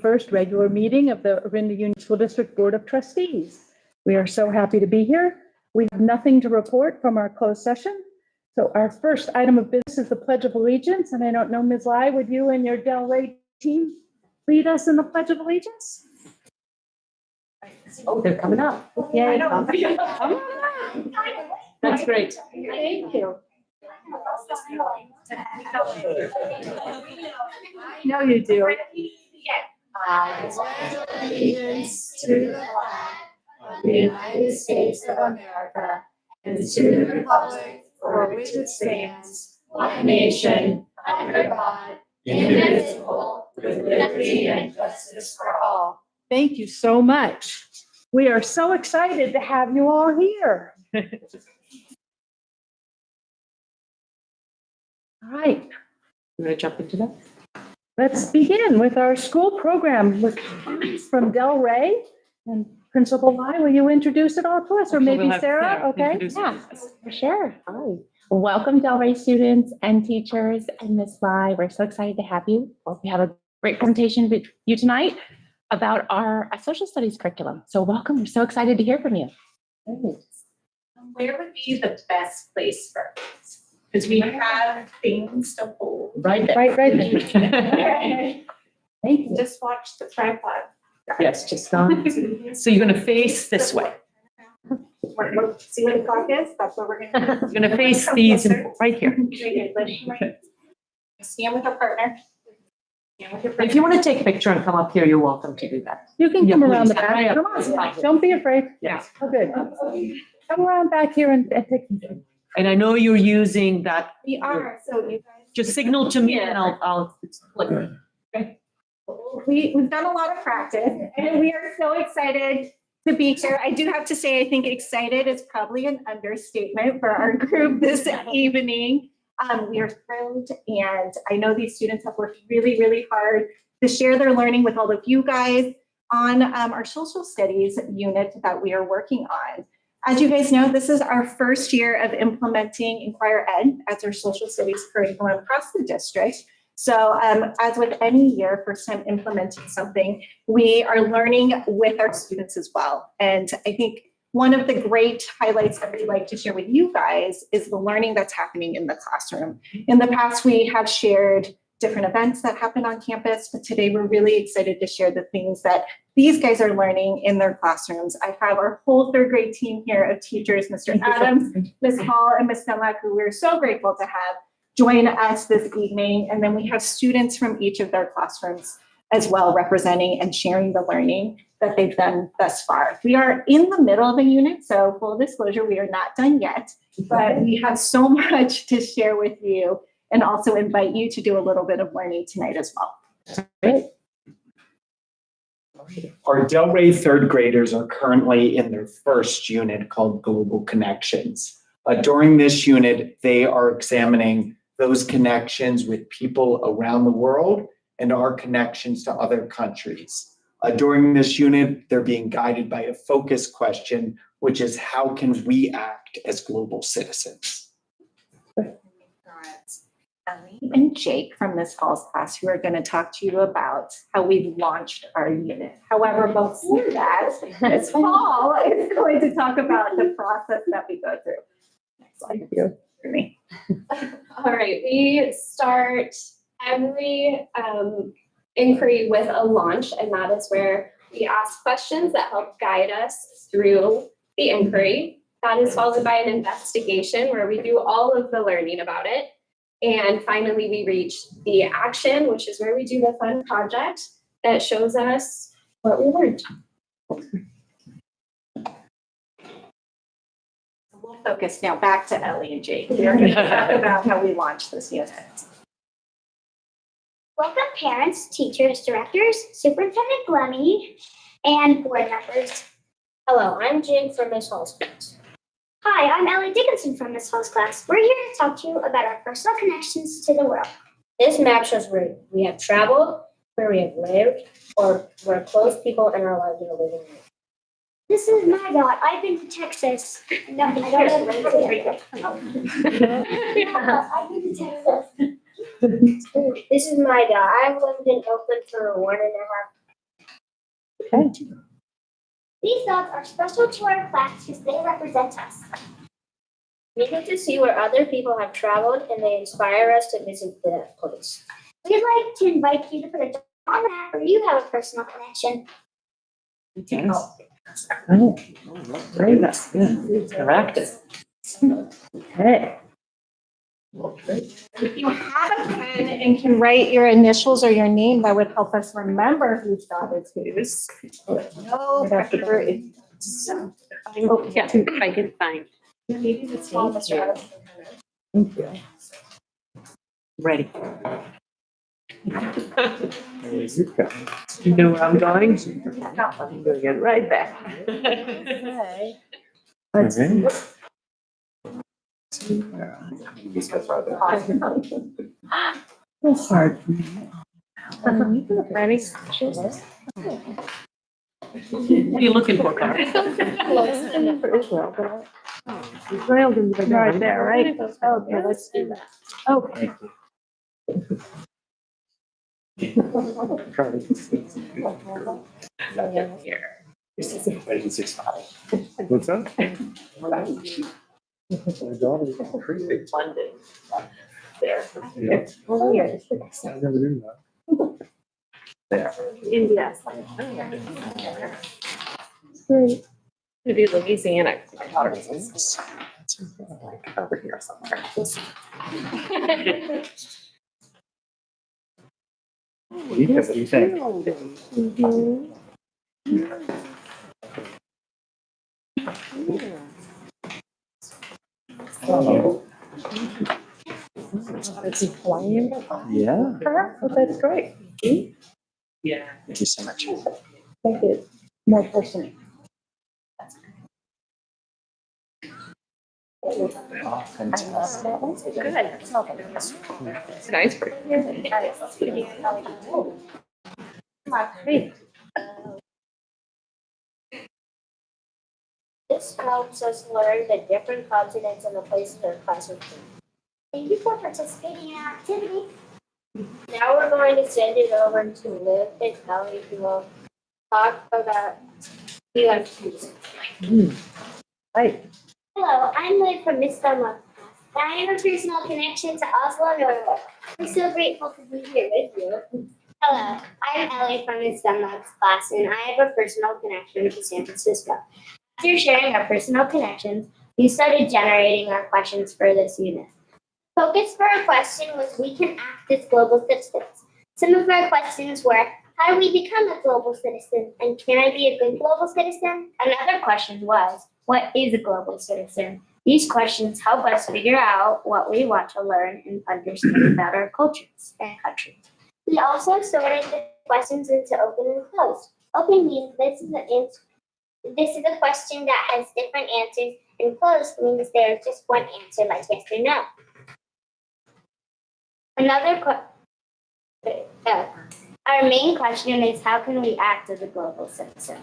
21st regular meeting of the Orinda Union School District Board of Trustees. We are so happy to be here. We have nothing to report from our closed session. So our first item of business is the Pledge of Allegiance. And I don't know, Ms. Lai, would you and your Delray team lead us in the Pledge of Allegiance? Oh, they're coming up. Yeah, I know. That's great. Thank you. I know you do. I pledge allegiance to the flag of the United States of America and to the republic for which it stands, one nation, under God, indivisible, with liberty and justice for all. Thank you so much. We are so excited to have you all here. All right, You want to jump into that? let's begin with our school program with students from Delray. And Principal Lai, will you introduce it all to us, or Okay, maybe we'll have Sarah? Sarah Okay. introduce Yeah, us. for sure. Hi. Welcome, Delray students and teachers and Ms. Lai. We're so excited to have you. Hope we have a great presentation with you tonight about our social studies curriculum. So welcome. We're so excited to hear from you. Where would be the best place for us? Because we have things to hold. Right there. Right there. Thank you. Just watch the tripod. Yes, just on. So you're going to face this way. See where the clock is? That's where we're gonna. You're going to face these right here. Stand with our partner. Stand with your partner. If you want to take a picture and come up here, you're welcome to do that. You can Yeah, come around the please. back. Come on, don't be afraid. Yes. Oh, good. Come around back here and take some pictures. And I know you're using that. We are, so you guys. Just signal to me and I'll click. We've done a lot of practice and we are so excited to be here. I do have to say, I think excited is probably an understatement for our group this evening. We are thrilled, and I know these students have worked really, really hard to share their learning with all of you guys on our social studies unit that we are working on. As you guys know, this is our first year of implementing Inquire Ed as our social studies curriculum across the district. So as with any year, first time implementing something, we are learning with our students as well. And I think one of the great highlights that we'd like to share with you guys is the learning that's happening in the classroom. In the past, we have shared different events that happen on campus, but today we're really excited to share the things that these guys are learning in their classrooms. I have our whole third grade team here of teachers, Mr. Adams, Ms. Hall, and Ms. Nowak, who we're so grateful to have join us this evening. And then we have students from each of their classrooms as well, representing and sharing the learning that they've done thus far. We are in the middle of a unit, so full disclosure, we are not done yet, but we have so much to share with you and also invite you to do a little bit of learning tonight as well. Great. Our Delray third graders are currently in their first unit called Global Connections. During this unit, they are examining those connections with people around the world and our connections to other countries. During this unit, they're being guided by a focus question, which is how can we act as global citizens? Ellie and Jake from Miss Hall's class who are going to talk to you about how we've launched our unit. However, before that, Miss Hall is going to talk about the process that we go through. Next slide. Thank you. For me. All right, we start every inquiry with a launch, and that is where we ask questions that help guide us through the inquiry. That is followed by an investigation where we do all of the learning about it. And finally, we reach the action, which is where we do the fun project that shows us what we learned. We'll focus now back to Ellie and Jake. We're going to talk about how we launched this unit. Welcome parents, teachers, directors, Superintendent Glemmy, and board members. Hello, I'm Jake from Miss Hall's class. Hi, I'm Ellie Dickinson from Miss Hall's class. We're here to talk to you about our personal connections to the world. This map shows where we have traveled, where we have lived, or where close people in our lives are living. This is my dot. I've been to Texas. No, I don't have right here. I've been to Texas. This is my dad. I've lived in Oakland for 1.5 These dogs are special to our class because they represent us. We get to see where other people have traveled and they inspire us to visit that place. We'd like to invite you to put a dog on the map where you have a personal connection. Oh, great, that's good. Interactive. Okay. If you have a pen and can write your initials or your name, that would help us remember whose dog is whose. No pressure. Oh, yeah, if I can find. Maybe the smallest dog. Ready. You know where I'm going? I'm going to get right back. It's hard for me. Ready? What are you looking for, Carl? Israel, Right there, right? Okay, let's do that. Okay. What's that? My daughter's creepy. London. There. Yeah. I never knew that. There. India. Great. Maybe Louisiana. My daughter was like over here somewhere. What do you think? Oh. Yeah. That's great. Yeah. Thank you so much. Thank you. More personal. Oh, fantastic. Good. It's an icebreaker. This helps us learn the different continents and the places our class is in. Thank you for participating in our activity. Now we're going to send it over to Liv and Kelly who will talk about UFQs. Hi. Hello, I'm Liv from Miss Dunlop. I have a personal connection to Oslo, Norway. I'm so grateful to be here with you. Hello, I'm Ellie from Miss Dunlop's class, and I have a personal connection to San Francisco. After sharing our personal connections, we started generating our questions for this unit. Focus for our question was we can act as global citizens. Some of our questions were, how do we become a global citizen? And can I be a good global citizen? Another question was, what is a global citizen? These questions help us figure out what we want to learn and understand about our cultures and countries. We also sorted the questions into open and closed. Open means this is a question that has different answers, and closed means there is just one answer, like yes or no. Our main question is how can we act as a global citizen?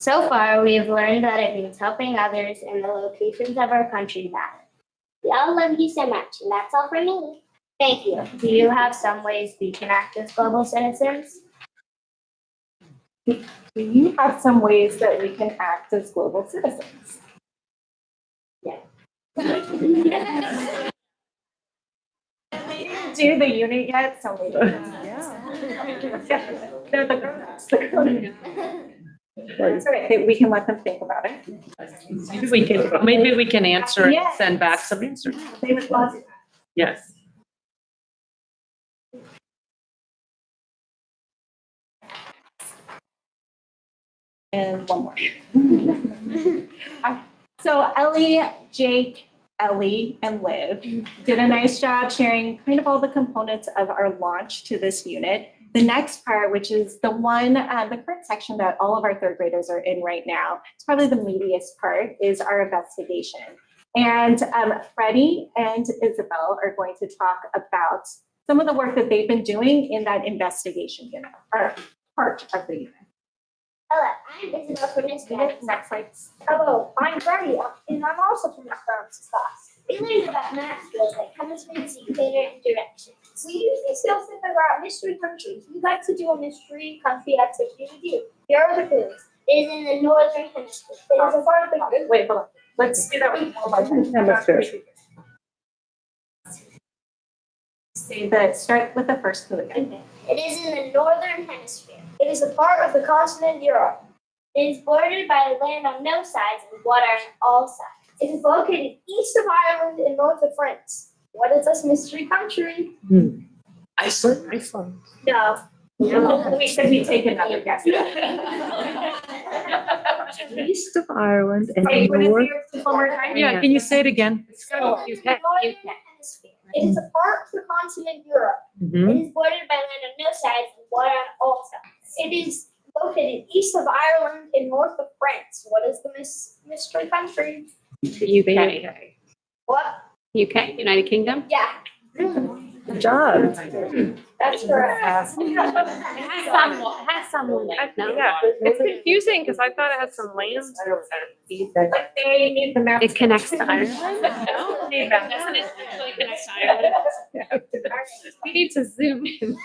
So far, we have learned that it means helping others and the locations of our country matter. We all love you so much, and that's all from me. Thank you. Do you have some ways we can act as global citizens? Do you have some ways that we can act as global citizens? We didn't do the unit yet, so we They're the grown-ups. That's all right. We can let them think about it. Maybe we can answer and Yes. send back some answers. They would love it. Yes. And one more. So Ellie, Jake, Ellie, and Liv did a nice job sharing kind of all the components of our launch to this unit. The next part, which is the one, the current section that all of our third graders are in right now, it's probably the meatiest part, is our investigation. And Freddie and Isabel are going to talk about some of the work that they've been doing in that investigation unit, or part of the unit. Hello, I'm Isabel from Miss Dunlop's class. Hello, I'm Freddie, and I'm also from Miss Dunlop's class. We learned about map skills like hemispheres, equator, and directions. We use these skills to figure out mystery countries. We'd like to do a mystery country activity with you. Here are the clues. It is in the northern hemisphere. It is a part of the Wait, hold on. Let's do that one more time. Hemisphere. Say that, start with the first clue again. It is in the northern hemisphere. It is a part of the continent Europe. It is bordered by land on no sides and water on all sides. It is located east of Ireland and north of France. What is this mystery country? Iceland? Iceland. No. We said we take another guess. East of Ireland and Wait, what is north. yours one more time? Yeah, can you say it again? It is in the northern hemisphere. It is a part of the continent Europe. It is bordered by land on no sides and water on all sides. It is located east of Ireland and north of France. What is the mystery country? UK. What? UK, United Kingdom? Yeah. Good job. That's correct. Has some land, no? Yeah, it's confusing because I thought it had some land. Like they need the map. It connects to Ireland? No, Doesn't it actually connect to Ireland? We need to zoom in.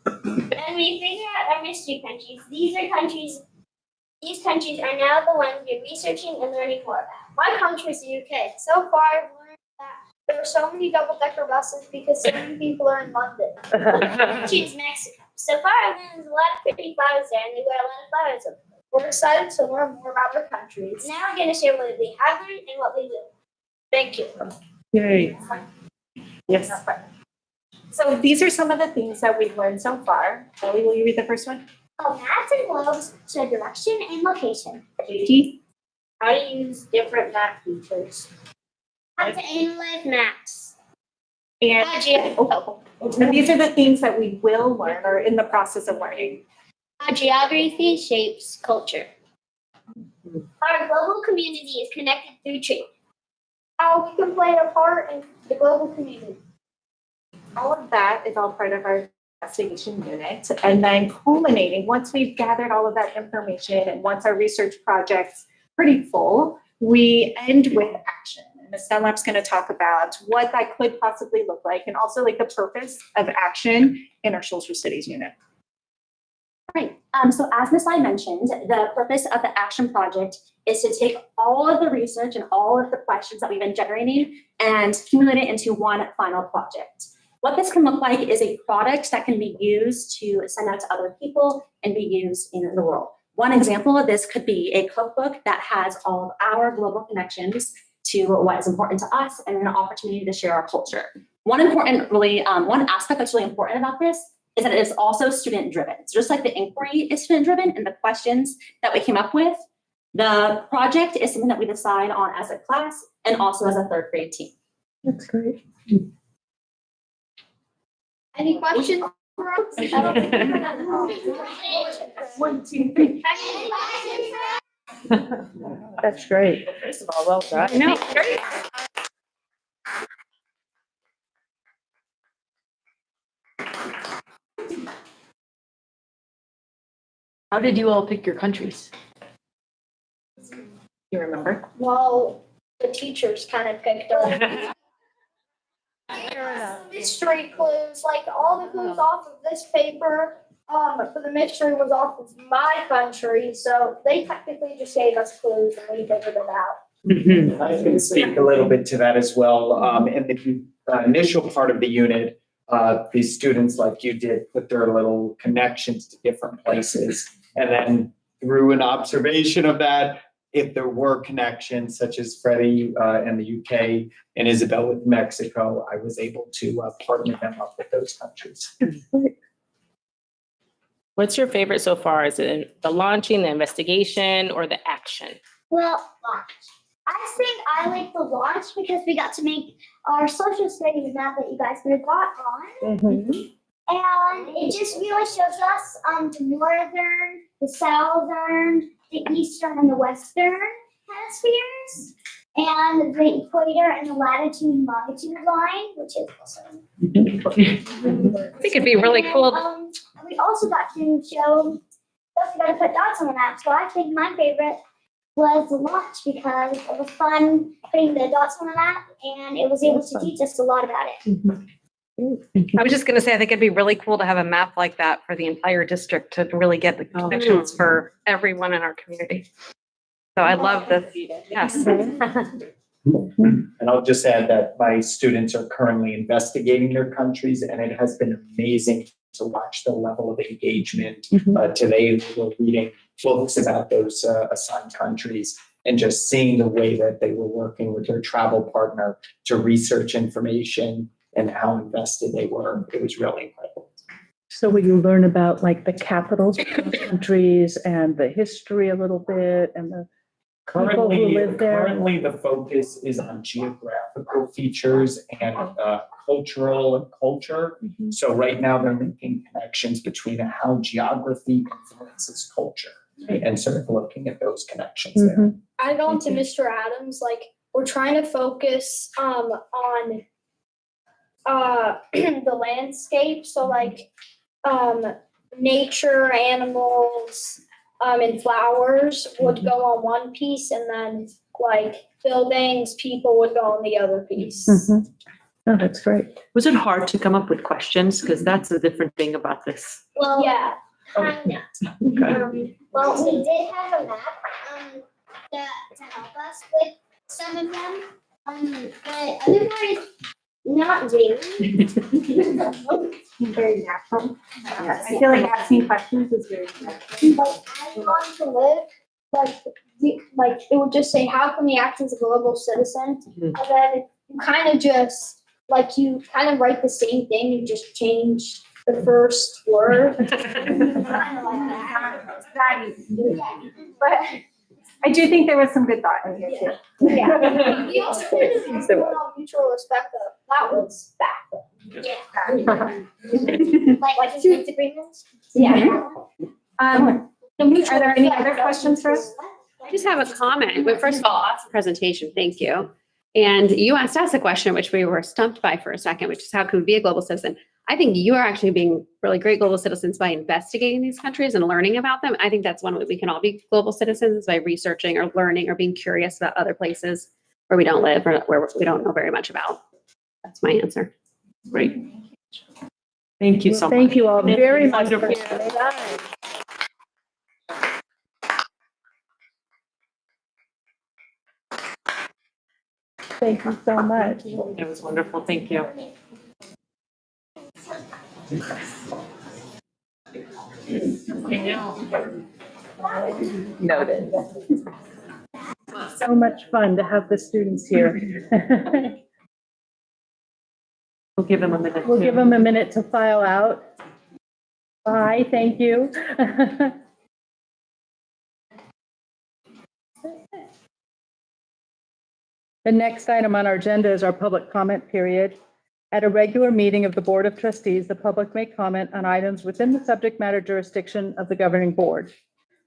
And we figure out our mystery countries. These countries are now the ones we're researching and learning more about. My country is the UK. So far, I've learned that there are so many double-decker buses because so many people are in London. Country is Mexico. So far, I've learned there's a lot of pretty flowers there, and we got a lot of flowers up there. We're excited to learn more about our countries. Now I'm going to share what we have learned and what we will. Thank you. Yay. Yes. So these are some of the things that we've learned so far. Ellie, will you read the first one? Maps and globes show direction and location. Katie? How to use different map features. How to analyze maps. And, and these are the things that we will learn or in the process of learning. How geography shapes culture. Our global community is connected through trade. How we can play a part in the global community. All of that is all part of our investigation unit. And then culminating, once we've gathered all of that information and once our research project's pretty full, we end with action. And Ms. Dunlap's going to talk about what that could possibly look like and also like the purpose of action in our social studies unit. Right. So as Ms. Lai mentioned, the purpose of the action project is to take all of the research and all of the questions that we've been generating and accumulate it into one final project. What this can look like is a product that can be used to send out to other people and be used in the world. One example of this could be a cookbook that has all of our global connections to what is important to us and an opportunity to share our culture. One aspect that's really important about this is that it is also student-driven. So just like the inquiry is student-driven and the questions that we came up with, the project is something that we decide on as a class and also as a third grade team. That's great. Any questions for us? 1, 2, 3. That's great. First of all, well done. I know. How did you all pick your countries? You remember? Well, the teachers kind of picked up. Mystery clues, like all the clues off of this paper, for the mystery was off of my country, so they technically just gave us clues and we figured it out. I can speak a little bit to that as well. In the initial part of the unit, these students, like you did, put their little connections to different places. And then through an observation of that, if there were connections such as Freddie in the UK and Isabel with Mexico, I was able to partner them up with those countries. What's your favorite so far? Is it the launching, the investigation, or the action? Well, launch. I think I like the launch because we got to make our social studies map that you guys got on. And it just really shows us the northern, the southern, the eastern, and the western hemispheres, and the equator and the latitude and longitude line, which is awesome. I think it'd be really cool. And we also got to show, we got to put dots on the map. So I think my favorite was a launch because it was fun putting the dots on the map, and it was able to teach us a lot about it. I was just gonna say, I think it'd be really cool to have a map like that for the entire district to really get the connections for everyone in our community. So I love this. Yes. And I'll just add that my students are currently investigating their countries, and it has been amazing to watch the level of engagement. Today, we were reading books about those assigned countries and just seeing the way that they were working with their travel partner to research information and how invested they were. It was really incredible. So will you learn about like the capitals of those countries and the history a little bit and the people who live there? Currently, the focus is on geographical features and cultural and culture. So right now, they're making connections between how geography influences culture and sort of looking at those connections there. Add on to Mr. Adams, like we're trying to focus on the landscape. So like nature, animals, and flowers would go on one piece, and then like buildings, people would go on the other piece. Oh, that's great. Was it hard to come up with questions? Because that's the different thing about this. Well, yeah, kind of. Well, we did have a map to help us with some of them, but otherwise, not really. Very natural. I feel like asking questions is very natural. Like, I want to live, like it would just say, how can we act as a global citizen? And then you kind of just, like, you kind of write the same thing, you just change the first word. Kind of like that. But I do think there was some good thought in here too. Yeah. You also did mutual respect, that was back. Yeah. Like disagreements? Yeah. Are there any other questions for us? I just have a comment. Well, first of all, awesome presentation. Thank you. And you asked us a question, which we were stumped by for a second, which is how can we be a global citizen? I think you are actually being really great global citizens by investigating these countries and learning about them. I think that's one way we can all be global citizens, by researching or learning or being curious about other places where we don't live or where we don't know very much about. That's my answer. Great. Thank you so much. Thank you all very much. Wonderful. Thank you so much. It was wonderful. Thank you. Noted. So much fun to have the students here. We'll give them a minute. We'll give them a minute to file out. Bye, thank you. The next item on our agenda is our public comment period. At a regular meeting of the Board of Trustees, the public may comment on items within the subject matter jurisdiction of the governing board.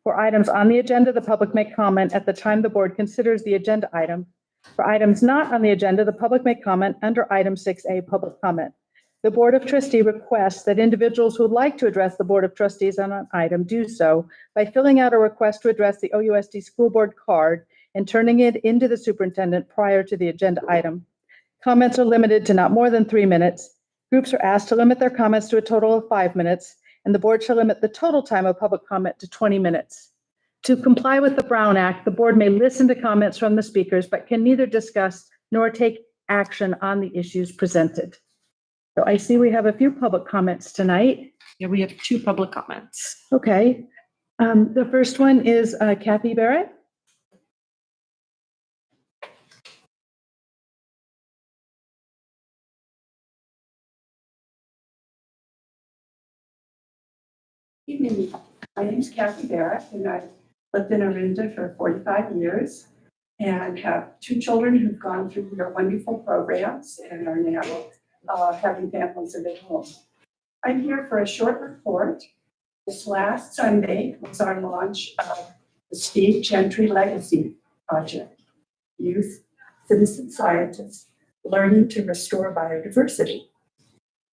For items on the agenda, the public may comment at the time the board considers the agenda item. For items not on the agenda, the public may comment under item 6A, public comment. The Board of Trustees requests that individuals who would like to address the Board of Trustees on an item do so by filling out a request to address the OUSD School Board card and turning it into the superintendent prior to the agenda item. Comments are limited to not more than 3 minutes. Groups are asked to limit their comments to a total of 5 minutes, and the board shall limit the total time of public comment to 20 minutes. To comply with the Brown Act, the board may listen to comments from the speakers, but can neither discuss nor take action on the issues presented. So I see we have a few public comments tonight. Yeah, we have 2 public comments. Okay. The first one is Kathy Barrett. Evening. My name is Kathy Barrett, and I've lived in Orinda for 45 years and have 2 children who've gone through their wonderful programs and are now having families of their own. I'm here for a short report. This last Sunday was our launch of the Steve Gentry Legacy Project, Youth Citizen Scientists Learning to Restore Biodiversity.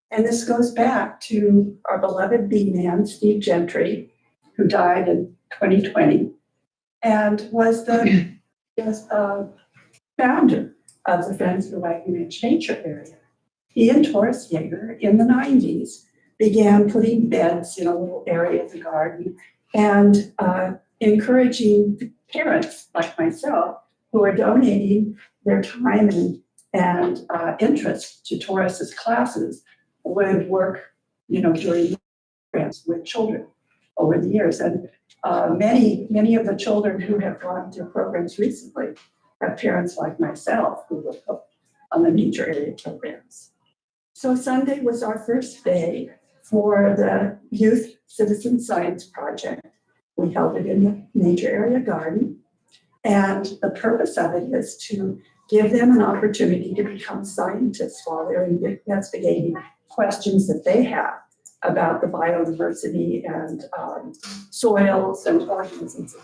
And this goes back to our beloved bee man, Steve Gentry, who died in 2020. and was the founder of the Friends of the Wagon Ridge Nature Area. He and Taurus Yeager in the 90s began putting beds in a little area of the garden and encouraging parents like myself who are donating their time and interest to Taurus's classes would work, during programs with children over the years. And many of the children who have gone to programs recently have parents like myself who were hooked on the nature area programs. So Sunday was our first day for the Youth Citizen Science Project. We held it in the nature area garden. And the purpose of it is to give them an opportunity to become scientists while they're investigating questions that they have about the biodiversity and soils and organisms.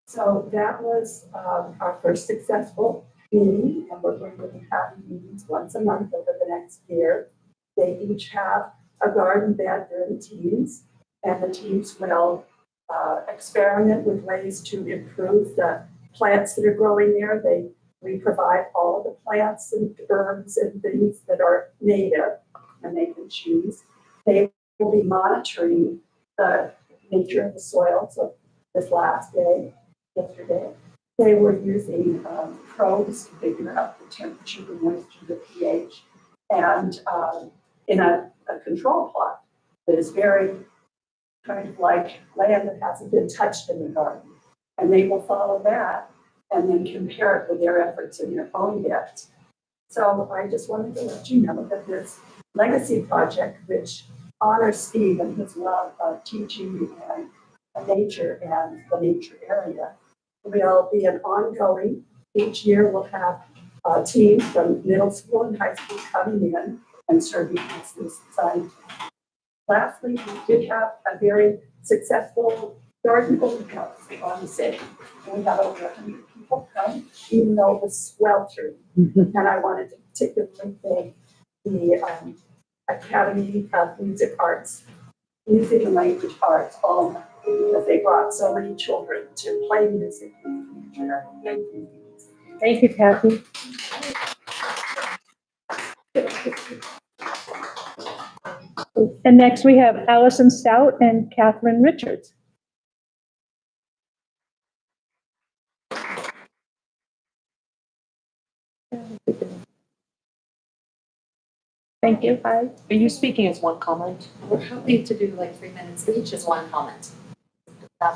So that was our first successful meeting, and we're going to be having meetings once a month over the next year. They each have a garden bed during teams, and the teams will experiment with ways to improve the plants that are growing there. We provide all of the plants and herbs and things that are native, and they can choose. They will be monitoring the nature of the soil. So this last day, yesterday, they were using probes to figure out the temperature, the moisture, the pH, and in a control plot that is very kind of like land that hasn't been touched in the garden. And they will follow that and then compare it with their efforts in their own beds. So I just wanted to let you know that this legacy project, which honors Steve and his love of teaching and nature and the nature area, will be an ongoing. Each year we'll have a team from middle school and high school coming in and serving as this science. Lastly, we did have a very successful garden open house on the city. We had over 100 people come, even though it was sweltering. And I wanted to particularly thank the Academy of Music Arts, Music and Language Arts, all because they brought so many children to play music. Thank you, Kathy. And next we have Allison Stout and Catherine Richards. Thank you. Hi. Are you speaking as one comment? We're hoping to do like 3 minutes each as one comment.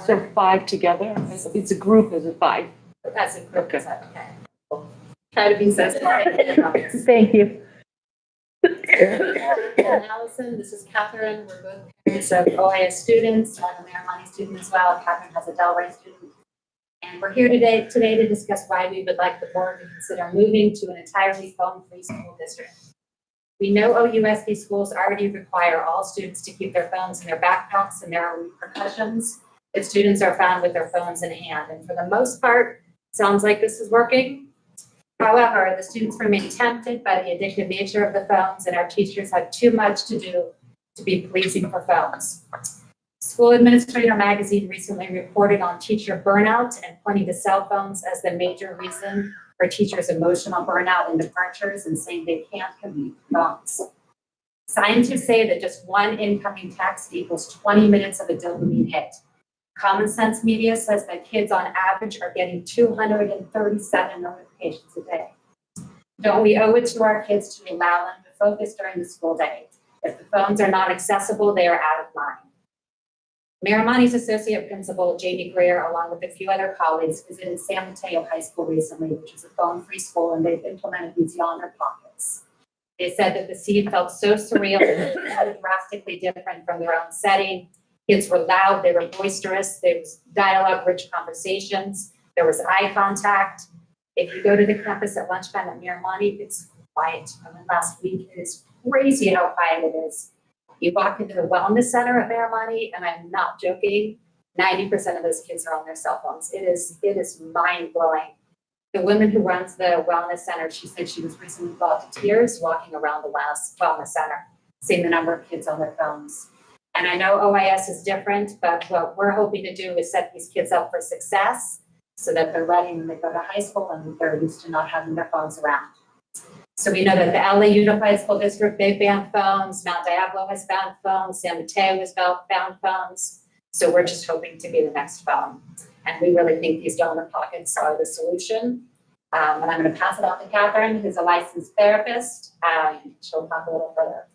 So 5 together? It's a group, is it 5? As a group, Okay. is that okay? Try to be so smart. Thank you. And Allison, this is Catherine. We're both parents of OIS students. I'm a Marimani student as well. Catherine has a Delray student. And we're here today to discuss why we would like the board to consider moving to an entirely phone-free school district. We know OUSD schools already require all students to keep their phones in their backpacks, and there are repercussions if students are found with their phones in hand. And for the most part, sounds like this is working. However, the students remain tempted by the addictive nature of the phones, and our teachers have too much to do to be policing for phones. School Administrator Magazine recently reported on teacher burnout and pointing to cell phones as the major reason for teachers' emotional burnout and departures, and saying they can't compete with phones. Scientists say that just one incoming text equals 20 minutes of a dopamine hit. Common Sense Media says that kids on average are getting 237 notifications a day. Don't we owe it to our kids to allow them to focus during the school day? If the phones are not accessible, they are out of line. Marimani's associate principal, Jamie Greer, along with a few other colleagues, visited San Mateo High School recently, which is a phone-free school, and they've implemented these yonder pockets. They said that the scene felt so surreal and drastically different from their own setting. Kids were loud, they were boisterous, there was dialogue-rich conversations, there was eye contact. If you go to the campus at lunchtime at Miramani, it's quiet. I went last week, it is crazy how quiet it is. You walk into the wellness center at Miramani, and I'm not joking, 90% of those kids are on their cell phones. It is mind-blowing. The woman who runs the wellness center, she said she was recently brought to tears walking around the wellness center, seeing the number of kids on their phones. And I know OIS is different, but what we're hoping to do is set these kids up for success so that they're ready when they go to high school and they're used to not having their phones around. So we know that the LA Unified School District, they've banned phones, Mount Diablo has banned phones, San Mateo has banned phones. So we're just hoping to be the next phone. And we really think these donor pockets are the solution. And I'm going to pass it off to Catherine, who's a licensed therapist. She'll talk a little further.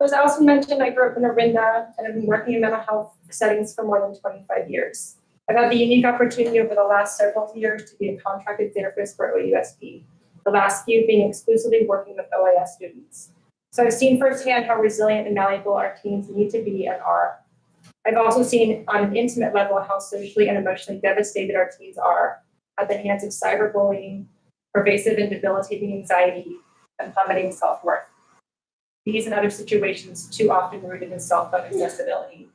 As Allison mentioned, I grew up in Orinda and have been working in mental health settings for more than 25 years. I've had the unique opportunity over the last several years to be a contracted therapist for OUSD, the last few being exclusively working with OIS students. So I've seen firsthand how resilient and malleable our teens need to be and are. I've also seen on an intimate level how socially and emotionally devastated our teens are at the hands of cyberbullying, pervasive and debilitating anxiety, and plummeting self-worth. These and other situations too often rooted in cell phone accessibility.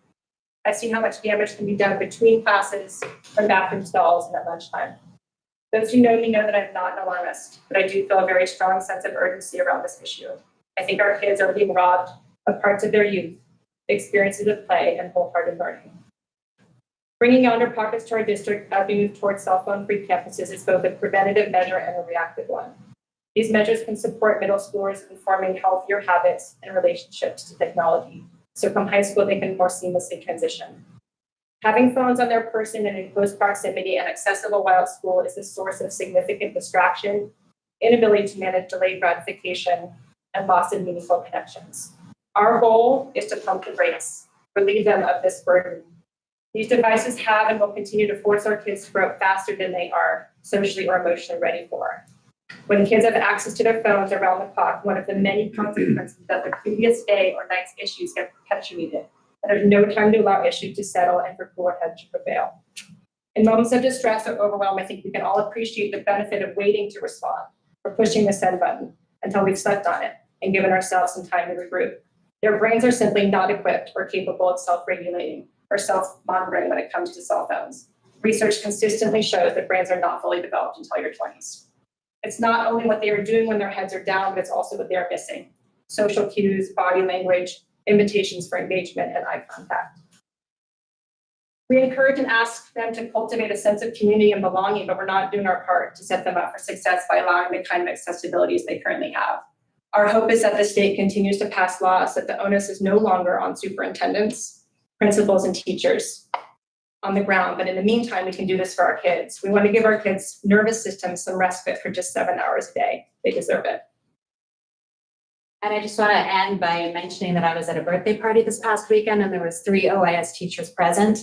I've seen how much damage can be done between classes, from bathroom stalls, and at lunchtime. Those who know me know that I'm not an alarmist, but I do feel a very strong sense of urgency around this issue. I think our kids are being robbed of parts of their youth, experiences of play, and wholehearted learning. Bringing yonder pockets to our district as we move towards cell phone-free campuses is both a preventative measure and a reactive one. These measures can support middle schoolers in forming healthier habits and relationships to technology, so come high school they can more seamlessly transition. Having phones on their person and in close proximity and accessible while at school is a source of significant distraction, inability to manage delayed gratification, and loss of meaningful connections. Our goal is to pump the brakes, relieve them of this burden. These devices have and will continue to force our kids to grow up faster than they are socially or emotionally ready for. When kids have access to their phones around the clock, one of the many consequences that the previous day or night's issues get perpetuated, and there's no time to allow issues to settle and for cooler heads to prevail. In moments of distress or overwhelm, I think we can all appreciate the benefit of waiting to respond or pushing the send button until we've slept on it and given ourselves some time to regroup. Their brains are simply not equipped or capable of self-regulating or self-monitoring when it comes to cell phones. Research consistently shows that brains are not fully developed until your 20s. It's not only what they are doing when their heads are down, but it's also what they are missing. Social cues, body language, invitations for engagement, and eye contact. We encourage and ask them to cultivate a sense of community and belonging, but we're not doing our part to set them up for success by allowing the kind of accessibilities they currently have. Our hope is that the state continues to pass laws that the onus is no longer on superintendents, principals, and teachers on the ground, but in the meantime, we can do this for our kids. We want to give our kids' nervous systems some respite for just 7 hours a day. They deserve it. And I just want to end by mentioning that I was at a birthday party this past weekend and there was 3 OIS teachers present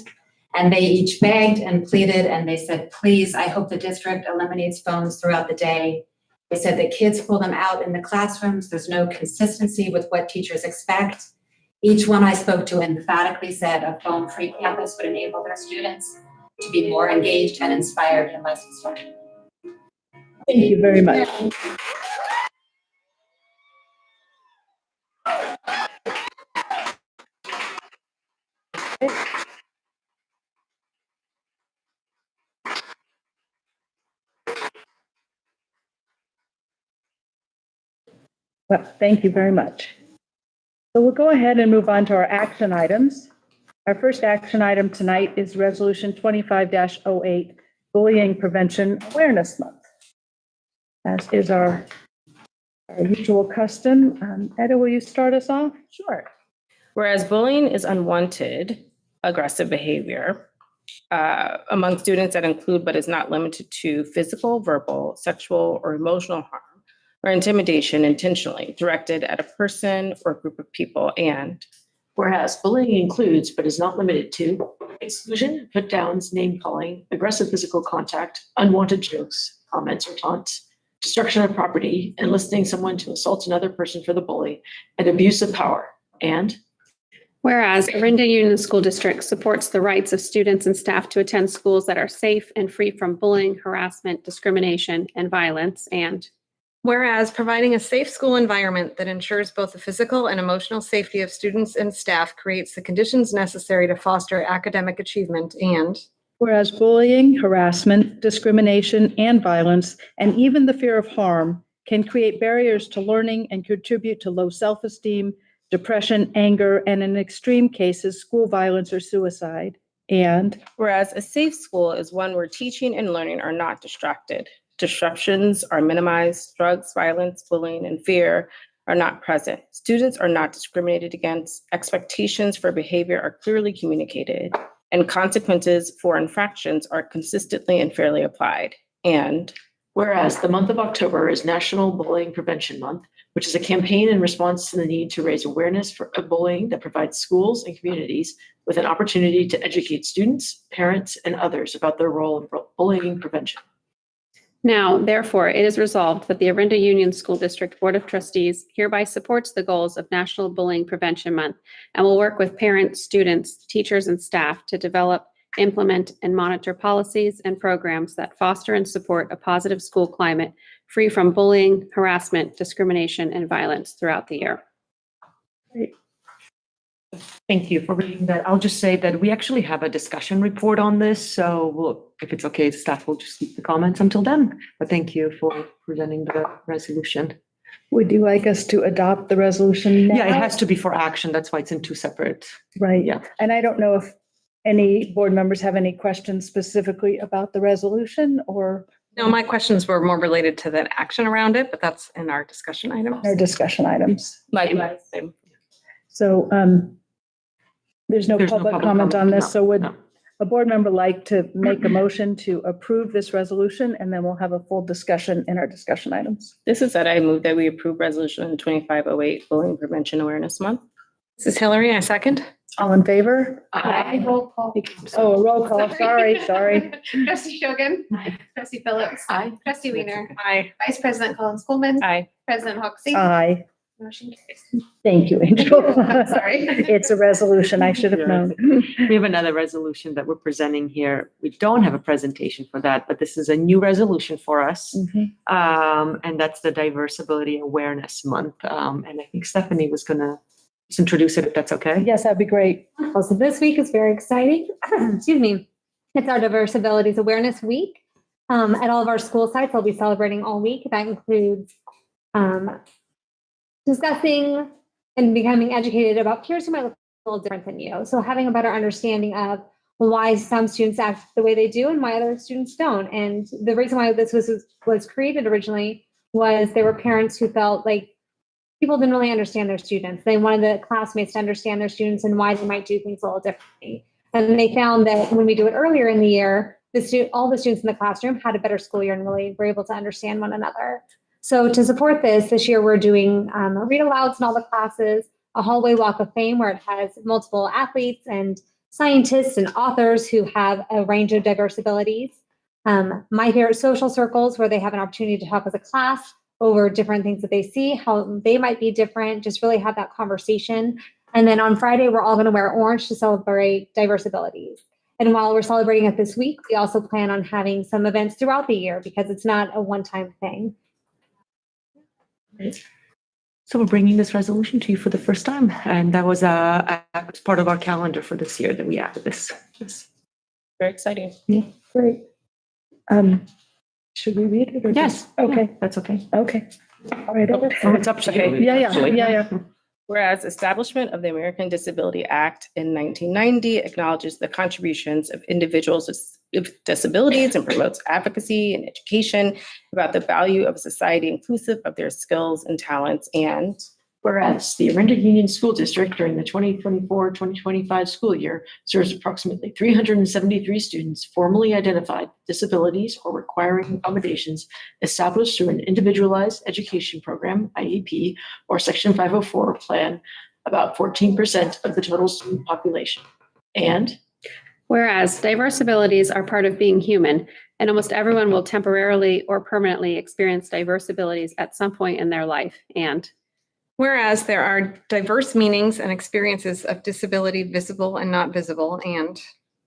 and they each begged and pleaded and they said, please, I hope the district eliminates phones throughout the day. They said that kids pull them out in the classrooms. There's no consistency with what teachers expect. Each one I spoke to emphatically said a phone-free campus would enable their students to be more engaged and inspired in lessons learned. Thank you very much. Well, thank you very much. So we'll go ahead and move on to our action items. Our first action item tonight is Resolution 25-08, Bullying Prevention Awareness Month. As is our usual custom. Etta, will you start us off? Sure. Whereas bullying is unwanted, aggressive behavior among students that include but is not limited to physical, verbal, sexual, or emotional harm or intimidation intentionally directed at a person or group of people. And whereas bullying includes but is not limited to exclusion, put downs, name calling, aggressive physical contact, unwanted jokes, comments, or taunts, destruction of property, enlisting someone to assault another person for the bully, and abuse of power. And whereas Orinda Union School District supports the rights of students and staff to attend schools that are safe and free from bullying, harassment, discrimination, and violence. And whereas providing a safe school environment that ensures both the physical and emotional safety of students and staff creates the conditions necessary to foster academic achievement. And whereas bullying, harassment, discrimination, and violence, and even the fear of harm can create barriers to learning and contribute to low self-esteem, depression, anger, and in extreme cases, school violence or suicide. And Whereas a safe school is one where teaching and learning are not distracted. Disruptions are minimized, drugs, violence, bullying, and fear are not present. Students are not discriminated against, expectations for behavior are clearly communicated, and consequences for infractions are consistently and fairly applied. And whereas the month of October is National Bullying Prevention Month, which is a campaign in response to the need to raise awareness of bullying that provides schools and communities with an opportunity to educate students, parents, and others about their role in bullying prevention. Now, therefore, it is resolved that the Orinda Union School District Board of Trustees hereby supports the goals of National Bullying Prevention Month and will work with parents, students, teachers, and staff to develop, implement, and monitor policies and programs that foster and support a positive school climate free from bullying, harassment, discrimination, and violence throughout the year. Thank you for reading that. I'll just say that we actually have a discussion report on this, so if it's okay, staff will just keep the comments until then. But thank you for presenting the resolution. would you like us to adopt the resolution now? Yeah, it has to be for action. That's why it's in two separate. Right. Yeah. And I don't know if any board members have any questions specifically about the resolution or No, my questions were more related to the action around it, but that's in our discussion items. our discussion items. likewise, So there's no public comment on this. No, So would no. a board member like to make a motion to approve this resolution? And then we'll have a full discussion in our discussion items. this is that I move that we approve Resolution 2508, Bullying Prevention Awareness Month. This is Hillary, I second. All in favor? Aye. Roll call. Oh, a roll call. Sorry. Trustee Shogan. Trustee Phillips. Aye. Trustee Wiener. Aye. Vice President Collins Coleman. Aye. President Hoxie. Aye. Motion carries. Thank you, Angel. Sorry. It's a resolution. I should have known. We have another resolution that we're presenting here. We don't have a presentation for that, but this is a new resolution for us. And that's the Diversibility Awareness Month. And I think Stephanie was gonna just introduce it, if that's okay. Yes, that'd be great. Well, so this week is very exciting. Excuse me. It's our Diverse Abilities Awareness Week. At all of our school sites, we'll be celebrating all week. That includes discussing and becoming educated about peers who might look a little different than you. So having a better understanding of why some students act the way they do and why other students don't. And the reason why this was created originally was there were parents who felt like people didn't really understand their students. They wanted the classmates to understand their students and why they might do things a little differently. And they found that when we do it earlier in the year, all the students in the classroom had a better school year and really were able to understand one another. So to support this year we're doing read alouds in all the classes, a hallway walk of fame where it has multiple athletes and scientists and authors who have a range of diverse abilities. My favorite social circles where they have an opportunity to talk as a class over different things that they see, how they might be different, just really have that conversation. And then on Friday, we're all going to wear orange to celebrate diverse abilities. And while we're celebrating it this week, we also plan on having some events throughout the year because it's not a one-time thing. So we're bringing this resolution to you for the first time. And that was part of our calendar for this year that we added this. Yes. Very exciting. Yeah, great. Should we read it? Or Yes. Okay. Yeah, that's okay. Okay. All right. Oh, it's up to you. Yeah. Whereas establishment of the American Disability Act in 1990 acknowledges the contributions of individuals with disabilities and promotes advocacy and education about the value of a society inclusive of their skills and talents. And whereas the Orinda Union School District during the 2024-2025 school year serves approximately 373 students formally identified with disabilities or requiring accommodations established through an individualized education program, IEP, or Section 504 plan, about 14% of the total student population. And whereas diverse abilities are part of being human, and almost everyone will temporarily or permanently experience diverse abilities at some point in their life. And whereas there are diverse meanings and experiences of disability, visible and not visible, and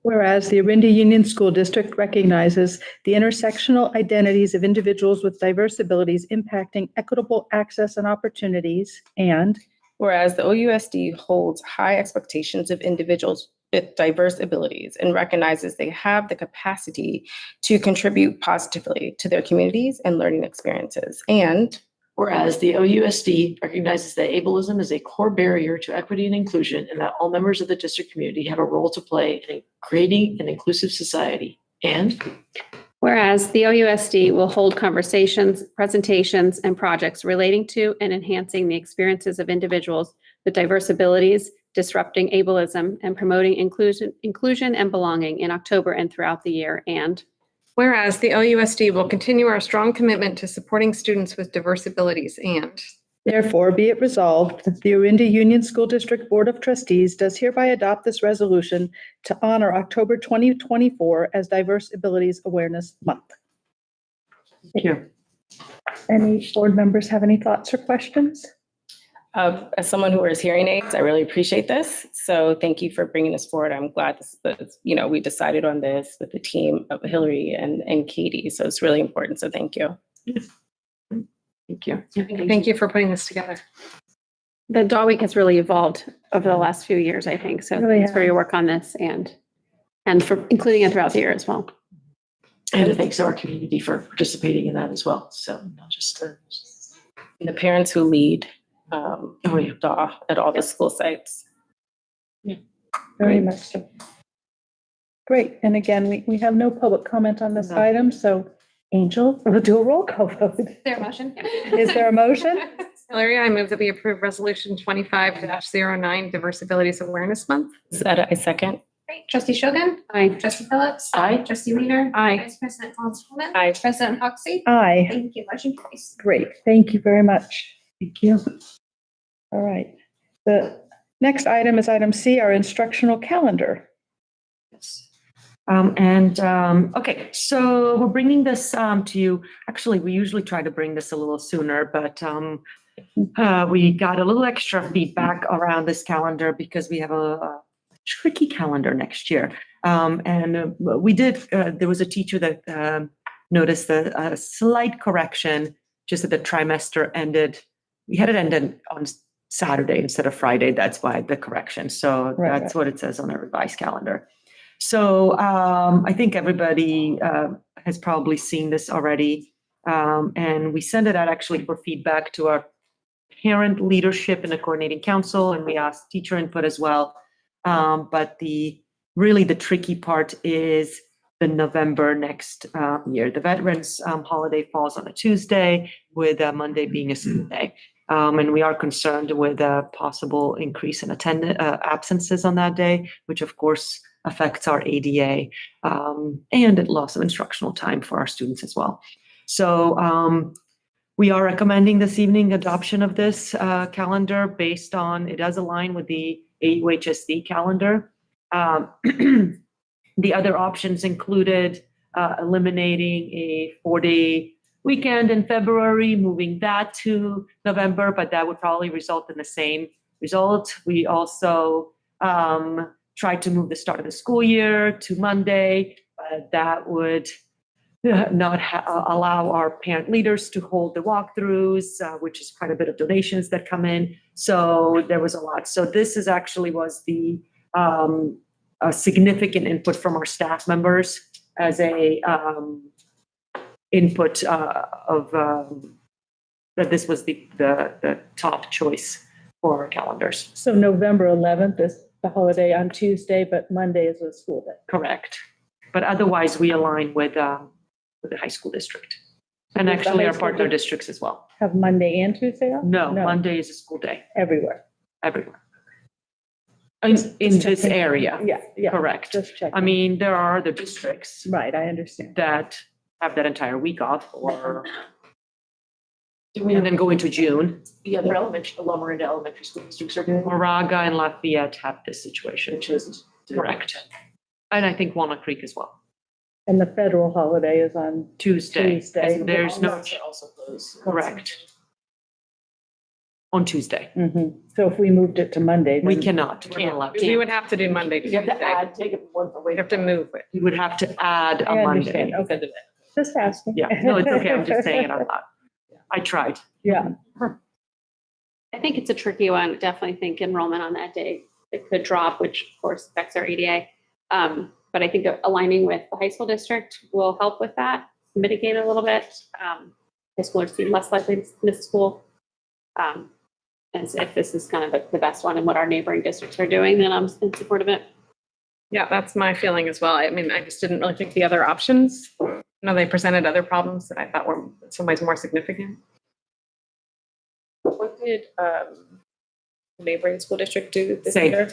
whereas the Orinda Union School District recognizes the intersectional identities of individuals with diverse abilities impacting equitable access and opportunities, and whereas the OUSD holds high expectations of individuals with diverse abilities and recognizes they have the capacity to contribute positively to their communities and learning experiences. And Whereas the OUSD recognizes that ableism is a core barrier to equity and inclusion, and that all members of the district community have a role to play in creating an inclusive society. And Whereas the OUSD will hold conversations, presentations, and projects relating to and enhancing the experiences of individuals with diverse abilities, disrupting ableism, and promoting inclusion and belonging in October and throughout the year. And whereas the OUSD will continue our strong commitment to supporting students with diverse abilities. And Therefore, be it resolved that the Orinda Union School District Board of Trustees does hereby adopt this resolution to honor October 2024 as Diverse Abilities Awareness Month. thank you. Any board members have any thoughts or questions? As someone who wears hearing aids, I really appreciate this. So thank you for bringing this forward. I'm glad we decided on this with the team of Hillary and Katie. So it's really important. So thank you. Thank you. thank you for putting this together. the Dog Week has really evolved over the last few years, I think. So Really thanks for has. your work on this and for including it throughout the year as well. And thanks to our community for participating in that as well. So not just And the parents who lead yeah. DAW at all the school sites. Very much so. Great. And again, we have no public comment on this No. item, so Angel, we'll do a roll call vote. Is there a motion? Is there a motion? Hillary, I move that we approve Resolution 25-09, Diverse Abilities Awareness Month. Is that a second? Great. Trustee Shogan? Aye. Trustee Phillips? Aye. Trustee Weiner? Aye. Vice President Collins-Coleman? Aye. President Hoxie? Aye. Thank you. Motion carries. Great. Thank you very much. Thank you. All right. The next item is item C, our instructional calendar. Yes. Okay, so we're bringing this to you. Actually, we usually try to bring this a little sooner, but we got a little extra feedback around this calendar because we have a tricky calendar next year. We did, there was a teacher that noticed a slight correction, just that the trimester ended, we had it ended on Saturday instead of Friday. That's why the correction. So that's what it says on the revised calendar. So I think everybody has probably seen this already. And we sent it out actually for feedback to our parent leadership in the coordinating council, and we asked teacher input as well. But the tricky part is the November next year. The Veterans holiday falls on a Tuesday, with Monday being a school day. And we are concerned with a possible increase in absences on that day, which of course affects our ADA and loss of instructional time for our students as well. So we are recommending this evening adoption of this calendar based on, it does align with the AUHSD calendar. The other options included eliminating a 4-day weekend in February, moving that to November, but that would probably result in the same result. We also tried to move the start of the school year to Monday, but that would not allow our parent leaders to hold the walkthroughs, which is quite a bit of donations that come in. So there was a lot. So this is actually was the a significant input from our staff members as a input of that this was the top choice for our calendars. So November 11th is the holiday on Tuesday, but Monday is a school day. Correct. But otherwise, we align with the high school district. And actually our partner districts as well. Have Monday and Tuesday off? No, Monday is a school day. Everywhere. Everywhere. In this area. Yeah. Correct. Just checking. I mean, there are other districts. Right, I understand. That have that entire week off, or and then go into June. The other Orinda elementary school districts are doing. Moraga and Lafayette have this situation. Which is correct. And I think Walnut Creek as well. And the federal holiday is on Tuesday. And there's no. Also closed. Correct. On Tuesday. Mm-hmm. So if we moved it to Monday, We then cannot. We're not allowed to. We would have to do Monday to You have to Tuesday. add, take it one away. We have to move it. You would have to add a I Monday. understand. Okay. Just asking. Yeah, no, it's okay. I'm just saying it out loud. I tried. Yeah. I think it's a tricky one. Definitely think enrollment on that day, it could drop, which of course affects our ADA. But I think aligning with the high school district will help with that, mitigate a little bit. high schoolers seem less likely to miss school. And if this is kind of the best one and what our neighboring districts are doing, then I'm in support of it. Yeah, that's my feeling as well. I mean, I just didn't really think the other options, they presented other problems that I thought were in some ways more significant. What did the neighboring school district do this Same. year?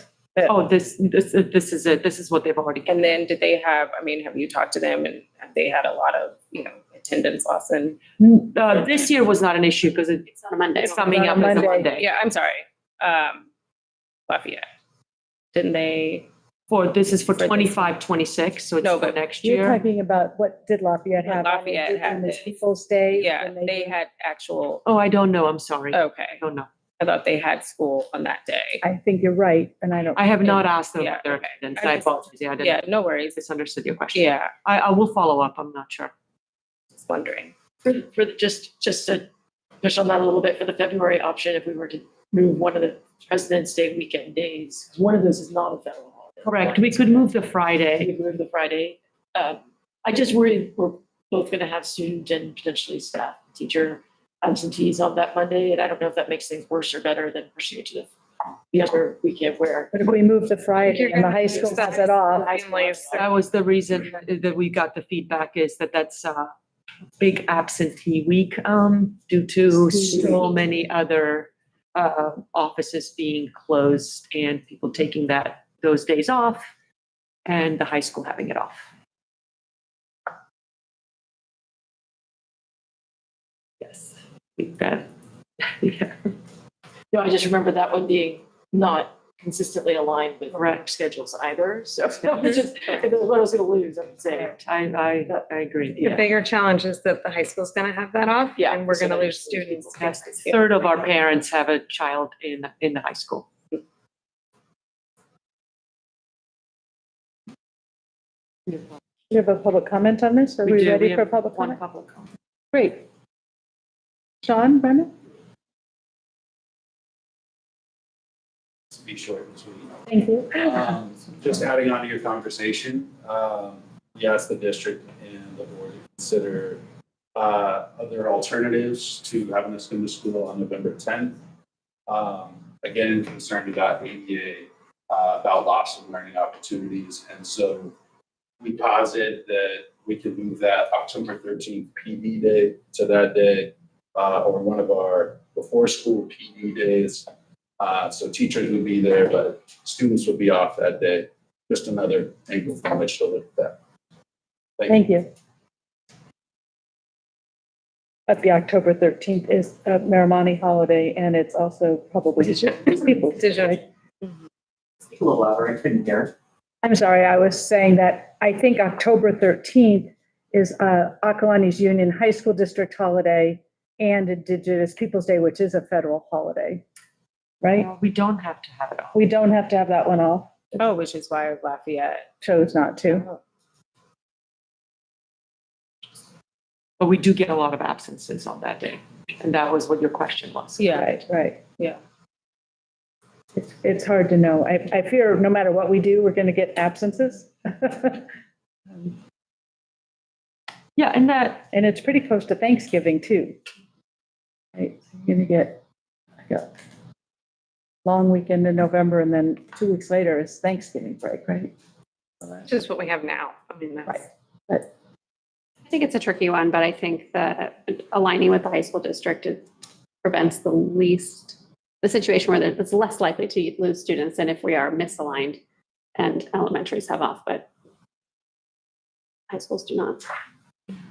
Oh, this is it. This is what they've already. And then did they have, I mean, have you talked to them and have they had a lot of, attendance loss and? This year was not an issue because It's on a Monday. it's coming up as a Monday. Yeah, I'm sorry. Lafayette. Didn't they? This is for For this. 25, 26, so it's No, for but next You're year. talking about what did Lafayette have? Lafayette had On this this. People's Day? Yeah, when they had actual, Oh, I don't know. I'm sorry. okay. I don't know. I thought they had school on that day. I think you're right, and I don't. I have not asked them Yeah, about their okay. attendance. I I just- apologize. Yeah, I Yeah, didn't no worries. misunderstood your question. Yeah, I will follow up. I'm not sure. just wondering. Just to push on that a little bit for the February option, if we were to move one of the President's Day weekend days, 'cause one of those is not a federal holiday. Correct. We could move the We Friday. could move the Friday. I just worry we're both gonna have student and potentially staff, teacher absentees on that Monday, and I don't know if that makes things worse or better than pushing it to the other weekend where. But if we move the Friday and the high school has it off, That was the reason that we got the feedback is that that's a big absentee week due to so many other offices being closed and people taking those days off and the high school having it off. Yes, we've got, yeah. No, I just remember that one being not consistently aligned with work schedules either, so that was just, if it was what I was gonna lose, I would say. I agree. The Yeah. bigger challenge is that the high school's gonna have that off. Yeah. And we're So gonna that lose students. A third of our parents have a child in the high school. do you have a public comment on this? Are We we do. We ready have for public one comment? public comment. Great. Sean, Brennan? Be short and sweet. Thank you. Just adding on to your conversation, we asked the district and the board to consider other alternatives to having us come to school on November 10th. Again, concerned about ADA, about loss of learning opportunities. And so we posit that we could move that October 13th PD day to that day, or one of our before school PD days. So teachers would be there, but students would be off that day. Just another angle from which to look at that. Thank you. But the October 13th is a Marimani holiday, and it's also probably People's Day, right? Speak a little louder, I couldn't hear. I'm sorry, I was saying that I think October 13th is Akalani's Union High School District holiday and Indigenous Peoples' Day, which is a federal holiday, right? We don't have to have it all. We don't have to have that one off. Oh, which is why Lafayette. Chose not to. But we do get a lot of absences on that day. And that was what your question was. Yeah. Right. Yeah. It's hard to know. I fear no matter what we do, we're going to get absences. Yeah, and it's pretty close to Thanksgiving too. Right, so you're going to get like a long weekend in November, and then 2 weeks later is Thanksgiving break, right? Which is what we have now. I mean, that's. Right. But I think it's a tricky one, but I think that aligning with the high school district, it prevents the situation where it's less likely to lose students than if we are misaligned and elementaries have off, but high schools do not.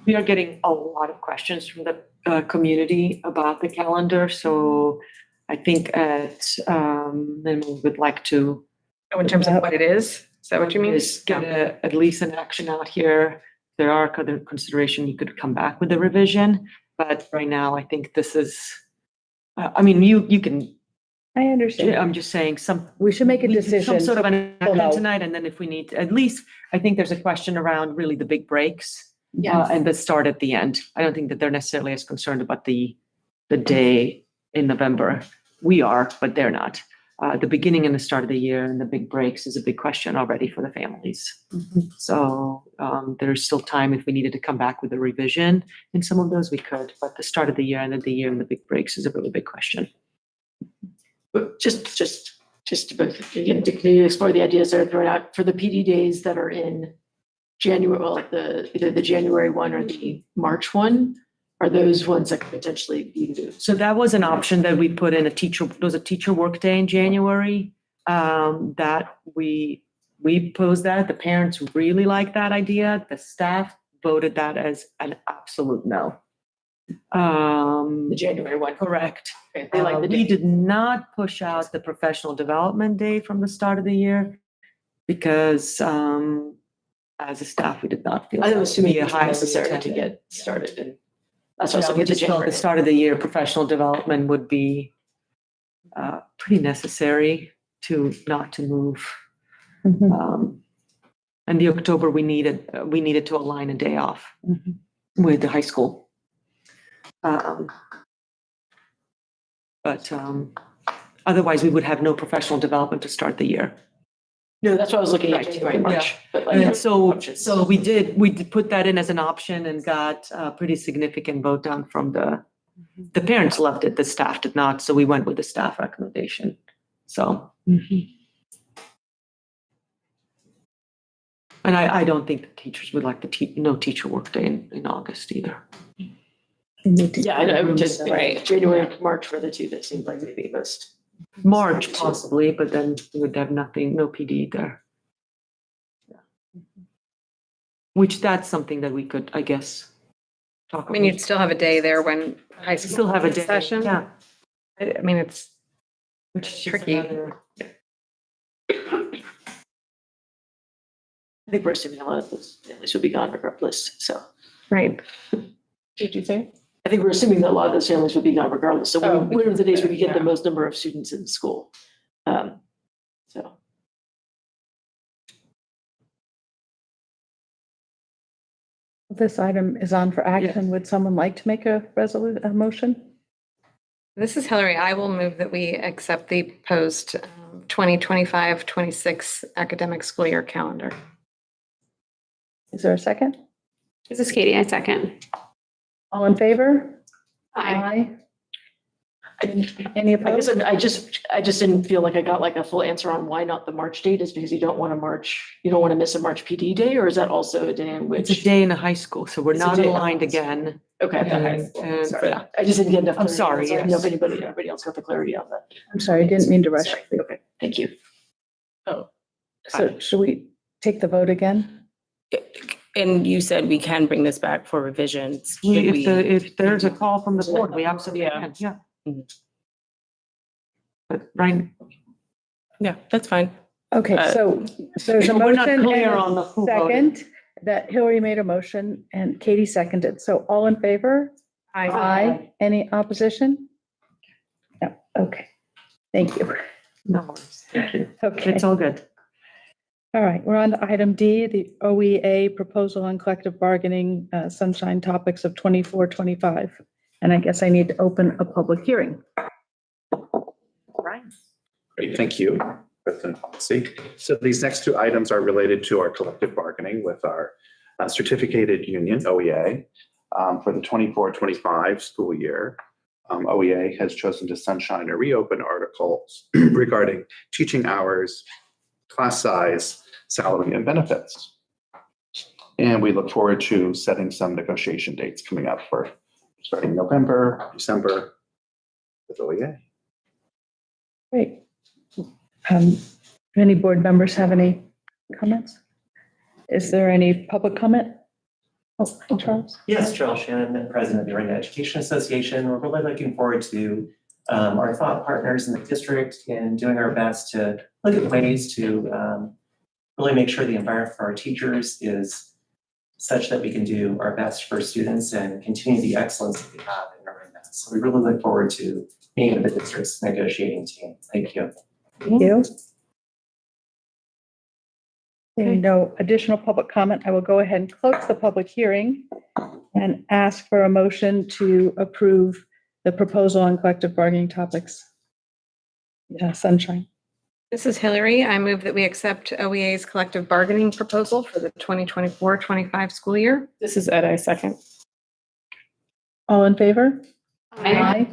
we are getting a lot of questions from the community about the calendar. So I think then we would like to. Oh, in terms of what it is that what you mean? Is get at least an action out here. There are other consideration, you could come back with a revision, but right now I think this is, I mean, you can. I understand. I'm just saying we should make a we do decision. Some sort of an We'll action know. tonight, and then if we need, at least, I think there's a question around really the big breaks. Yes. And the start at the end. I don't think that they're necessarily as concerned about the day in November. We are, but they're not. the beginning and the start of the year and the big breaks is a big question already for the families. So there's still time if we needed to come back with a revision in some of those, we could, but the start of the year, end of the year and the big breaks is a really big question. But just to both, again, to continue to explore the ideas that are thrown out for the PD days that are in January, well, either the January one or the March one, are those ones that could potentially be? So that was an option that we put in there was a teacher work day in January, that we posed that. The parents really liked that idea. The staff voted that as an absolute no. The January one. Correct. Okay, they like the We day. did not push out the professional development day from the start of the year because, as a staff, we did not feel. I'm that would assuming be a it's highly necessary to attended. get started, and that's why I was Yeah, looking we at the just felt January. the start of the year, professional development would be pretty necessary not to move. And the October, we needed to align a day off with the high school. But otherwise, we would have no professional development to start the year. No, that's what I was looking at, January, March. But like, And so options. we did put that in as an option and got a pretty significant vote down from the parents loved it, the staff did not, so we went with the staff recommendation. So. And I don't think the teachers would like no teacher work day in August either. Yeah, I know, just Right. January, March were the two that seemed like maybe most. March possibly, but then we would have no PD there. Which that's something that we could, I guess, talk I mean, about. you'd still have a day there when high school. Still have a day, session. yeah. I mean, it's Which is tricky. another- I think we're assuming a lot of those families would be gone regardless, so. right. Did you say? I think we're assuming that a lot of those families would be gone regardless, so Oh, what are the days where we get the yeah. most number of students in school? So. This item is on for action. Would someone like to make a motion? This is Hillary. I will move that we accept the post 2025-26 academic school year calendar. Is there a second? This is Katie, I second. All in favor? Aye. Any I guess opposed? I just didn't feel like I got like a full answer on why not the March date is because you don't want to miss a March PD day, or is that also a day in It's a which? day in a high school, so we're It's a not day in a aligned high school. again. Okay. And- Sorry, I just didn't get enough. I'm clarity. sorry, So I didn't know if yes. everybody else got the clarity on that. I'm sorry, I didn't mean to rush. Sorry. Okay, thank you. So should we take the vote again? And you said we can bring this back for revisions. Should If there's a call from the board, we absolutely Yeah. can, yeah. Mhm. But Ryan, Yeah, that's fine. Okay, so there's a We're not motion clear and on the a who voted. second that Hillary made a motion and Katie seconded. So all in favor? Aye. Any opposition? No, okay. Thank you. no worries, thank you. Okay. It's all good. All right, we're on to item D, the OEA proposal on collective bargaining, sunshine topics of 24-25. And I guess I need to open a public hearing. Ryan. Great, thank you, President Policy. So these next two items are related to our collective bargaining with our certificated union, OEA, for the 24-25 school year. OEA has chosen to sunshine or reopen articles regarding teaching hours, class size, salary, and benefits. And we look forward to setting some negotiation dates coming up for starting November, December with OEA. Great. Do any board members have any comments? Is there any public comment? Oh, hi, Charles. Yes, Charles Shannon, President of the Orinda Education Association. We're really looking forward to our thought partners in the district in doing our best to look at ways to really make sure the environment for our teachers is such that we can do our best for students and continue the excellence that we have in Orinda. So we really look forward to being in the district's negotiating team. Thank you. Thank you. Seeing no additional public comment, I will go ahead and close the public hearing and ask for a motion to approve the proposal on collective bargaining topics. Yeah, sunshine. This is Hillary. I move that we accept OEA's collective bargaining proposal for the 2024-25 school year. This is Ed, I second. All in favor? Aye.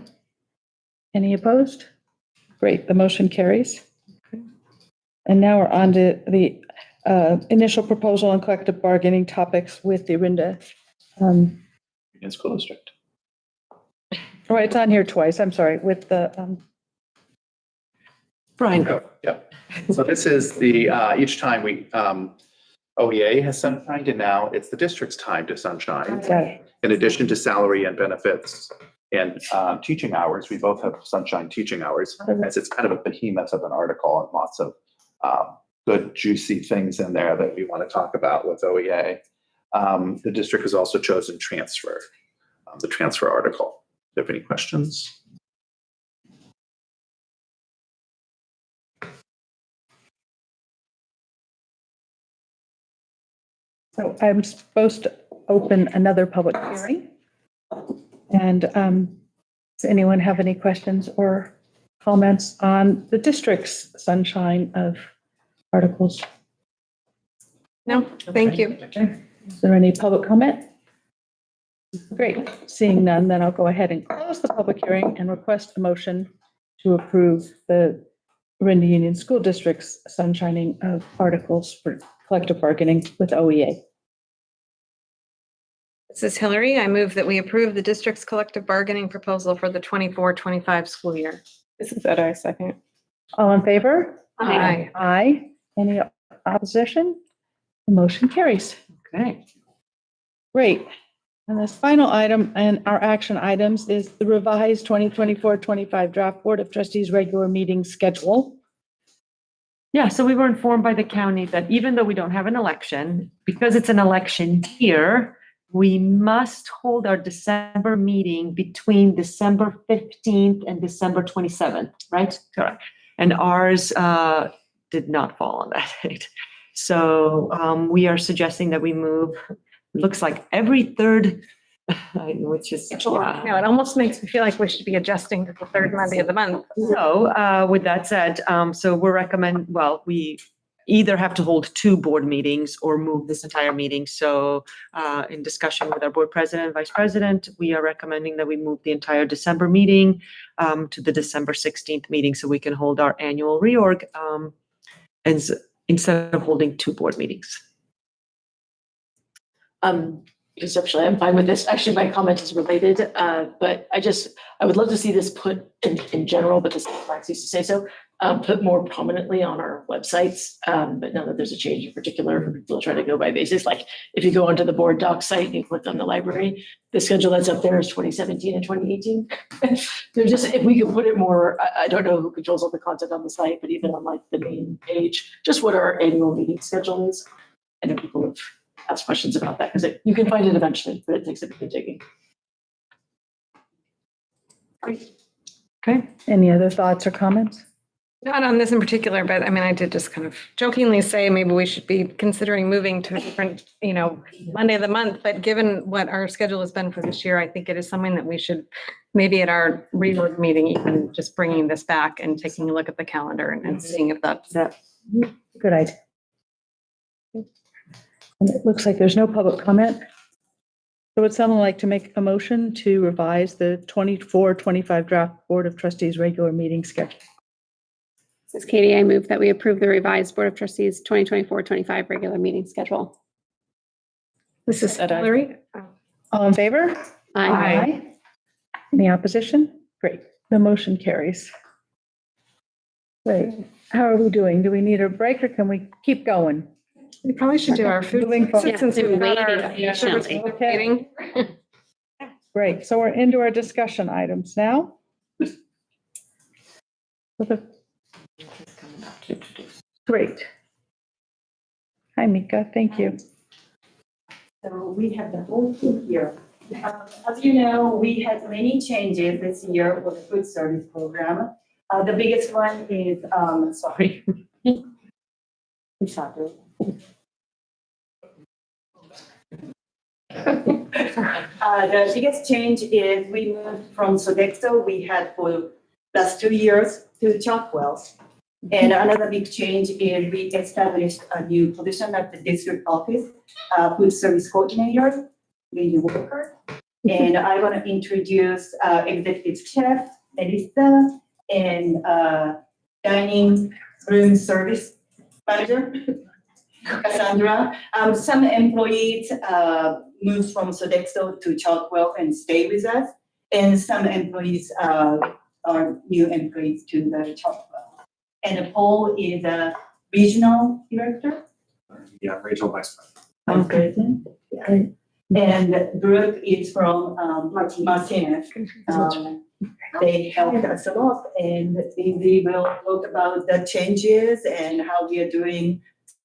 Any opposed? Great, the motion carries. And now we're on to the initial proposal on collective bargaining topics with the Orinda. In school district. Oh, it's on here twice, I'm sorry, with the, Brian, go. Yep. So this is the, each time we, OEA has sunshined, and now it's the district's time to sunshine. okay. In addition to salary and benefits and teaching hours, we both have sunshine teaching hours. As it's kind of a behemoth of an article and lots of good juicy things in there that we want to talk about with OEA. The district has also chosen transfer, the transfer article. Do you have any questions? So I'm supposed to open another public hearing. And does anyone have any questions or comments on the district's sunshine of articles? No, thank you. Is there any public comment? Great, seeing none, then I'll go ahead and close the public hearing and request a motion to approve the Orinda Union School District's sunshining of articles for collective bargaining with OEA. This is Hillary. I move that we approve the district's collective bargaining proposal for the 24-25 school year. This is Ed, I second. All in favor? Aye. Aye. Any opposition? The motion carries. Okay. Great. And this final item and our action items is the revised 2024-25 draft Board of Trustees regular meeting schedule. Yeah, so we were informed by the county that even though we don't have an election, because it's an election year, we must hold our December meeting between December 15th and December 27th, right? Correct. And ours did not fall on that date. So we are suggesting that we move, looks like every third, which is, Yeah, it almost makes me feel like we should be adjusting to the third Monday of the month. So with that said, so we either have to hold two board meetings or move this entire meeting. So in discussion with our board president and vice president, we are recommending that we move the entire December meeting to the December 16th meeting so we can hold our annual reorg instead of holding two board meetings. Conceptually, I'm fine with this. Actually, my comment is related, but I would love to see this put in general, but this Max used to say so, put more prominently on our websites. But now that there's a change in particular for people trying to go by basis, like if you go onto the board doc site and you click on the library, the schedule that's up there is 2017 and 2018. There's just, if we could put it more, I don't know who controls all the content on the site, but even on like the main page, just what our annual meeting schedule is. I know people have asked questions about that because you can find it eventually, but it takes a bit of digging. Okay. Any other thoughts or comments? Not on this in particular, but I mean, I did just kind of jokingly say maybe we should be considering moving to a different, Monday of the month. But given what our schedule has been for this year, I think it is something that we should maybe at our reorg meeting, even just bringing this back and taking a look at the calendar and seeing if that's good idea. And it looks like there's no public comment. So would someone like to make a motion to revise the 24-25 draft Board of Trustees regular meeting schedule? This is Katie. I move that we approve the revised Board of Trustees 2024-25 regular meeting schedule. This is Hillary. All in favor? Aye. Any opposition? Great. The motion carries. Great. How are we doing? Do we need a break or can we keep going? We probably should do our food since we've got our service meeting. Great. So we're into our discussion items now. Great. Hi, Mika. Thank you. So we have the whole group here. As you know, we had many changes this year for the food service program. The biggest one is, sorry. The biggest change is we moved from Sodexo we had for last 2 years to Chalkwell. And another big change is we established a new position at the district office, food service coordinator, lady worker. And I want to introduce executive chef, Melissa, and dining room service manager, Cassandra. Some employees moved from Sodexo to Chartwell and stay with us. And some employees are new employees to the Chartwell. And Paul is a regional director. Yeah, regional vice president. President. Yeah. And Brooke is from Martinez. They helped us a lot, and they will talk about the changes and how we are doing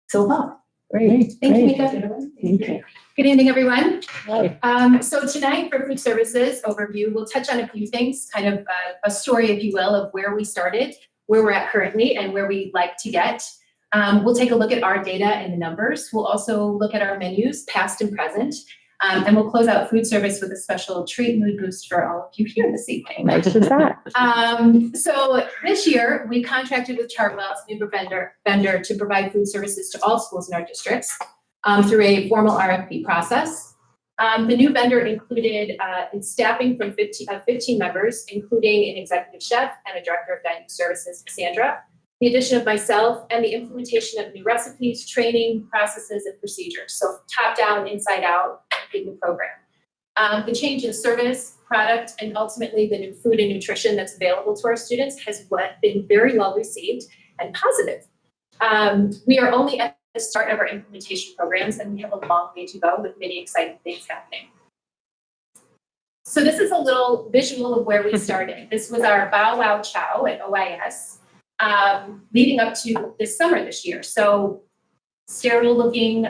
so far. Great. Thank you, great. Mika. Thank you. Good evening, everyone. Hi. So tonight for food services overview, we'll touch on a few things, kind of a story, if you will, of where we started, where we're at currently, and where we'd like to get. We'll take a look at our data and the numbers. We'll also look at our menus, past and present. And we'll close out food service with a special treat mood boost for all of you here this evening. Nice as that. So this year, we contracted with Chartwell's new vendor to provide food services to all schools in our districts through a formal RFP process. The new vendor included staffing from 15 members, including an executive chef and a director of dining services, Cassandra, the addition of myself, and the implementation of new recipes, training, processes, and procedures. So top down, inside out, in the program. The change in service, product, and ultimately the new food and nutrition that's available to our students has been very well received and positive. We are only at the start of our implementation programs, and we have a long way to go with many exciting things happening. So this is a little visual of where we started. This was our Bow Wow Chow at OIS, leading up to this summer this year. So sterile looking,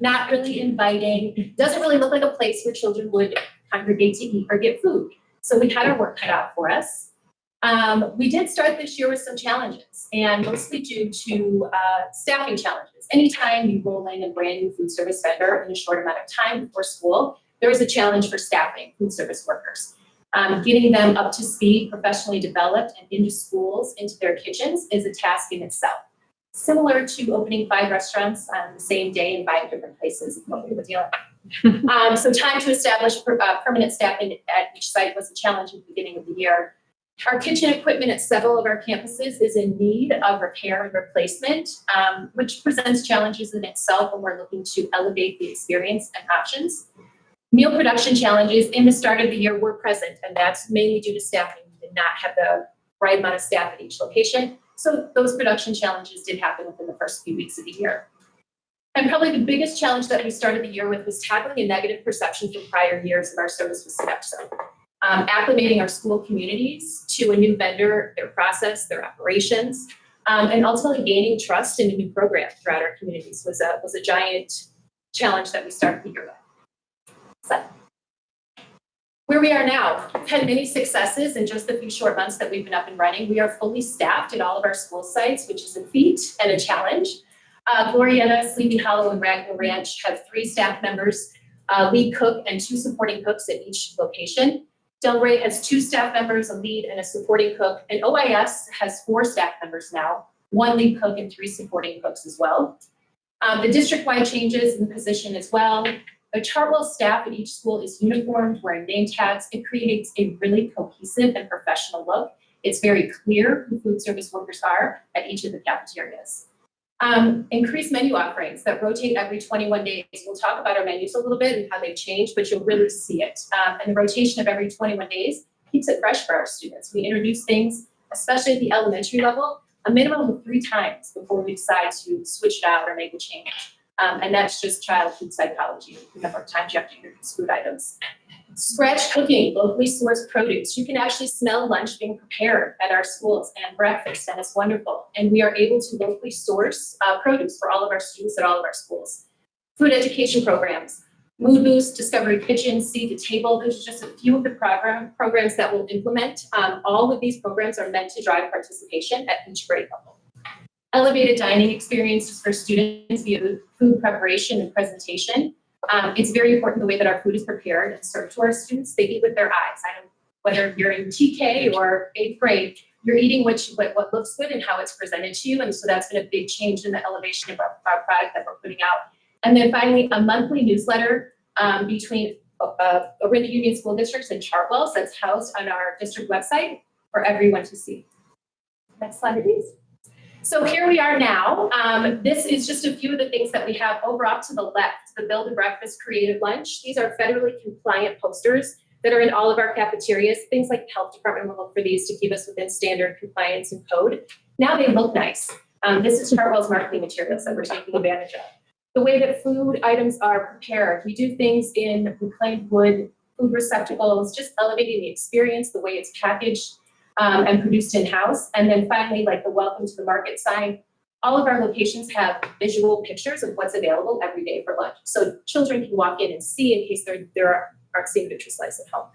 not really inviting, doesn't really look like a place where children would congregate to eat or get food. So we had our work cut out for us. We did start this year with some challenges, and mostly due to staffing challenges. Anytime you roll in a brand new food service vendor in a short amount of time before school, there is a challenge for staffing food service workers. Getting them up to speed, professionally developed, and into schools, into their kitchens is a task in itself. Similar to opening 5 restaurants on the same day in 5 different places is what we were dealing with. So time to establish permanent staffing at each site was a challenge at the beginning of the year. Our kitchen equipment at several of our campuses is in need of repair and replacement, which presents challenges in itself when we're looking to elevate the experience and options. Meal production challenges in the start of the year were present, and that's mainly due to staffing. We did not have the right amount of staff at each location. So those production challenges did happen within the first few weeks of the year. And probably the biggest challenge that we started the year with was tackling a negative perception from prior years of our service with Sodexo. Acclimating our school communities to a new vendor, their process, their operations, and ultimately gaining trust in a new program throughout our communities was a giant challenge that we started the year with. So, where we are now, we've had many successes in just the few short months that we've been up and running. We are fully staffed at all of our school sites, which is a feat and a challenge. Glorietta, Sleepy Hollow, and Ragnar Ranch have 3 staff members, lead cook and 2 supporting cooks at each location. Delray has 2 staff members, a lead and a supporting cook, and OIS has 4 staff members now, 1 lead cook and 3 supporting cooks as well. The district-wide changes in the position as well. The Chartwell staff at each school is uniformed, wearing name tags. It creates a really cohesive and professional look. It's very clear who food service workers are at each of the cafeterias. Increased menu offerings that rotate every 21 days. We'll talk about our menus a little bit and how they've changed, but you'll really see it. And the rotation of every 21 days keeps it fresh for our students. We introduce things, especially at the elementary level, a minimum of 3 times before we decide to switch it out or make a change. And that's just child food psychology, the number of times you have to introduce food items. Scratch cooking, locally sourced produce. You can actually smell lunch being prepared at our schools and breakfast, and it's wonderful. And we are able to locally source produce for all of our students at all of our schools. Food education programs, Mood Boost, Discovery Kitchen, Seed to Table. Those are just a few of the programs that we'll implement. All of these programs are meant to drive participation at each grade level. Elevated dining experiences for students via food preparation and presentation. It's very important the way that our food is prepared and served to our students. They eat with their eyes. Whether you're in TK or 8th grade, you're eating what looks good and how it's presented to you. And so that's been a big change in the elevation of our product that we're putting out. And then finally, a monthly newsletter between Orinda Union School Districts and Chartwell's that's housed on our district website for everyone to see. Next slide, please. So here we are now. This is just a few of the things that we have over off to the left, the Build a Breakfast Creative Lunch. These are federally compliant posters that are in all of our cafeterias. Things like the health department will look for these to keep us within standard compliance and code. Now they look nice. This is Chartwell's marketing materials that we're taking advantage of. The way that food items are prepared, we do things in reclaimed wood, food receptacles, just elevating the experience, the way it's packaged and produced in-house. And then finally, like the welcome to the market sign, all of our locations have visual pictures of what's available every day for lunch. So children can walk in and see in case they're aren't seeing Nutri-Slice at home.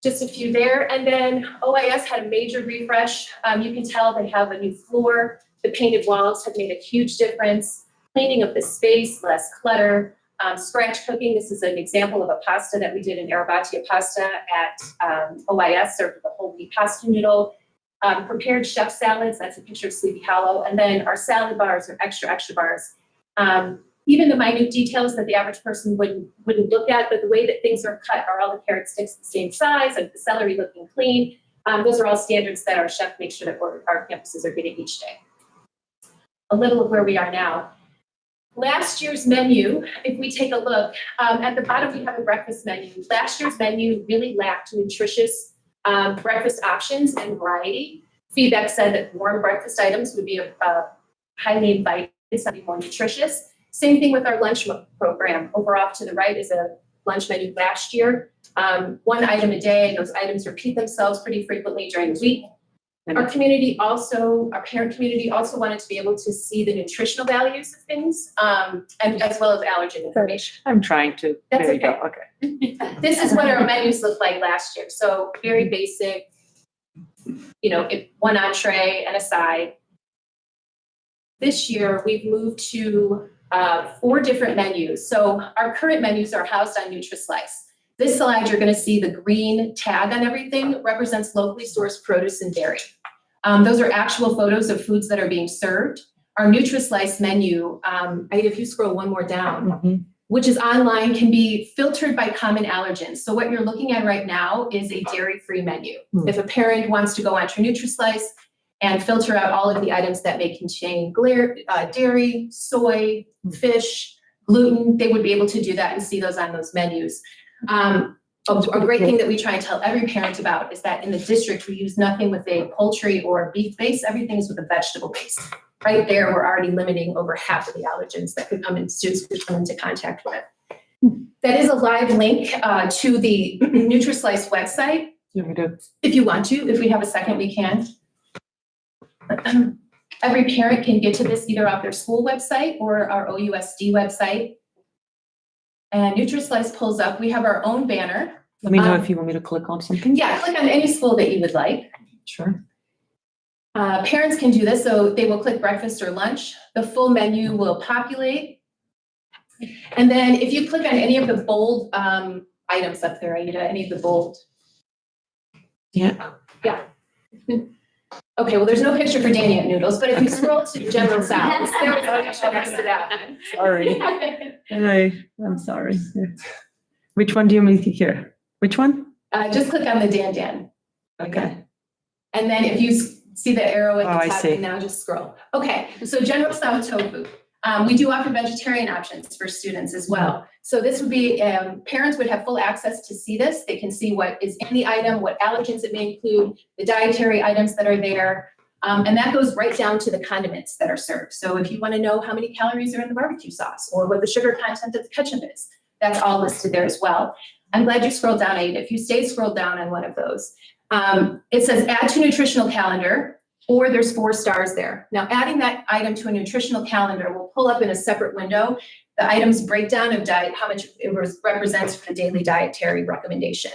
Just a few there. And then OIS had a major refresh. You can tell they have a new floor. The painted walls have made a huge difference. Cleaning of the space, less clutter. Scratch cooking. This is an example of a pasta that we did in Arabatia pasta at OIS, served with a whole wheat pasta noodle. Prepared chef salads. That's a picture of Sleepy Hollow. And then our salad bars are extra bars. Even the minute details that the average person wouldn't look at, but the way that things are cut, are all the carrot sticks the same size, and the celery looking clean. Those are all standards that our chef makes sure that our campuses are getting each day. A little of where we are now. Last year's menu, if we take a look, at the bottom we have a breakfast menu. Last year's menu really lacked nutritious breakfast options and variety. Feedback said that warm breakfast items would be highly invited, something more nutritious. Same thing with our lunch program. Over off to the right is a lunch menu last year. One item a day, and those items repeat themselves pretty frequently during the week. Our community also, our parent community also wanted to be able to see the nutritional values of things, and as well as allergen information. I'm trying to. That's there you go. okay. Okay. This is what our menus looked like last year. So very basic, one entree and a side. This year, we've moved to 4 different menus. So our current menus are housed on Nutri-Slice. This slide, you're going to see the green tag on everything represents locally sourced produce and dairy. Those are actual photos of foods that are being served. Our Nutri-Slice menu, if you scroll one more down, which is online, can be filtered by common allergens. So what you're looking at right now is a dairy-free menu. If a parent wants to go onto Nutri-Slice and filter out all of the items that may contain dairy, soy, fish, gluten, they would be able to do that and see those on those menus. A great thing that we try and tell every parent about is that in the district, we use nothing with a poultry or beef base. Everything is with a vegetable base. Right there, we're already limiting over half of the allergens that students could come into contact with. That is a live link to the Nutri-Slice website. If you want to, if we have a second, we can. Every parent can get to this either off their school website or our OUSD website. And Nutri-Slice pulls up. We have our own banner. Let me know if you want me to click on something. Yeah, click on any school that you would like. Sure. Parents can do this, so they will click breakfast or lunch. The full menu will populate. And then if you click on any of the bold items up there, Aida, any of the bold. Yeah. Yeah. Okay, well, there's no picture for Danny at Noodles, but if you scroll to general salads, there we go, next to that. Sorry. I'm sorry. Which one do you mean here? Which one? Just click on the Dan. Okay. And then if you see the arrow at Oh, I the top, see. and now just scroll. Okay, so general style tofu. We do offer vegetarian options for students as well. So this would be, parents would have full access to see this. They can see what is in the item, what allergens it may include, the dietary items that are there. And that goes right down to the condiments that are served. So if you want to know how many calories are in the barbecue sauce or what the sugar content of the ketchup is, that's all listed there as well. I'm glad you scrolled down, Aida. If you scrolled down on one of those, it says add to nutritional calendar, or there's 4 stars there. Now, adding that item to a nutritional calendar will pull up in a separate window the item's breakdown of diet, how much it represents for the daily dietary recommendation.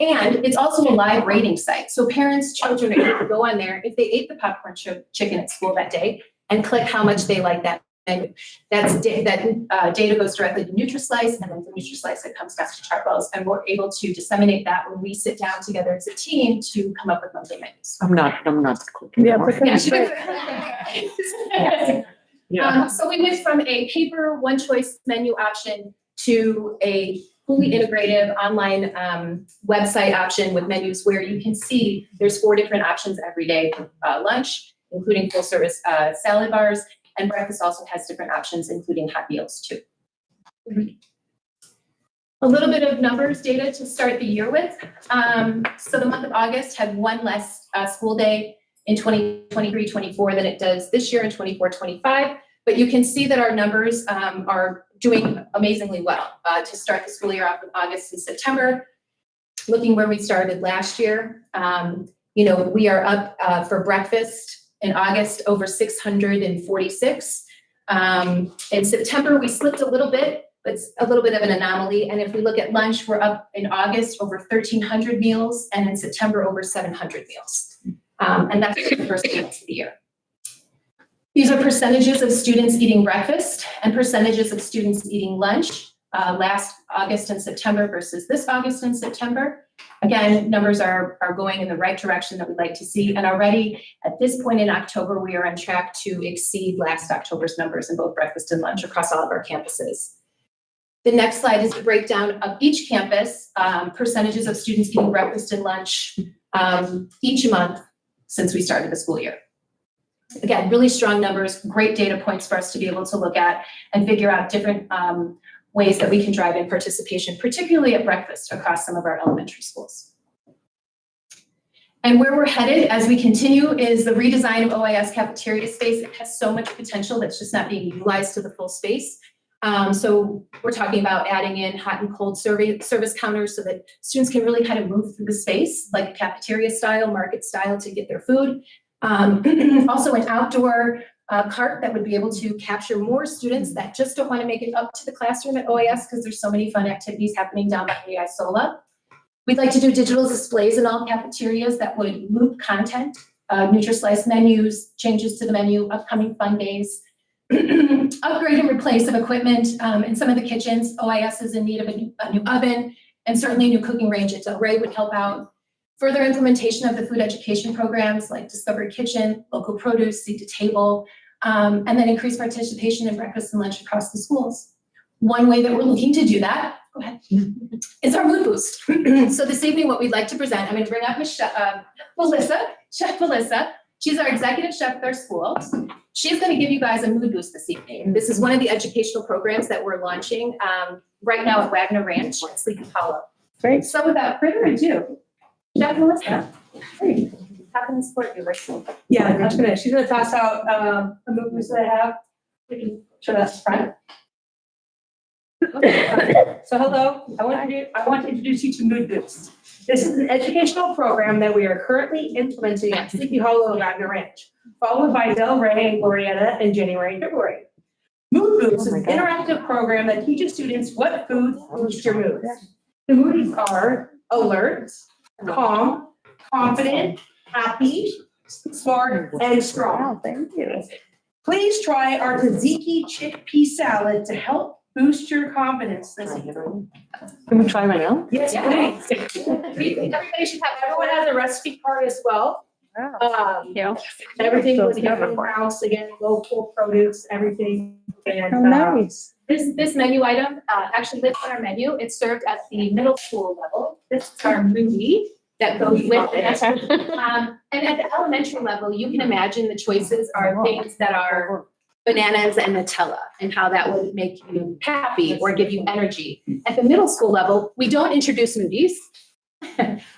And it's also a live rating site. So parents, children are able to go on there if they ate the popcorn chicken at school that day and click how much they like that menu. That data goes directly to NutriSlice, and then from NutriSlice, it comes back to Chartwell's, and we're able to disseminate that when we sit down together as a team to come up with monthly menus. I'm not clicking. Yeah, anymore. but that's great. So we went from a paper one choice menu option to a fully integrative online website option with menus where you can see there's 4 different options every day for lunch, including full service salad bars, and breakfast also has different options, including hot meals too. A little bit of numbers data to start the year with. So the month of August had 1 less school day in 2023-24 than it does this year in 24-25. But you can see that our numbers are doing amazingly well. To start the school year off with August and September, looking where we started last year, we are up for breakfast in August over 646. In September, we slipped a little bit, but it's a little bit of an anomaly. And if we look at lunch, we're up in August over 1,300 meals, and in September over 700 meals. And that's the first 2 months of the year. These are percentages of students eating breakfast and percentages of students eating lunch last August and September versus this August and September. Again, numbers are going in the right direction that we'd like to see. And already at this point in October, we are on track to exceed last October's numbers in both breakfast and lunch across all of our campuses. The next slide is a breakdown of each campus, percentages of students eating breakfast and lunch each month since we started the school year. Again, really strong numbers, great data points for us to be able to look at and figure out different ways that we can drive in participation, particularly at breakfast across some of our elementary schools. And where we're headed as we continue is the redesign of OIS cafeteria space. It has so much potential that's just not being utilized to the full space. So we're talking about adding in hot and cold service counters so that students can really kind of move through the space like a cafeteria style, market style to get their food. Also an outdoor cart that would be able to capture more students that just don't want to make it up to the classroom at OAS because there's so many fun activities happening down by the Isola. We'd like to do digital displays in all cafeterias that would loop content, NutriSlice menus, changes to the menu, upcoming fun days, upgrade and replace of equipment in some of the kitchens. OIS is in need of a new oven and certainly a new cooking range at Del Rey would help out. Further implementation of the food education programs like Discovery Kitchen, local produce, seed to table, and then increased participation in breakfast and lunch across the schools. One way that we're looking to do that, go ahead, is our mood boost. So this evening, what we'd like to present, I'm going to bring up Chef Melissa. She's our executive chef at our school. She's going to give you guys a mood boost this evening. This is one of the educational programs that we're launching right now at Wagner Ranch at Sleepy Hollow. Great. So without further ado, Chef Melissa, how can I support you, Rachel? Yeah, she's gonna pass out a mood boost that I have. We can show that front. So hello, I want to introduce you to Mood Boost. This is an educational program that we are currently implementing at Sleepy Hollow and Wagner Ranch, followed by Del Rey and Glorietta in January and February. Mood Boost is an interactive program that teaches students what foods boost your mood. The moods are alert, calm, confident, happy, smart, and strong. Wow, thank you. Please try our tzatziki chickpea salad to help boost your confidence this evening. Can we try right now? Yes, please. Everybody should have Everyone has a recipe card as well. Yeah. Everything was here in house, again, local produce, everything. And, How nice. This menu item actually lives on our menu. It's served at the middle school level. This is our movie that goes with it. And at the elementary level, you can imagine the choices are things that are bananas and Nutella and how that would make you happy or give you energy. At the middle school level, we don't introduce smoothies,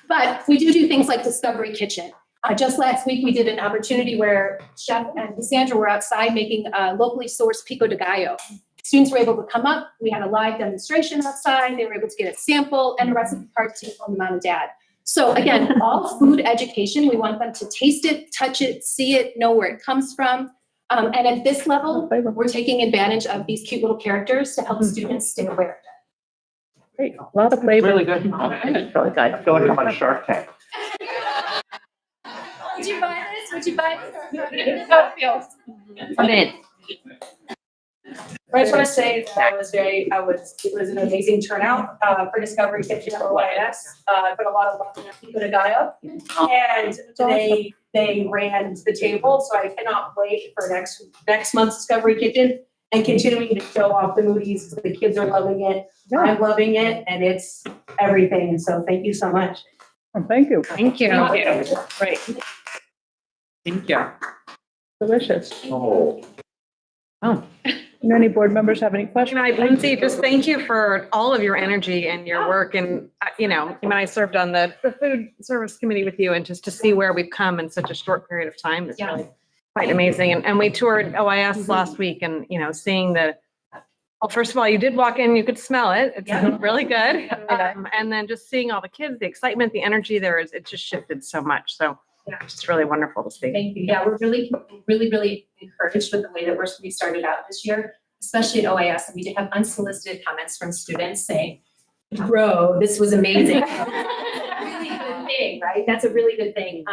but we do things like Discovery Kitchen. Just last week, we did an opportunity where Chef and Cassandra were outside making locally sourced pico de gallo. Students were able to come up. We had a live demonstration outside. They were able to get a sample and a recipe card to take home to mom and dad. So again, all food education, we want them to taste it, touch it, see it, know where it comes from. And at this level, we're taking advantage of these cute little characters to help students stay aware of it. Great. A lot of flavor. Really good. Really good. I feel like I'm on a Shark Tank. Would you buy this? Would you buy this? How it feels. I'm in. I just want to say that it was an amazing turnout for Discovery Kitchen at OIS. Put a lot of love in keeping a guy up. And they ran the table, so I cannot wait for next month's Discovery Kitchen and continuing to show off the Moody's. The kids are loving it. I'm loving it, and it's everything. And so thank you so much. Oh, thank you. Thank you. Great. Thank you. Delicious. Oh. Do any board members have any questions? Lindsay, just thank you for all of your energy and your work. And, when I served on the food service committee with you, and just to see where we've come in such a short period of time is really quite amazing. And we toured OIS last week, and, seeing well, first of all, you did walk in, you could smell it. It's really good. And then just seeing all the kids, the excitement, the energy it just shifted so much. So it's just really wonderful to see. Thank you. Yeah, we're really, really, really encouraged with the way that we started out this year, especially at OAS. And we did have unsolicited comments from students saying, bro, this was amazing. Really good thing, right? That's a really good thing.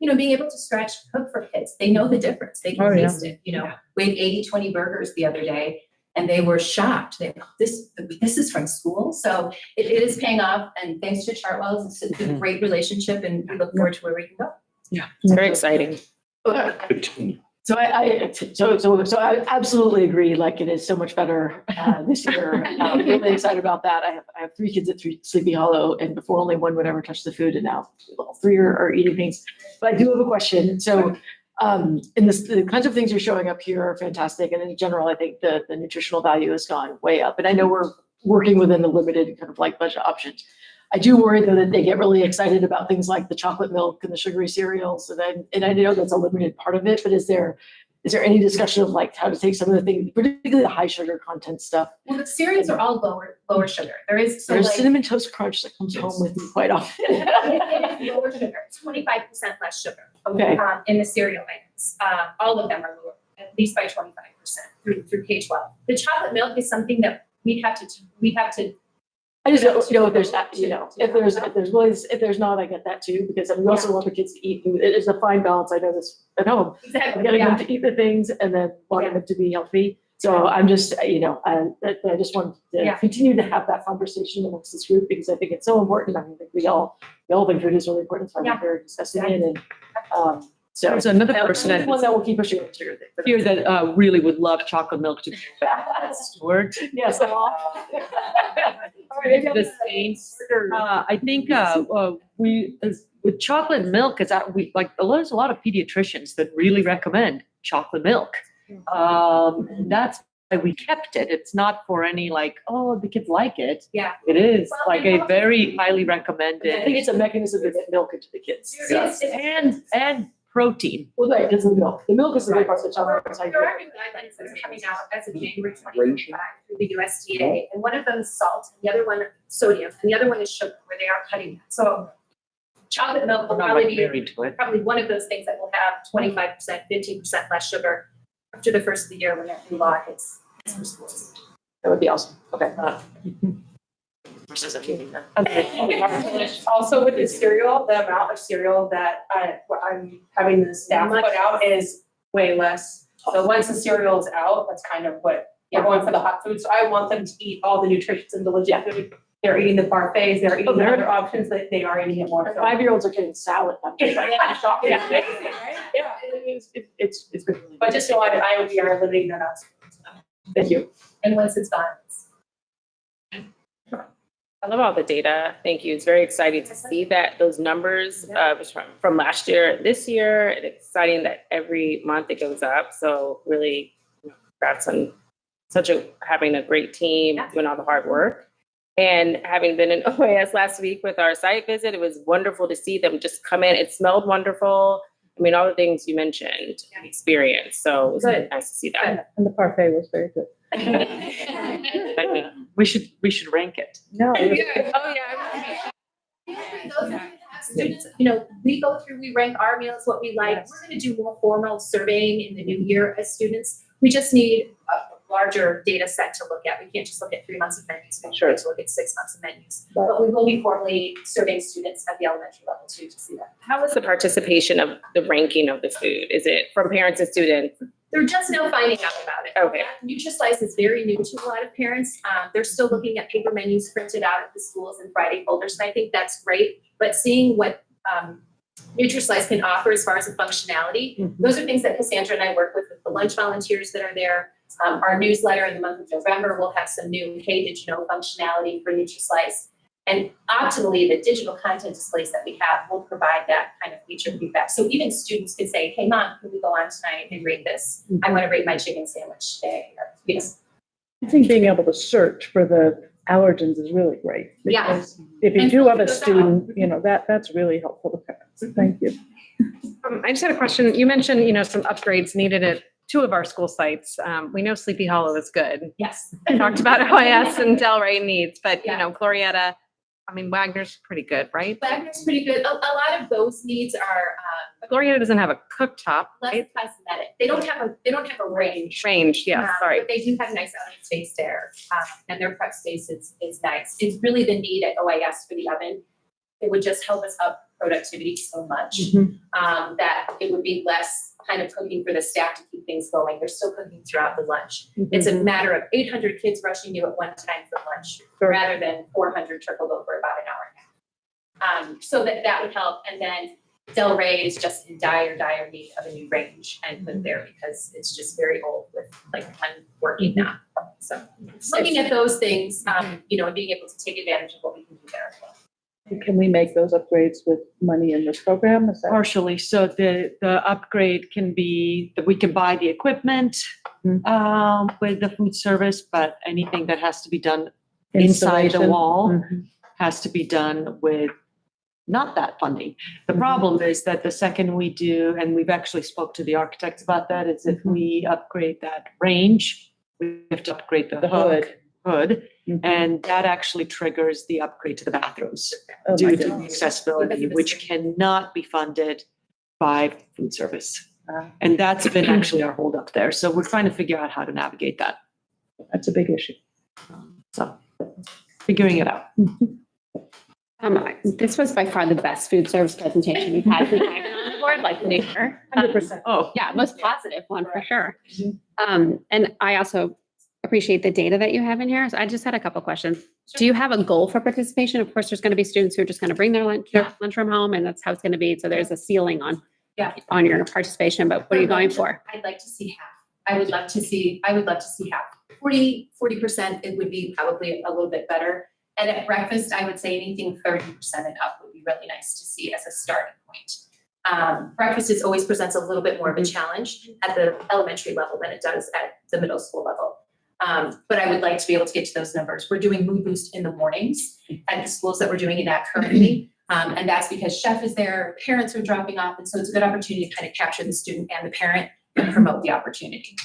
Being able to stretch, cook for kids, they know the difference. They can taste it. We had 80-20 burgers the other day, and they were shocked. This is from school. So it is paying off. And thanks to Chartwell's, it's a great relationship, and we look forward to where we can go. Yeah, it's very exciting. So I absolutely agree. Like, it is so much better this year. I'm really excited about that. I have 3 kids at Sleepy Hollow, and before only one would ever touch the food, and now all 3 are eating things. But I do have a question. So, the kinds of things you're showing up here are fantastic, and in general, I think the nutritional value has gone way up. And I know we're working within the limited kind of like budget options. I do worry though that they get really excited about things like the chocolate milk and the sugary cereals, and I know that's a limited part of it. But is there any discussion of like how to take some of the things, particularly the high sugar content stuff? Well, the cereals are all lower sugar. There's Cinnamon Toast Crunch that comes home with me quite often. It is lower sugar. It's 25% less sugar. Okay. In the cereal items, all of them are lower, at least by 25% through K-12. The chocolate milk is something that we have to. I just don't know if there's if there's not, I get that too, because we also want the kids to eat food. It is a fine balance. I know this at home. Exactly. Getting them to eat the things and then wanting them to be healthy. So I'm just, I just want to continue to have that conversation amongst this group, because I think it's so important. I mean, we all think food is really important. So I think they're discussing it, and so There's another person that will keep pushing it here that really would love chocolate milk to be Stuart. Yes. The same. I think with chocolate milk, there's a lot of pediatricians that really recommend chocolate milk. And that's why we kept it. It's not for any the kids like it. Yeah. It is a very highly recommended. I think it's a mechanism to get milk into the kids. Yes. And protein. Well, right, it's the milk. The milk is the big part of the chocolate. There are new guidelines that are coming out as of January 2025 through the USDA, and one of them is salt, and the other one sodium, and the other one is sugar, where they are cutting that. So chocolate milk will probably be one of those things that will have 25%, 15% less sugar after the first of the year when that new law hits for schools. That would be awesome. Okay. Also with the cereal, the amount of cereal that I'm having the staff put out is way less. So once the cereal is out, that's kind of what they're going for, the hot food. So I want them to eat all the nutritious and delicious food. They're eating the parfaits, they're eating the other options that they are eating it more. 5-year-olds are getting salad. Yeah, shocking. Yeah. Yeah, It's been really but just know we are limiting that out. Thank you. And once it's gone, I love all the data. Thank you. It's very exciting to see that those numbers from last year, this year. It's exciting that every month it goes up. So really, congrats on having a great team, doing all the hard work. And having been in OAS last week with our site visit, it was wonderful to see them just come in. It smelled wonderful. I mean, all the things you mentioned, experience. So it was nice to see that. And the parfait was very good. We should rank it. No. Students, we go through, we rank our meals, what we like. We're going to do more formal surveying in the new year as students. We just need larger data set to look at. We can't just look at 3 months of menus, we Sure. need to look at 6 months of menus. Right. But we will be formally surveying students at the elementary level too, to see that. How is the participation of the ranking of the food? Is it from parents and students? They're just now finding out about it. Okay. NutriSlice is very new to a lot of parents. They're still looking at paper menus printed out at the schools and Friday folders, and I think that's great. But seeing what NutriSlice can offer as far as the functionality, those are things that Cassandra and I work with the lunch volunteers that are there. Our newsletter in the month of November will have some new Hey Did You Know functionality for NutriSlice. And optimally, the digital content displays that we have will provide that kind of feature feedback. So even students could say, hey, Mom, can we go on tonight and rate this? I want to rate my chicken sandwich today. Yes. I think being able to search for the allergens is really great. Yeah. Because if you And do have a those out. student, that's really helpful to parents. Thank you. I just had a question. You mentioned, some upgrades needed at 2 of our school sites. We know Sleepy Hollow is good. Yes. We talked about OIS and Delray needs, but, Yeah. Glorietta, Wagner's pretty good, right? Wagner's pretty good. A lot of those needs are Glorietta doesn't have a cooktop, less right? cosmetic. They don't have a range. Yeah, sorry. But they do have nice outing space there, and their prep space is nice. It's really the need at OIS for the oven. It would just help us up productivity so much that it would be less kind of cooking for the staff to keep things going. They're still cooking throughout the lunch. It's a matter of 800 kids rushing you at one time for lunch rather than 400 trickled over about an hour and a half. So that would help. And then Delray is just in dire need of a new range and put there because it's just very old with one working now. So looking at those things, and being able to take advantage of what we can do there as well. Can we make those upgrades with money in this program? Is that? Partially. So the upgrade can be that we can buy the equipment with the food service, but anything that has to be done inside the Installation. wall has to be done with not that funding. The problem is that the second we do, and we've actually spoke to the architects about that, is if we upgrade that range, we have to upgrade the hood. And that actually triggers the upgrade to the bathrooms Oh, due my to goodness. accessibility, which cannot be funded by food service. And that's been actually our holdup there. So we're trying to figure out how to navigate that. That's a big issue. So figuring it out. This was by far the best food service presentation we've had since I've been on the board, like the year. 100%. Oh, Yeah, most positive one for sure. And I also appreciate the data that you have in here. So I just had a couple questions. Do you have a goal for participation? Of course, there's going to be students who are just going to bring their lunchroom home, and that's how it's going to be. So there's a ceiling on your participation. But what are you going for? I'd like to see half. I would love to see half. 40%, it would be probably a little bit better. And at breakfast, I would say anything 30% and up would be really nice to see as a starting point. Breakfast always presents a little bit more of a challenge at the elementary level than it does at the middle school level. But I would like to be able to get to those numbers. We're doing Mood Boost in the mornings at the schools that we're doing it at currently. And that's because chef is there, parents are dropping off. And so it's a good opportunity to kind of capture the student and the parent and promote the opportunity.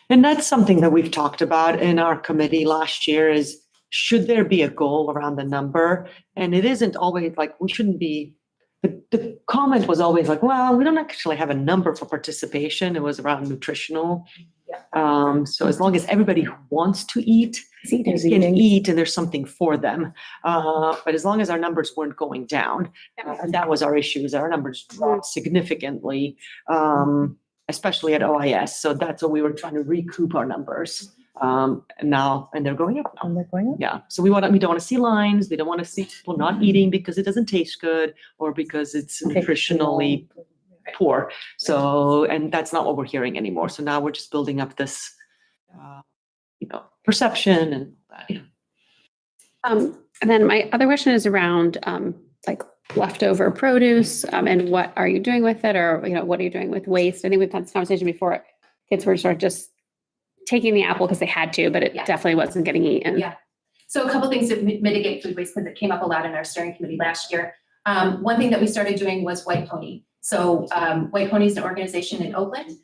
And that's something that we've talked about in our committee last year is, should there be a goal around the number? And it isn't always like, we shouldn't be, the comment was always like, well, we don't actually have a number for participation. It was around nutritional. So as long as everybody who wants to eat can eat and there's something for them. But as long as our numbers weren't going down, and that was our issue, is our numbers dropped significantly, especially at OIS. So that's what we were trying to recoup our numbers. And they're going up now. And they're going up. Yeah. So we don't want to see lines. We don't want to see people not eating because it doesn't taste good or because it's nutritionally poor. So, and that's not what we're hearing anymore. So now we're just building up this, perception and that. And then my other question is around leftover produce and what are you doing with it, or what are you doing with waste? I think we've had this conversation before. Kids were sort of just taking the apple because they had to, but it definitely wasn't getting eaten. Yeah. So a couple things to mitigate food waste, because it came up a lot in our steering committee last year. One thing that we started doing was White Pony. So White Pony is an organization in Oakland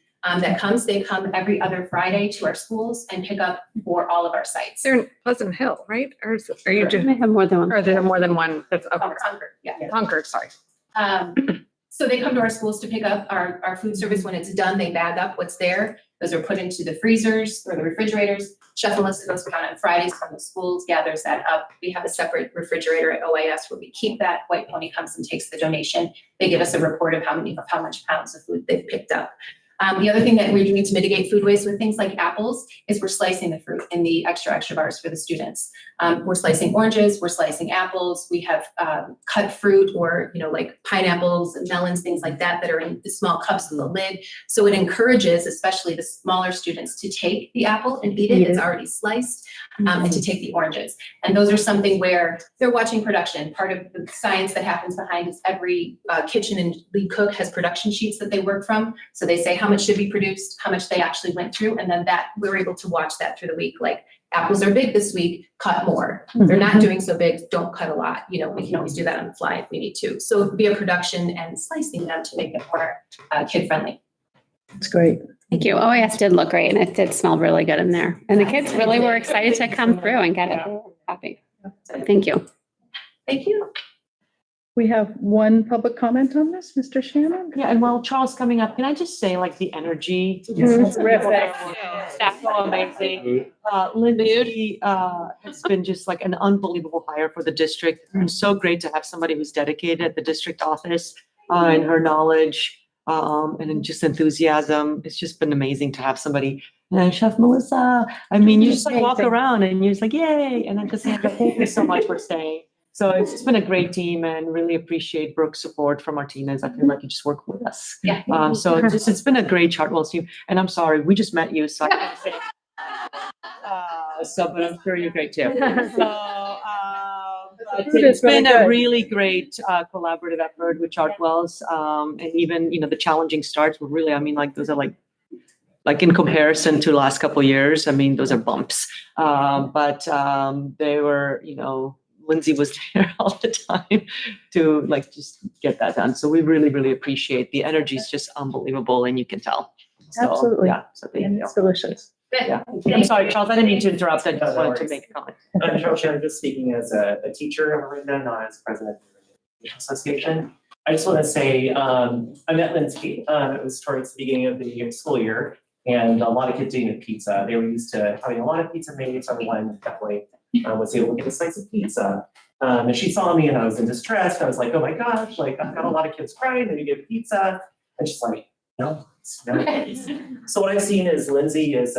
they come every other Friday to our schools and pick up for all of our sites. They're in Pleasant Hill, right? Or are you They may have more than one. Or there are more than one? That's Concord, yeah. Concord, sorry. So they come to our schools to pick up our food service. When it's done, they bag up what's there. Those are put into the freezers or the refrigerators. Chef Melissa goes around on Fridays from the schools, gathers that up. We have a separate refrigerator at OIS where we keep that. White Pony comes and takes the donation. They give us a report of how much pounds of food they've picked up. The other thing that we're doing to mitigate food waste with things like apples is we're slicing the fruit in the extra bars for the students. We're slicing oranges, we're slicing apples. We have cut fruit or, like pineapples and melons, things like that are in the small cups in the lid. So it encourages, especially the smaller students, to take the apple and eat it. It's already sliced, and to take the oranges. And those are something where they're watching production. Part of the science that happens behind is every kitchen and lead cook has production sheets that they work from. So they say how much should be produced, how much they actually went through, and then that we're able to watch that through the week. Like apples are big this week, cut more. They're not doing so big, don't cut a lot. We can always do that on the fly if we need to. So via production and slicing them to make it more kid friendly. That's great. Thank you. OAS did look great and it did smell really good in there. And the kids really were excited to come through and get it. They were happy. So thank you. Thank you. We have one public comment on this, Mr. Shannon. Yeah, and while Charles coming up, can I just say like the energy? Yes. Terrific. That's so amazing. Lindsay has been just like an unbelievable hire for the district. It's so great to have somebody who's dedicated at the district office and her knowledge and just enthusiasm. It's just been amazing to have somebody. Chef Melissa, I mean, you just like walk around and you're just like, yay. And then Cassandra, thank you so much for staying. So it's just been a great team and really appreciate Brooke's support from Martinez. I feel like you just work with us. Yeah. So it's been a great Chartwell's team. And I'm sorry, we just met you, so I can't say. But I'm sure you're great too. It's been a really great collaborative effort with Chartwell's. And even, the challenging starts were really, those are like in comparison to the last couple of years, those are bumps. But they were, Lindsay was there all the time to just get that done. So we really, really appreciate the energy is just unbelievable and you can tell. So, Absolutely. Yeah. So thank you. It's delicious. Yeah. I'm sorry, Charles, I didn't mean to interrupt. I just wanted to make a comment. I'm Charles Shannon, just speaking as a teacher in Orinda, not as president of the Orinda Association. I just want to say, I met Lindsay. It was towards the beginning of the school year, and a lot of kids eating pizza. They were used to having a lot of pizza made, so everyone definitely was able to get a slice of pizza. And she saw me and I was in distress. I was like, oh my gosh, I've got a lot of kids crying, they get pizza. And she's like, no. So what I've seen is Lindsay is,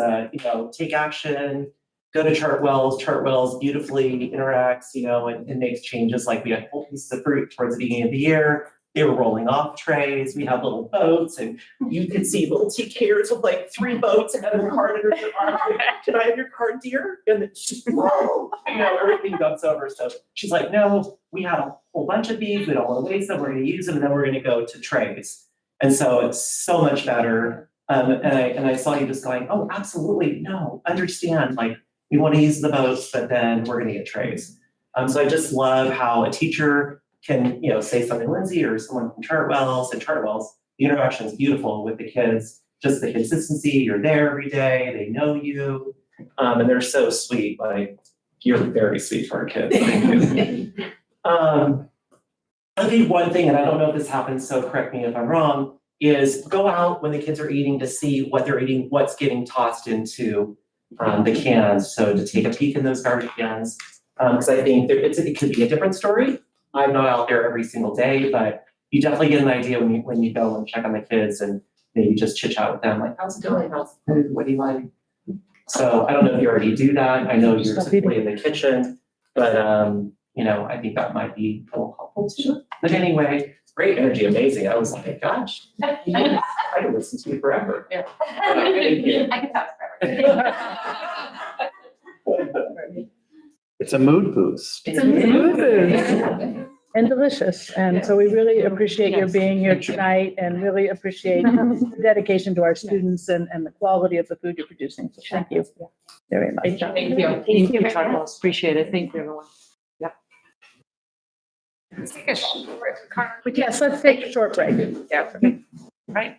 take action, go to Chartwell's. Chartwell's beautifully interacts, and makes changes. Like we had whole pieces of fruit towards the beginning of the year. They were rolling off trays. We have little boats, and you can see little TKers with like 3 boats and a cart under their arm. Can I have your cart, dear? And then she's, whoa, everything dumps over. So she's like, no, we had a whole bunch of these. We don't want to waste them. We're going to use them, and then we're going to go to trays. And so it's so much better. And I saw you just going, oh, absolutely, no, understand. Like we want to use the boats, but then we're going to get trays. So I just love how a teacher can, say something, Lindsay, or someone from Chartwell's, and Chartwell's, the interaction is beautiful with the kids, just the consistency, you're there every day, they know you, and they're so sweet, like, you're very sweet for our kids, thank you. I think one thing, and I don't know if this happens, so correct me if I'm wrong, is go out when the kids are eating to see what they're eating, what's getting tossed into the cans, so to take a peek in those garbage cans, because I think it could be a different story. I'm not out there every single day, but you definitely get an idea when you go and check on the kids and maybe just chit chat with them, like, how's it going? How's the food? What do you like? So I don't know if you already do that. I know you're typically in the kitchen, but I think that might be a little helpful too. But anyway, great energy, amazing. I was like, gosh, I could listen to you forever. Yeah. I could talk forever. It's a mood boost. It's a mood boost. And delicious. And so we really appreciate your being here tonight and really appreciate the dedication to our students and the quality of the food you're producing. So thank you very much. Thank you. Thank you, Chartwell's. Appreciate it. Thank you, everyone. Yeah. Let's take a short Yes, let's take a short break. Yeah. Right.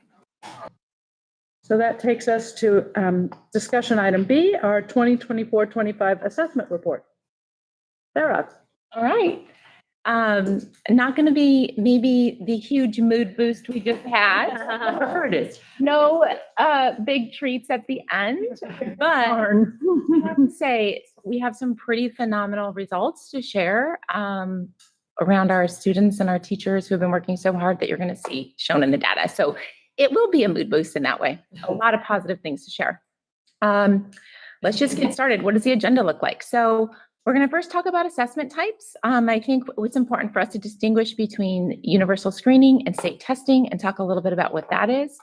So that takes us to discussion item B, our 2024-25 assessment report. Sarah. All right. Not going to be maybe the huge mood boost we just had. Heard it. No big treats at the end, but I have to say we have some pretty phenomenal results to share around our students and our teachers who have been working so hard that you're going to see shown in the data. So it will be a mood boost in that way. A lot of positive things to share. Let's just get started. What does the agenda look like? So we're going to first talk about assessment types. I think it's important for us to distinguish between universal screening and state testing and talk a little bit about what that is.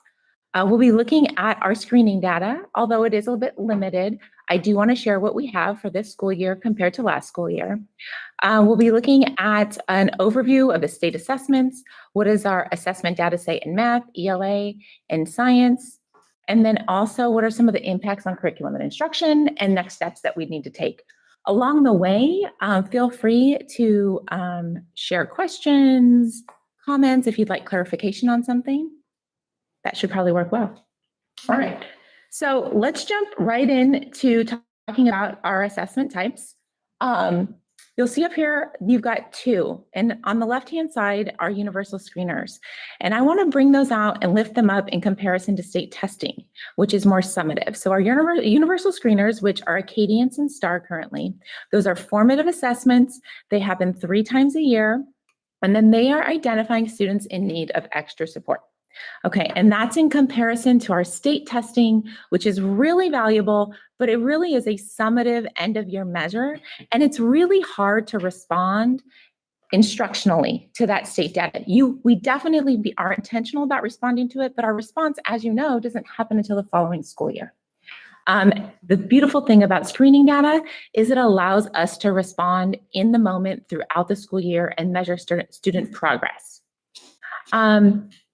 We'll be looking at our screening data, although it is a little bit limited. I do want to share what we have for this school year compared to last school year. We'll be looking at an overview of the state assessments. What is our assessment data say in math, ELA, and science? And then also, what are some of the impacts on curriculum and instruction and next steps that we need to take? Along the way, feel free to share questions, comments, if you'd like clarification on something. That should probably work well. All right, so let's jump right into talking about our assessment types. You'll see up here, you've got two, and on the left-hand side are universal screeners. And I want to bring those out and lift them up in comparison to state testing, which is more summative. So our universal screeners, which are Acadience and STAR currently, those are formative assessments. They happen 3 times a year, and then they are identifying students in need of extra support. Okay, and that's in comparison to our state testing, which is really valuable, but it really is a summative end of year measure. And it's really hard to respond instructionally to that state data. We definitely are intentional about responding to it, but our response, as you know, doesn't happen until the following school year. The beautiful thing about screening data is it allows us to respond in the moment throughout the school year and measure student progress.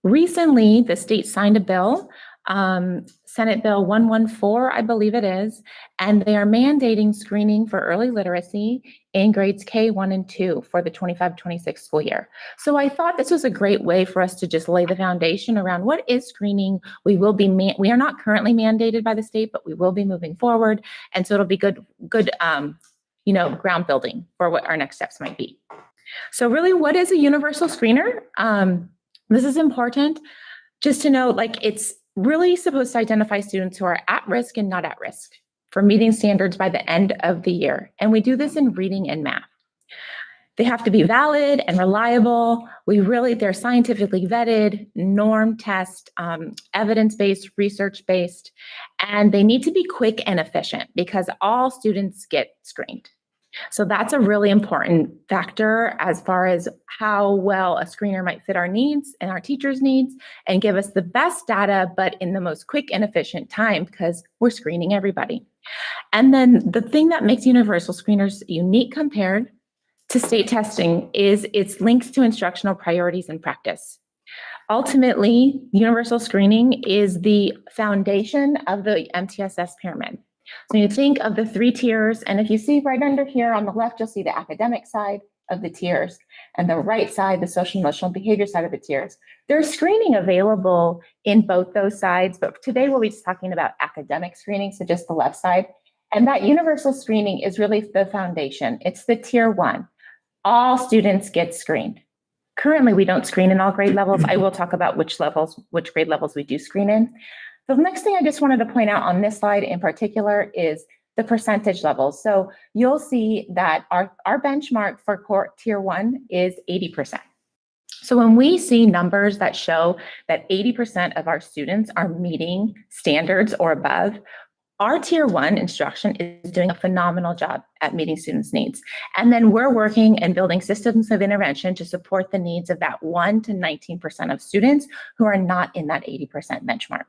Recently, the state signed a bill, Senate Bill 114, I believe it is, and they are mandating screening for early literacy in grades K1 and 2 for the 25-26 school year. So I thought this was a great way for us to just lay the foundation around what is screening. We are not currently mandated by the state, but we will be moving forward, and so it'll be good ground building for what our next steps might be. So really, what is a universal screener? This is important just to know, it's really supposed to identify students who are at risk and not at risk for meeting standards by the end of the year. And we do this in reading and math. They have to be valid and reliable. They're scientifically vetted, norm test, evidence-based, research-based, and they need to be quick and efficient because all students get screened. So that's a really important factor as far as how well a screener might fit our needs and our teachers' needs and give us the best data, but in the most quick and efficient time because we're screening everybody. And then the thing that makes universal screeners unique compared to state testing is its links to instructional priorities and practice. Ultimately, universal screening is the foundation of the MTSS pyramid. So you think of the 3 tiers, and if you see right under here on the left, you'll see the academic side of the tiers, and the right side, the social emotional behavior side of the tiers. There's screening available in both those sides, but today we'll be talking about academic screening, so just the left side. And that universal screening is really the foundation. It's the tier 1. All students get screened. Currently, we don't screen in all grade levels. I will talk about which grade levels we do screen in. The next thing I just wanted to point out on this slide in particular is the percentage levels. So you'll see that our benchmark for core tier 1 is 80%. So when we see numbers that show that 80% of our students are meeting standards or above, our tier 1 instruction is doing a phenomenal job at meeting students' needs. And then we're working and building systems of intervention to support the needs of that 1 to 19% of students who are not in that 80% benchmark.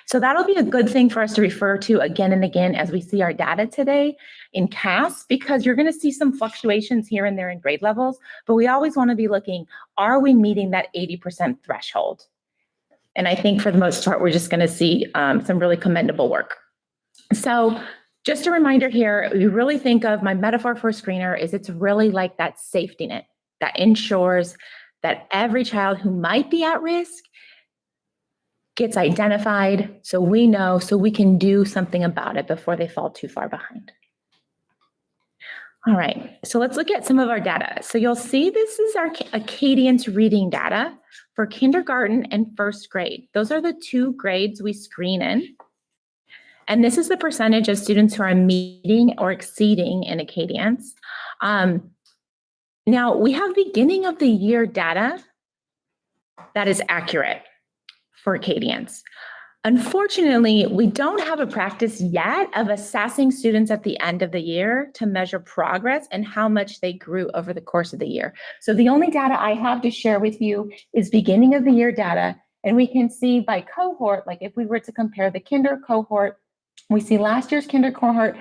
So that'll be a good thing for us to refer to again and again as we see our data today in CAS, because you're going to see some fluctuations here and there in grade levels, but we always want to be looking, are we meeting that 80% threshold? And I think for the most part, we're just going to see some really commendable work. So just a reminder here, we really think of my metaphor for a screener is it's really like that safety net that ensures that every child who might be at risk gets identified so we know, so we can do something about it before they fall too far behind. All right, so let's look at some of our data. So you'll see this is our Acadience reading data for kindergarten and first grade. Those are the two grades we screen in. And this is the percentage of students who are meeting or exceeding in Acadience. Now, we have beginning of the year data that is accurate for Acadience. Unfortunately, we don't have a practice yet of assessing students at the end of the year to measure progress and how much they grew over the course of the year. So the only data I have to share with you is beginning of the year data. And we can see by cohort, like if we were to compare the kinder cohort, we see last year's kinder cohort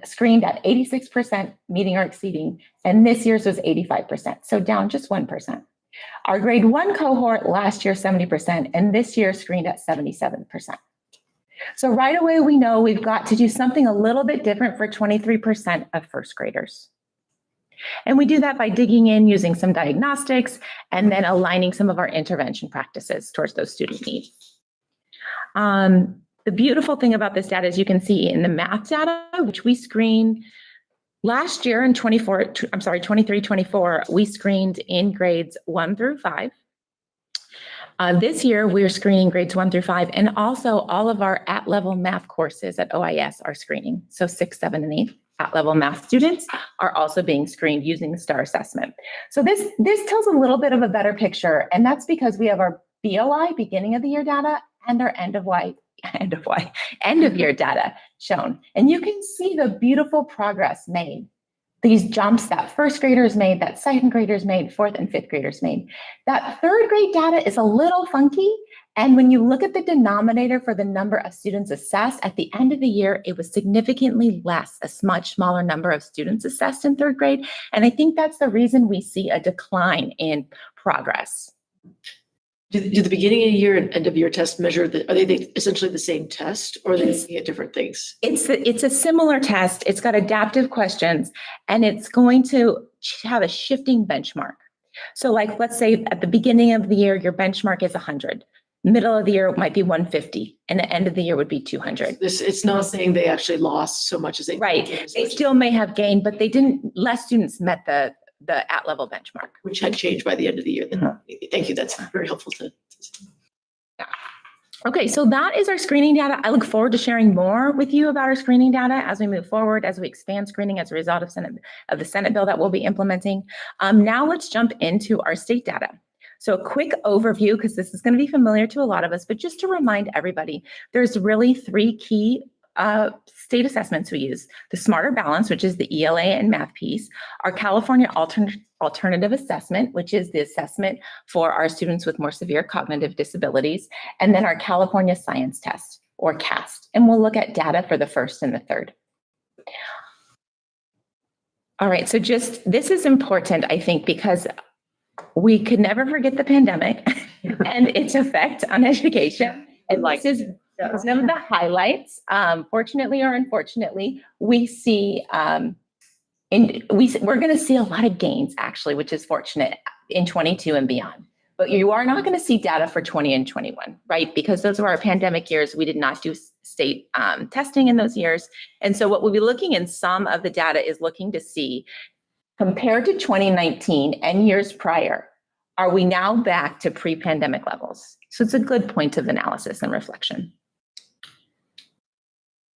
screened at 86% meeting or exceeding, and this year's was 85%, so down just 1%. Our grade 1 cohort last year 70%, and this year screened at 77%. So right away we know we've got to do something a little bit different for 23% of first graders. And we do that by digging in, using some diagnostics, and then aligning some of our intervention practices towards those student needs. The beautiful thing about this data is you can see in the math data, which we screened last year in 23-24, we screened in grades 1 through 5. This year, we're screening grades 1 through 5, and also all of our at-level math courses at OIS are screening. So 6, 7, and 8 at-level math students are also being screened using the STAR assessment. So this tells a little bit of a better picture, and that's because we have our BOI, beginning of the year data, and our end of year data shown. And you can see the beautiful progress made. These jumps that first graders made, that second graders made, fourth and fifth graders made. That third grade data is a little funky. And when you look at the denominator for the number of students assessed, at the end of the year, it was significantly less, a much smaller number of students assessed in third grade. And I think that's the reason we see a decline in progress. Do the beginning of the year and end of year test measure, are they essentially the same test, or are they looking at different things? It's a similar test. It's got adaptive questions, and it's going to have a shifting benchmark. So like, let's say at the beginning of the year, your benchmark is 100. Middle of the year, it might be 150, and the end of the year would be 200. It's not saying they actually lost so much as they. Right. They still may have gained, but less students met the at-level benchmark. Which had changed by the end of the year. Then. Thank you. That's very helpful to see. Yeah. Okay, so that is our screening data. I look forward to sharing more with you about our screening data as we move forward, as we expand screening as a result of the Senate bill that we'll be implementing. Now let's jump into our state data. So a quick overview, because this is going to be familiar to a lot of us, but just to remind everybody, there's really 3 key state assessments we use: the Smarter Balance, which is the ELA and math piece, our California Alternative Assessment, which is the assessment for our students with more severe cognitive disabilities, and then our California Science Test, or CAST. And we'll look at data for the first and the third. All right, so this is important, I think, because we could never forget the pandemic and its effect on education. And this is some of the highlights. Fortunately or unfortunately, we see, we're going to see a lot of gains, actually, which is fortunate in 22 and beyond. But you are not going to see data for 20 and 21, right? Because those were our pandemic years. We did not do state testing in those years. And so what we'll be looking in some of the data is looking to see, compared to 2019 and years prior, are we now back to pre-pandemic levels? So it's a good point of analysis and reflection.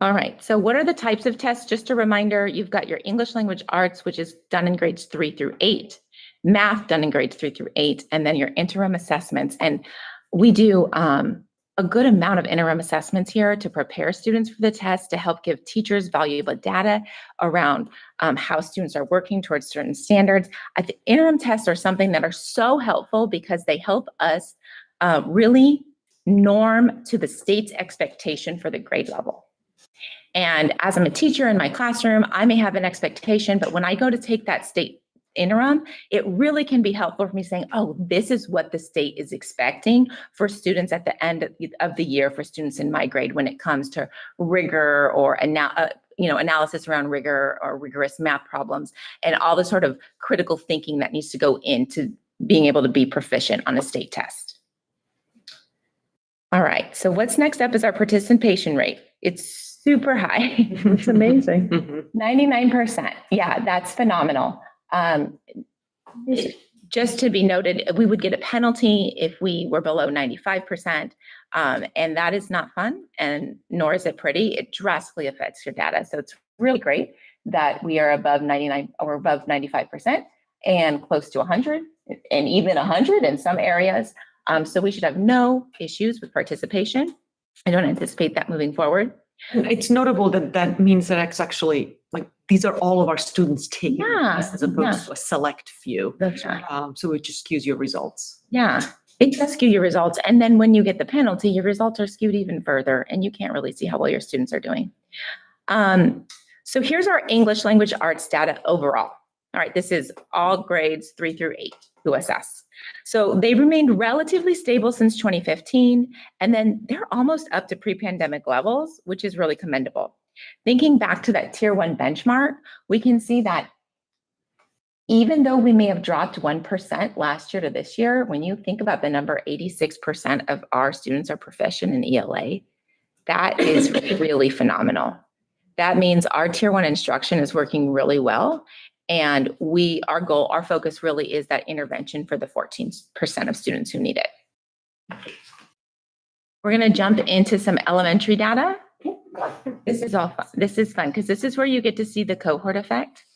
All right, so what are the types of tests? Just a reminder, you've got your English language arts, which is done in grades 3 through 8, math done in grades 3 through 8, and then your interim assessments. And we do a good amount of interim assessments here to prepare students for the test, to help give teachers valuable data around how students are working towards certain standards. I think interim tests are something that are so helpful because they help us really norm to the state's expectation for the grade level. And as I'm a teacher in my classroom, I may have an expectation, but when I go to take that state interim, it really can be helpful for me saying, oh, this is what the state is expecting for students at the end of the year, for students in my grade when it comes to rigor or analysis around rigor or rigorous math problems and all the sort of critical thinking that needs to go into being able to be proficient on a state test. All right, so what's next up is our participation rate. It's super high. It's amazing. 99%. Yeah, that's phenomenal. Just to be noted, we would get a penalty if we were below 95%. And that is not fun, and nor is it pretty. It drastically affects your data. So it's really great that we are above 99 or above 95% and close to 100 and even 100 in some areas. So we should have no issues with participation. I don't anticipate that moving forward. It's notable that that means that it's actually like, these are all of our students taking the test as opposed to a select few. That's right. So it just skews your results. Yeah, it does skew your results. And then when you get the penalty, your results are skewed even further and you can't really see how well your students are doing. So here's our English language arts data overall. All right, this is all grades 3 through 8 who assess. So they remained relatively stable since 2015, and then they're almost up to pre-pandemic levels, which is really commendable. Thinking back to that tier 1 benchmark, we can see that even though we may have dropped 1% last year to this year, when you think about the number, 86% of our students are proficient in ELA, that is really phenomenal. That means our tier 1 instruction is working really well. And our focus really is that intervention for the 14% of students who need it. We're going to jump into some elementary data. This is all fun. This is fun because this is where you get to see the cohort effect.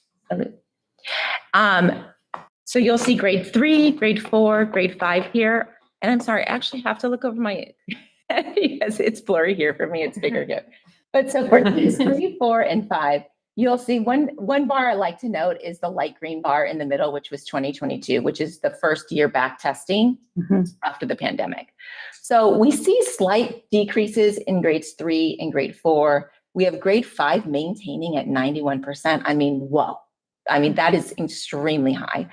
So you'll see grade 3, grade 4, grade 5 here. And I'm sorry, I actually have to look over my, because it's blurry here for me, it's bigger here. But so for 3, 4, and 5, you'll see one bar I like to note is the light green bar in the middle, which was 2022, which is the first year back testing after the pandemic. So we see slight decreases in grades 3 and grade 4. We have grade 5 maintaining at 91%. I mean, whoa. I mean, that is extremely high.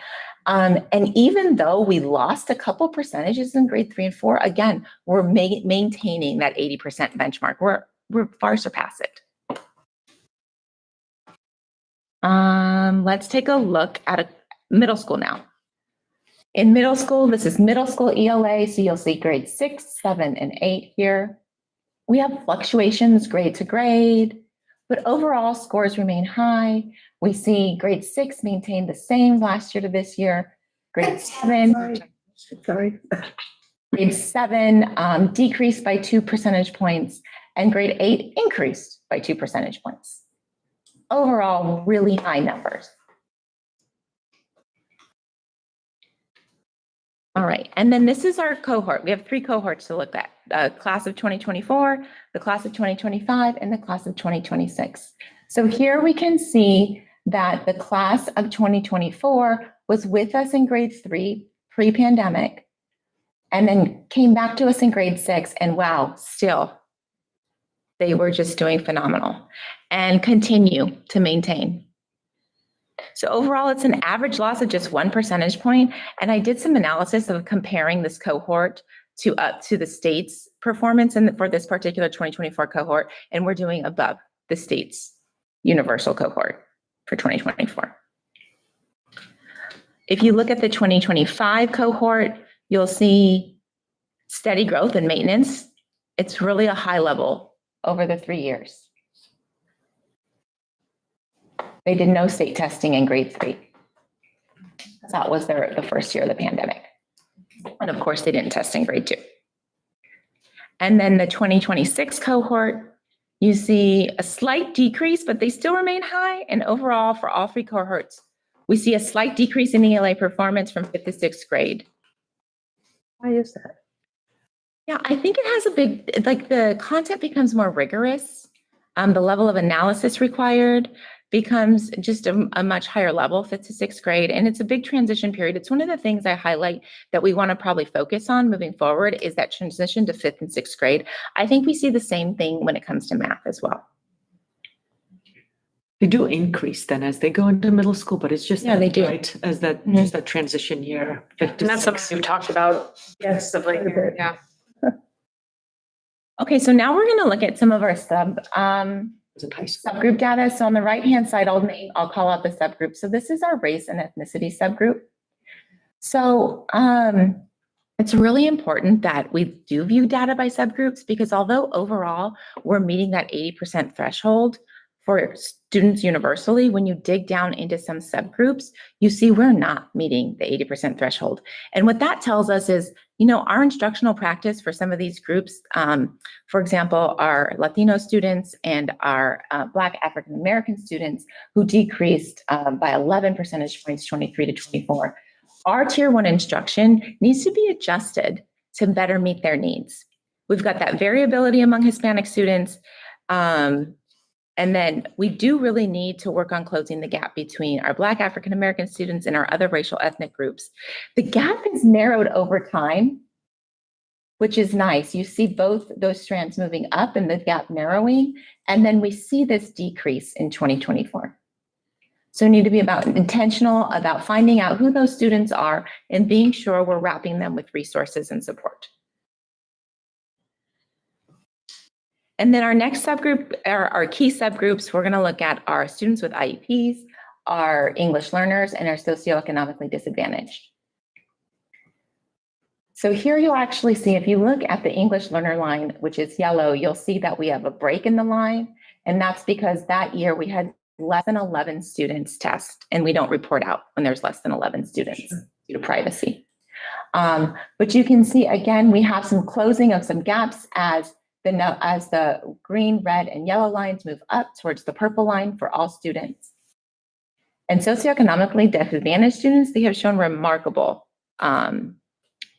And even though we lost a couple percentages in grade 3 and 4, again, we're maintaining that 80% benchmark. We're far surpassed it. Let's take a look at a middle school now. In middle school, this is middle school ELA, so you'll see grade 6, 7, and 8 here. We have fluctuations grade to grade, but overall scores remain high. We see grade 6 maintained the same last year to this year. Grade 7, grade 7 decreased by 2 percentage points, and grade 8 increased by 2 percentage points. Overall, really high numbers. All right, and then this is our cohort. We have 3 cohorts to look at: the class of 2024, the class of 2025, and the class of 2026. So here we can see that the class of 2024 was with us in grade 3 pre-pandemic, and then came back to us in grade 6, and wow, still, they were just doing phenomenal and continue to maintain. So overall, it's an average loss of just 1 percentage point. And I did some analysis of comparing this cohort to the state's performance for this particular 2024 cohort, and we're doing above the state's universal cohort for 2024. If you look at the 2025 cohort, you'll see steady growth and maintenance. It's really a high level over the 3 years. They did no state testing in grade 3. That was the first year of the pandemic. And of course, they didn't test in grade 2. And then the 2026 cohort, you see a slight decrease, but they still remain high. And overall, for all 3 cohorts, we see a slight decrease in ELA performance from 5th to 6th grade. Why is that? Yeah, I think it has a big, like the content becomes more rigorous. The level of analysis required becomes just a much higher level, 5th to 6th grade. And it's a big transition period. It's one of the things I highlight that we want to probably focus on moving forward is that transition to 5th and 6th grade. I think we see the same thing when it comes to math as well. They do increase then as they go into middle school, but it's just they do. Right, as that just that transition year. 5th to And that's 6th. something we've talked about extensively here. Yeah. Okay, so now we're going to look at some of our subgroup data. So on the right-hand side, I'll call out the subgroup. So this is our race and ethnicity subgroup. So It's really important that we do view data by subgroups because although overall we're meeting that 80% threshold for students universally, when you dig down into some subgroups, you see we're not meeting the 80% threshold. And what that tells us is, you know, our instructional practice for some of these groups, for example, our Latino students and our Black African American students who decreased by 11 percentage points, 23 to 24, our tier 1 instruction needs to be adjusted to better meet their needs. We've got that variability among Hispanic students. And then we do really need to work on closing the gap between our Black African American students and our other racial ethnic groups. The gap is narrowed over time, which is nice. You see both those strands moving up and the gap narrowing, and then we see this decrease in 2024. So we need to be intentional about finding out who those students are and being sure we're wrapping them with resources and support. And then our next subgroup, our key subgroups, we're going to look at our students with IEPs, our English learners, and our socioeconomically disadvantaged. So here you'll actually see, if you look at the English learner line, which is yellow, you'll see that we have a break in the line. And that's because that year we had less than 11 students test, and we don't report out when there's less than 11 students due to privacy. But you can see, again, we have some closing of some gaps as the green, red, and yellow lines move up towards the purple line for all students. And socioeconomically disadvantaged students, they have shown remarkable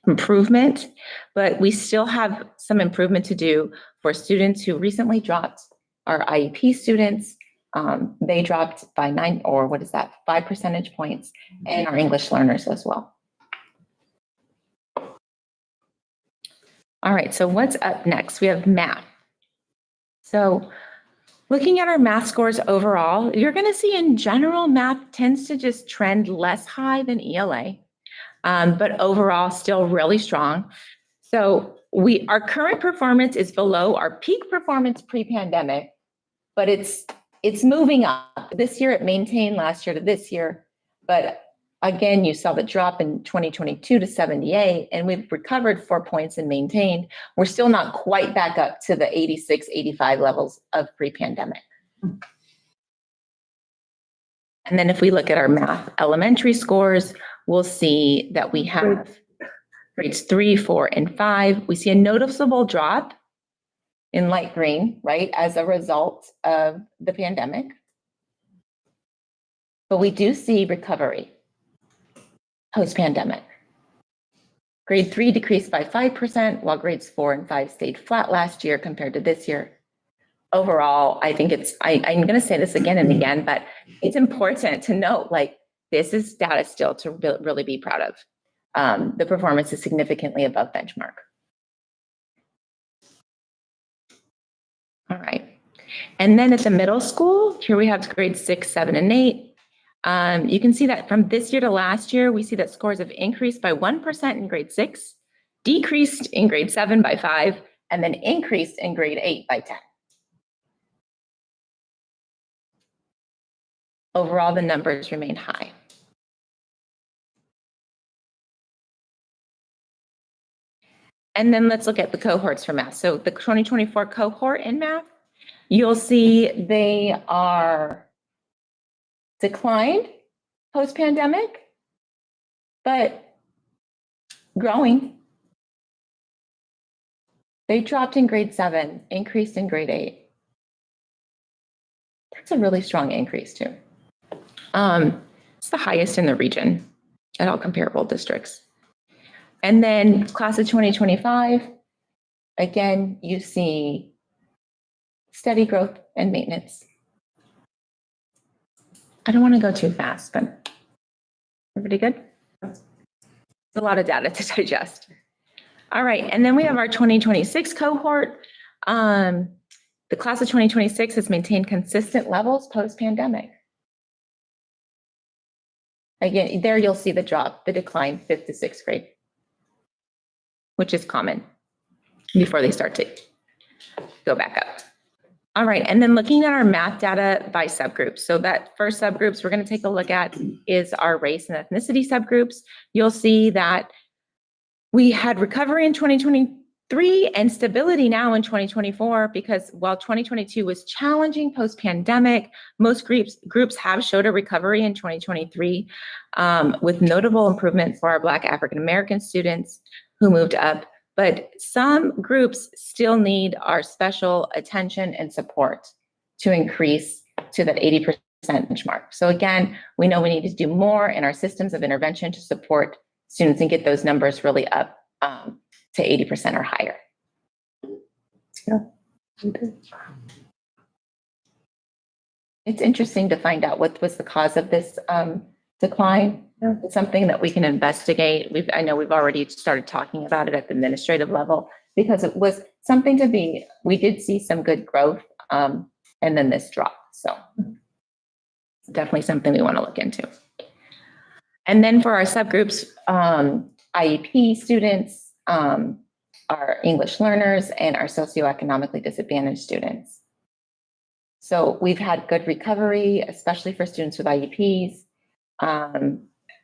improvement, but we still have some improvement to do for students who recently dropped. Our IEP students, they dropped by 5 percentage points, and our English learners as well. All right, so what's up next? We have math. So looking at our math scores overall, you're going to see in general, math tends to just trend less high than ELA, but overall still really strong. So our current performance is below our peak performance pre-pandemic, but it's moving up. This year it maintained last year to this year, but again, you saw the drop in 2022 to 78, and we've recovered 4 points and maintained. We're still not quite back up to the 86, 85 levels of pre-pandemic. And then if we look at our math elementary scores, we'll see that we have grades 3, 4, and 5. We see a noticeable drop in light green, right, as a result of the pandemic. But we do see recovery post-pandemic. Grade 3 decreased by 5%, while grades 4 and 5 stayed flat last year compared to this year. Overall, I think I'm going to say this again and again, but it's important to note, like, this is data still to really be proud of. The performance is significantly above benchmark. All right. And then at the middle school, here we have grades 6, 7, and 8. You can see that from this year to last year, we see that scores have increased by 1% in grade 6, decreased in grade 7 by 5, and then increased in grade 8 by 10. Overall, the numbers remain high. And then let's look at the cohorts for math. So the 2024 cohort in math, you'll see they are declined post-pandemic, but growing. They dropped in grade 7, increased in grade 8. That's a really strong increase too. It's the highest in the region at all comparable districts. And then class of 2025, again, you see steady growth and maintenance. I don't want to go too fast, but everybody good? It's a lot of data to digest. All right, and then we have our 2026 cohort. The class of 2026 has maintained consistent levels post-pandemic. Again, there you'll see the drop, the decline, 5th to 6th grade, which is common before they start to go back up. All right, and then looking at our math data by subgroups. So that first subgroups we're going to take a look at is our race and ethnicity subgroups. You'll see that We had recovery in 2023 and stability now in 2024, because while 2022 was challenging post-pandemic, most groups have showed a recovery in 2023, with notable improvement for our Black African American students who moved up. But some groups still need our special attention and support to increase to that 80% benchmark. So again, we know we need to do more in our systems of intervention to support students and get those numbers really up to 80% or higher. Yeah. It's interesting to find out what was the cause of this decline. It's something that we can investigate. I know we've already started talking about it at the administrative level, because it was something we did see some good growth, and then this drop. So it's definitely something we want to look into. And then for our subgroups, IEP students, our English learners, and our socioeconomically disadvantaged students. So we've had good recovery, especially for students with IEPs.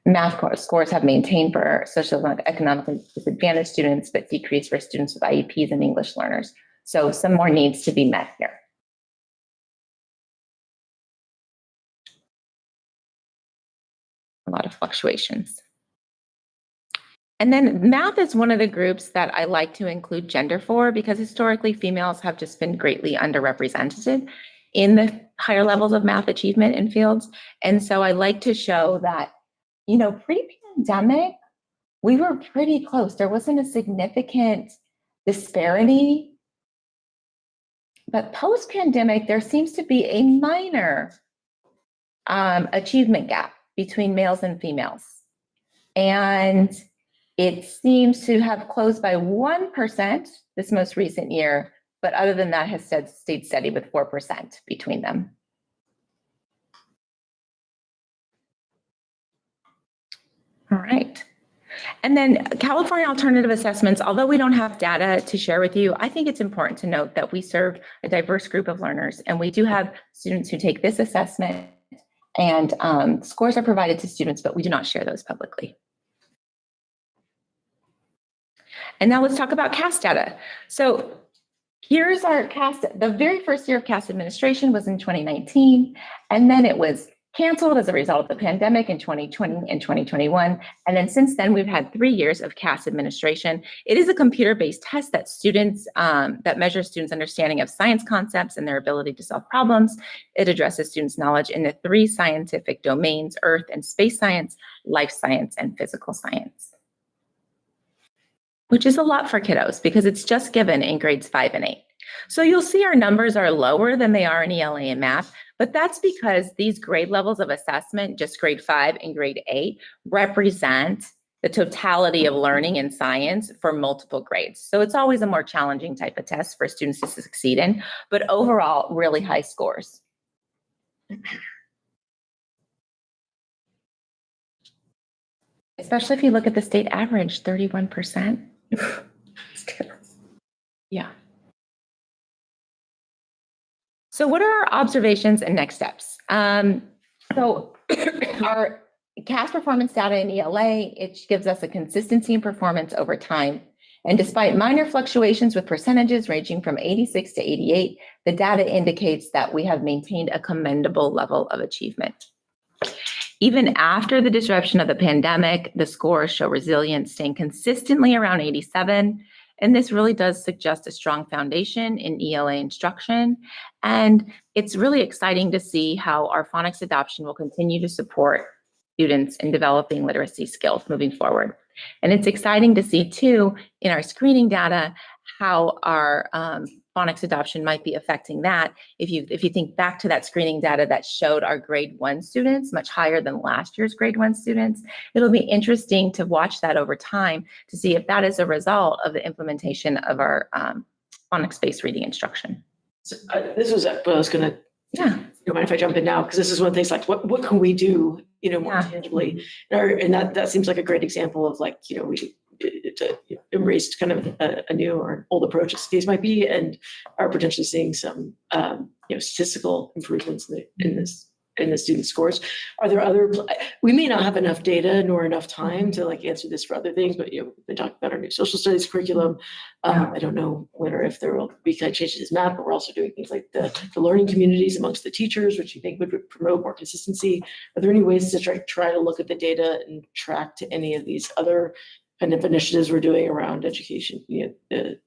Math scores have maintained for socioeconomically disadvantaged students, but decreased for students with IEPs and English learners. So some more needs to be met here. A lot of fluctuations. And then math is one of the groups that I like to include gender for, because historically females have just been greatly underrepresented in the higher levels of math achievement in fields. And so I like to show that, pre-pandemic, we were pretty close. There wasn't a significant disparity. But post-pandemic, there seems to be a minor achievement gap between males and females. And it seems to have closed by 1% this most recent year, but other than that has stayed steady with 4% between them. All right. And then California Alternative Assessments, although we don't have data to share with you, I think it's important to note that we serve a diverse group of learners, and we do have students who take this assessment, and scores are provided to students, but we do not share those publicly. And now let's talk about CAS data. So here's our CAS. The very first year of CAS administration was in 2019, and then it was canceled as a result of the pandemic in 2020 and 2021. And then since then, we've had 3 years of CAS administration. It is a computer-based test that that measures students' understanding of science concepts and their ability to solve problems. It addresses students' knowledge in the 3 scientific domains: earth and space science, life science, and physical science. Which is a lot for kiddos, because it's just given in grades 5 and 8. So you'll see our numbers are lower than they are in ELA and math, but that's because these grade levels of assessment, just grade 5 and grade 8, represent the totality of learning in science for multiple grades. So it's always a more challenging type of test for students to succeed in, but overall, really high scores. Especially if you look at the state average, 31%. Yeah. So what are our observations and next steps? So our CAS performance data in ELA, it gives us a consistency in performance over time. And despite minor fluctuations with percentages ranging from 86 to 88, the data indicates that we have maintained a commendable level of achievement. Even after the disruption of the pandemic, the scores show resilience, staying consistently around 87. And this really does suggest a strong foundation in ELA instruction. And it's really exciting to see how our phonics adoption will continue to support students in developing literacy skills moving forward. And it's exciting to see too, in our screening data, how our phonics adoption might be affecting that. If you think back to that screening data that showed our grade 1 students much higher than last year's grade 1 students, it'll be interesting to watch that over time to see if that is a result of the implementation of our phonics-based reading instruction. So, this was what I was going to. Yeah. You don't mind if I jump in now? Because this is one of the things, like what can we do, more tangibly? And that seems like a great example of we embraced kind of a new or an old approach, as the case might be, and are potentially seeing some statistical improvements in this in the student scores. Are there other, we may not have enough data nor enough time to like answer this for other things, but we've been talking about our new social studies curriculum. I don't know whether if there will be kind of changes in math, but we're also doing things like the learning communities amongst the teachers, which you think would promote more consistency. Are there any ways to try to look at the data and track to any of these other kind of initiatives we're doing around education,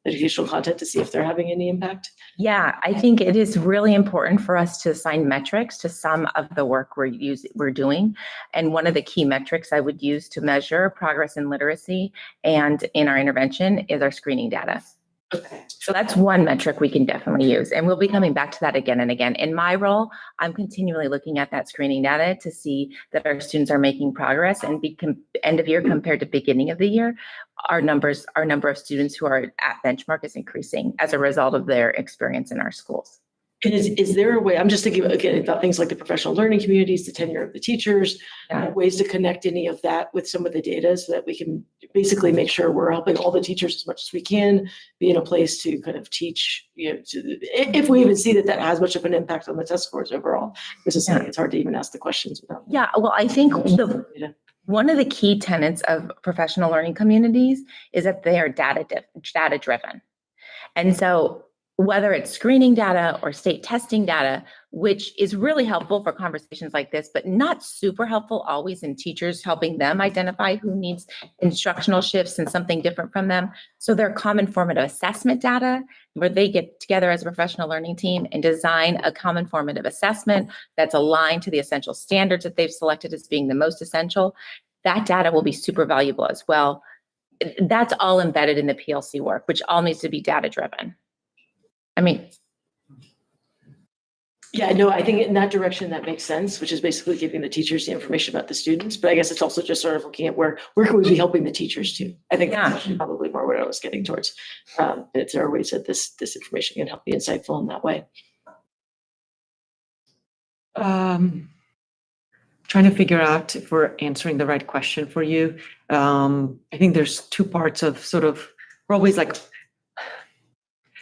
educational content to see if they're having any impact? Yeah, I think it is really important for us to assign metrics to some of the work we're doing. And one of the key metrics I would use to measure progress in literacy and in our intervention is our screening data. Okay. So that's one metric we can definitely use. And we'll be coming back to that again and again. In my role, I'm continually looking at that screening data to see that our students are making progress, and end of year compared to beginning of the year, our number of students who are at benchmark is increasing as a result of their experience in our schools. And is there a way, I'm just thinking again about things like the professional learning communities, the tenure of the teachers, ways to connect any of that with some of the data so that we can basically make sure we're helping all the teachers as much as we can be in a place to kind of teach, if we even see that has much of an impact on the test scores overall. This is something it's hard to even ask the questions without. Yeah, well, I think one of the key tenets of professional learning communities is that they are data driven. And so whether it's screening data or state testing data, which is really helpful for conversations like this, but not super helpful always in teachers helping them identify who needs instructional shifts and something different from them. So they're common formative assessment data where they get together as a professional learning team and design a common formative assessment that's aligned to the essential standards that they've selected as being the most essential. That data will be super valuable as well. That's all embedded in the PLC work, which all needs to be data driven. I mean, yeah, no, I think in that direction that makes sense, which is basically giving the teachers the information about the students. But I guess it's also just sort of looking at where can we be helping the teachers too? I think that's actually probably more what I was getting towards. If there are ways that this information can help be insightful in that way. Trying to figure out if we're answering the right question for you. I think there's two parts of sort of, we're always like,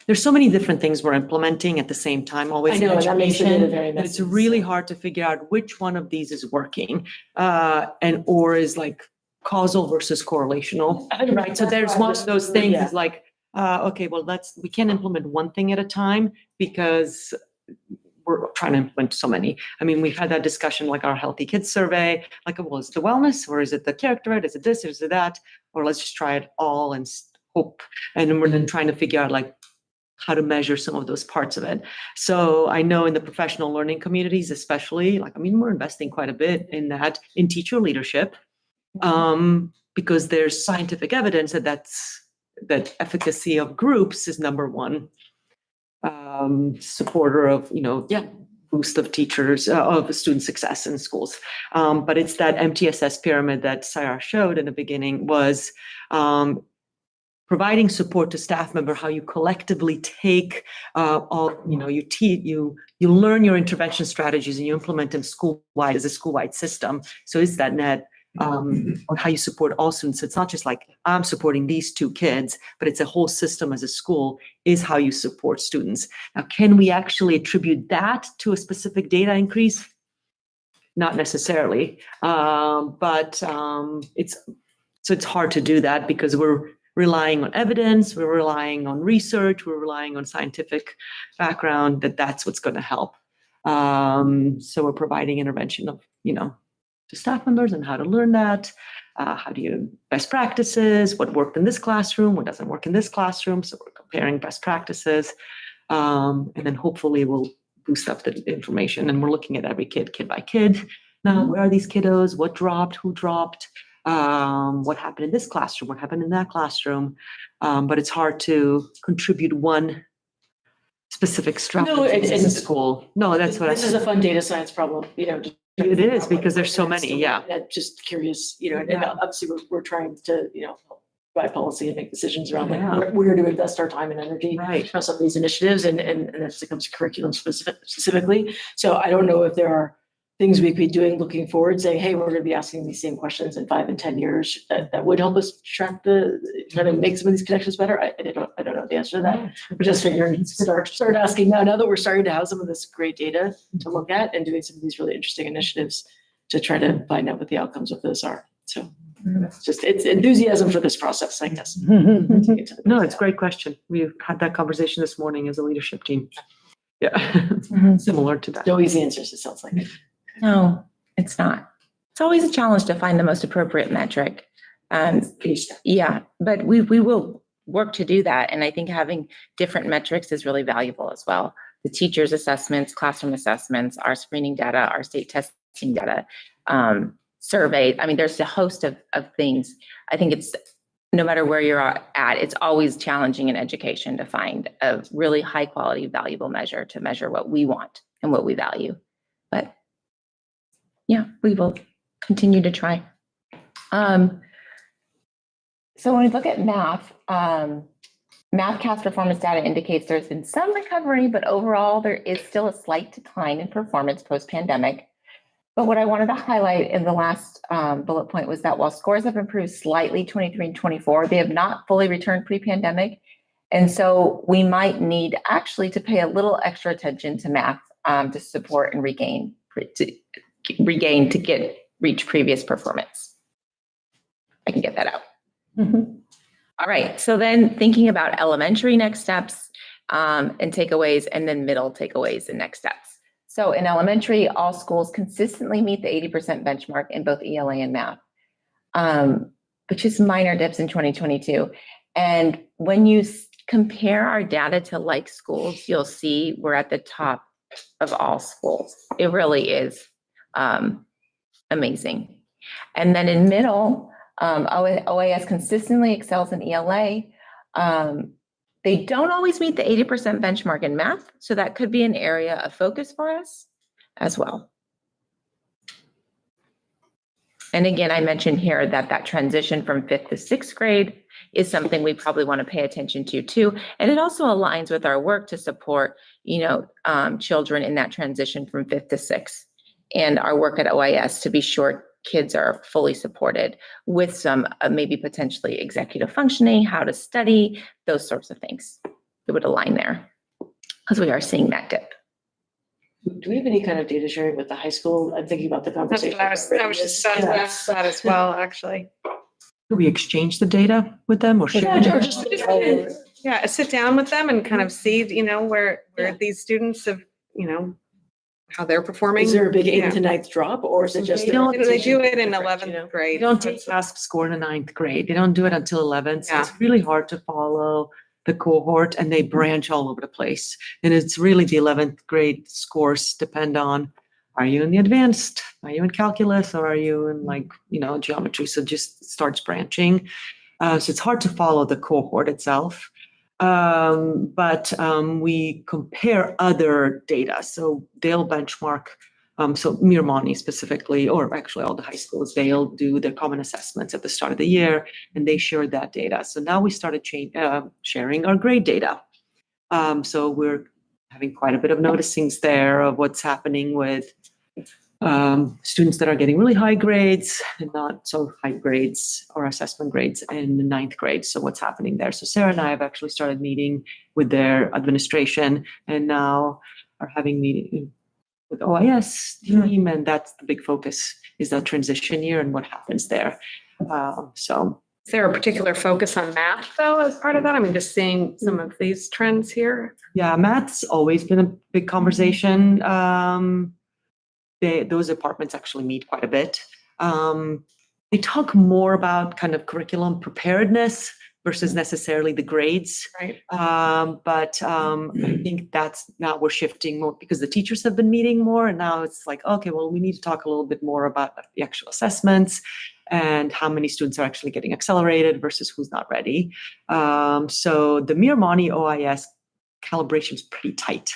there's so many different things we're implementing at the same time, always in education. It's really hard to figure out which one of these is working, or is like causal versus correlational. Right. So there's one of those things is like, okay, well, we can't implement one thing at a time because we're trying to implement so many. I mean, we've had that discussion, like our Healthy Kids survey, like, well, is it the wellness or is it the character? Is it this? Is it that? Or let's just try it all and hope. And then we're then trying to figure out like how to measure some of those parts of it. So I know in the professional learning communities, especially, like, I mean, we're investing quite a bit in that, in teacher leadership, because there's scientific evidence that efficacy of groups is number one supporter of, boost of teachers, of student success in schools. But it's that MTSS pyramid that Sarah showed in the beginning was providing support to staff member, how you collectively take you learn your intervention strategies and you implement them school-wide as a school-wide system. So it's that net on how you support all students. So it's not just like I'm supporting these two kids, but it's a whole system as a school is how you support students. Now, can we actually attribute that to a specific data increase? Not necessarily, but it's hard to do that because we're relying on evidence, we're relying on research, we're relying on scientific background that's what's going to help. So we're providing intervention of, to staff members and how to learn that. How do you best practices, what worked in this classroom, what doesn't work in this classroom. So we're comparing best practices. And then hopefully we'll boost up the information. And we're looking at every kid by kid. Now, where are these kiddos? What dropped? Who dropped? What happened in this classroom? What happened in that classroom? But it's hard to contribute one specific strategy in school. No, that's what this is a fun data science problem, It is because there's so many, yeah. Just curious, and obviously we're trying to, provide policy and make decisions around like where to invest our time and energy on some of these initiatives, and this becomes curriculum specifically. So I don't know if there are things we could be doing looking forward, saying, hey, we're going to be asking these same questions in 5 and 10 years, that would help us try to make some of these connections better? I don't know the answer to that. We're just figuring, start asking now that we're starting to have some of this great data to look at and doing some of these really interesting initiatives to try to find out what the outcomes of those are. So it's enthusiasm for this process, I guess. No, it's a great question. We had that conversation this morning as a leadership team. Yeah, similar to that. No easy answers, it sounds like. No, it's not. It's always a challenge to find the most appropriate metric. Yeah, but we will work to do that. And I think having different metrics is really valuable as well. The teachers' assessments, classroom assessments, our screening data, our state testing data, survey. I mean, there's a host of things. I think it's, no matter where you're at, it's always challenging in education to find a really high quality, valuable measure to measure what we want and what we value. But yeah, we will continue to try. So when we look at math, MathCast performance data indicates there's been some recovery, but overall there is still a slight decline in performance post-pandemic. But what I wanted to highlight in the last bullet point was that while scores have improved slightly 23 and 24, they have not fully returned pre-pandemic. And so we might need actually to pay a little extra attention to math to support and reach previous performance. I can get that out. All right, so then thinking about elementary next steps and takeaways, and then middle takeaways and next steps. So in elementary, all schools consistently meet the 80% benchmark in both ELA and math, which is minor dips in 2022. And when you compare our data to like schools, you'll see we're at the top of all schools. It really is amazing. And then in middle, OAS consistently excels in ELA. They don't always meet the 80% benchmark in math, so that could be an area of focus for us as well. And again, I mentioned here that transition from 5th to 6th grade is something we probably want to pay attention to too. And it also aligns with our work to support, children in that transition from 5th to 6th, and our work at OAS to be sure kids are fully supported with some maybe potentially executive functioning, how to study, those sorts of things. It would align there because we are seeing that dip. Do we have any kind of data sharing with the high school? I'm thinking about the conversation. I was just about to ask that as well, actually. Do we exchange the data with them or share? Yeah, sit down with them and kind of see, where these students have, how they're performing. Is there a big 8th to 9th drop, or is it just? They do it in 11th grade. They don't take CASP score in the 9th grade. They don't do it until 11th. So it's really hard to follow the cohort, and they branch all over the place. And it's really the 11th grade scores depend on, are you in the advanced? Are you in calculus? Or are you in geometry? So it just starts branching. So it's hard to follow the cohort itself. But we compare other data. So they'll benchmark, so Mirmani specifically, or actually all the high schools, they'll do their common assessments at the start of the year, and they share that data. So now we started sharing our grade data. So we're having quite a bit of noticings there of what's happening with students that are getting really high grades and not so high grades or assessment grades in the 9th grade. So what's happening there? So Sarah and I have actually started meeting with their administration, and now are having meetings with OIS team. And that's the big focus, is that transition year and what happens there. So is there a particular focus on math though, as part of that? I mean, just seeing some of these trends here. Yeah, math's always been a big conversation. Those departments actually meet quite a bit. They talk more about kind of curriculum preparedness versus necessarily the grades. Right. But I think that's now we're shifting more because the teachers have been meeting more, and now it's like, okay, well, we need to talk a little bit more about the actual assessments and how many students are actually getting accelerated versus who's not ready. So the Mirmani OIS calibration is pretty tight.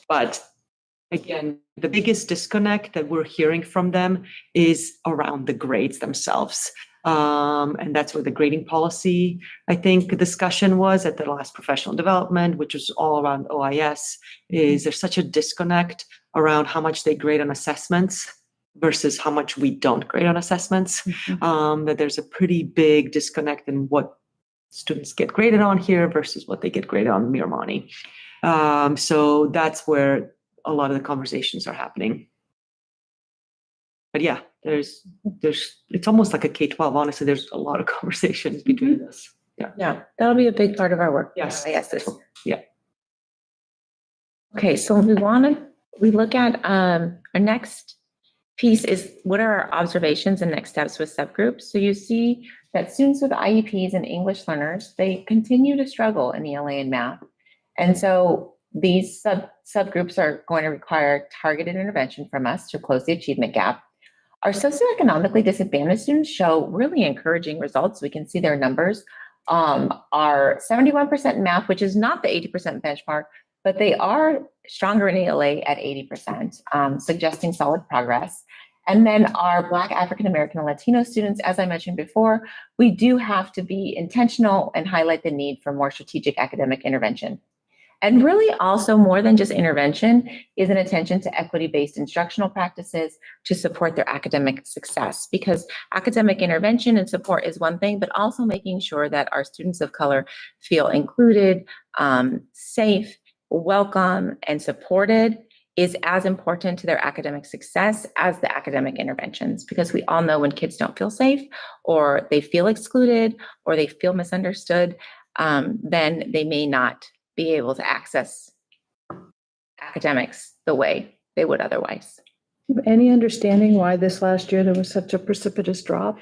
But again, the biggest disconnect that we're hearing from them is around the grades themselves. And that's where the grading policy, I think, discussion was at the last professional development, which was all around OIS, is there's such a disconnect around how much they grade on assessments versus how much we don't grade on assessments. That there's a pretty big disconnect in what students get graded on here versus what they get graded on Miramani. So that's where a lot of the conversations are happening. But yeah, there's, it's almost like a K-12, honestly, there's a lot of conversations between us. Yeah, that'll be a big part of our work. Yes. Yes. Yeah. Okay, so we look at, our next piece is what are our observations and next steps with subgroups? So you see that students with IEPs and English learners, they continue to struggle in ELA and math. And so these subgroups are going to require targeted intervention from us to close the achievement gap. Our socioeconomically disadvantaged students show really encouraging results. We can see their numbers are 71% in math, which is not the 80% benchmark, but they are stronger in ELA at 80%, suggesting solid progress. And then our Black, African American, and Latino students, as I mentioned before, we do have to be intentional and highlight the need for more strategic academic intervention. And really also more than just intervention is an attention to equity-based instructional practices to support their academic success, because academic intervention and support is one thing, but also making sure that our students of color feel included, safe, welcome, and supported is as important to their academic success as the academic interventions, because we all know when kids don't feel safe or they feel excluded or they feel misunderstood, then they may not be able to access academics the way they would otherwise. Any understanding why this last year there was such a precipitous drop?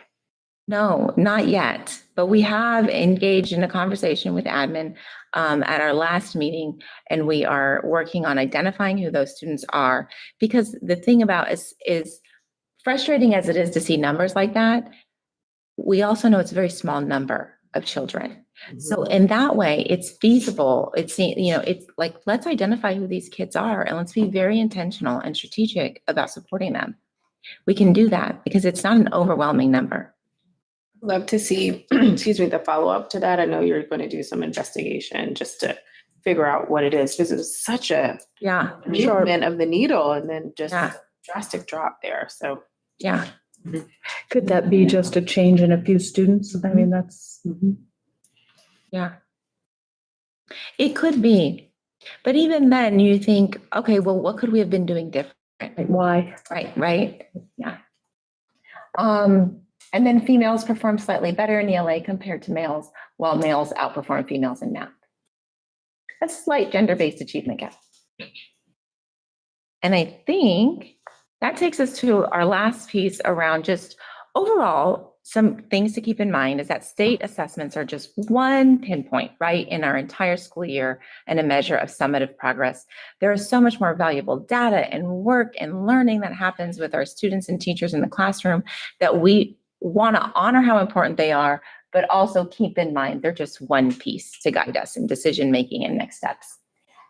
No, not yet, but we have engaged in a conversation with admin at our last meeting, and we are working on identifying who those students are, because the thing about is frustrating as it is to see numbers like that, we also know it's a very small number of children. So in that way, it's feasible. It's, it's like, let's identify who these kids are and let's be very intentional and strategic about supporting them. We can do that because it's not an overwhelming number. Love to see, excuse me, the follow-up to that. I know you're going to do some investigation just to figure out what it is, because it's such a movement of the needle and then just a drastic drop there. So yeah. Could that be just a change in a few students? I mean, that's. Yeah. It could be. But even then you think, okay, well, what could we have been doing different? Why? Right. Yeah. And then females perform slightly better in ELA compared to males, while males outperform females in math. A slight gender-based achievement gap. And I think that takes us to our last piece around just overall, some things to keep in mind is that state assessments are just one pinpoint, right, in our entire school year and a measure of summative progress. There is so much more valuable data and work and learning that happens with our students and teachers in the classroom that we want to honor how important they are, but also keep in mind they're just one piece to guide us in decision-making and next steps.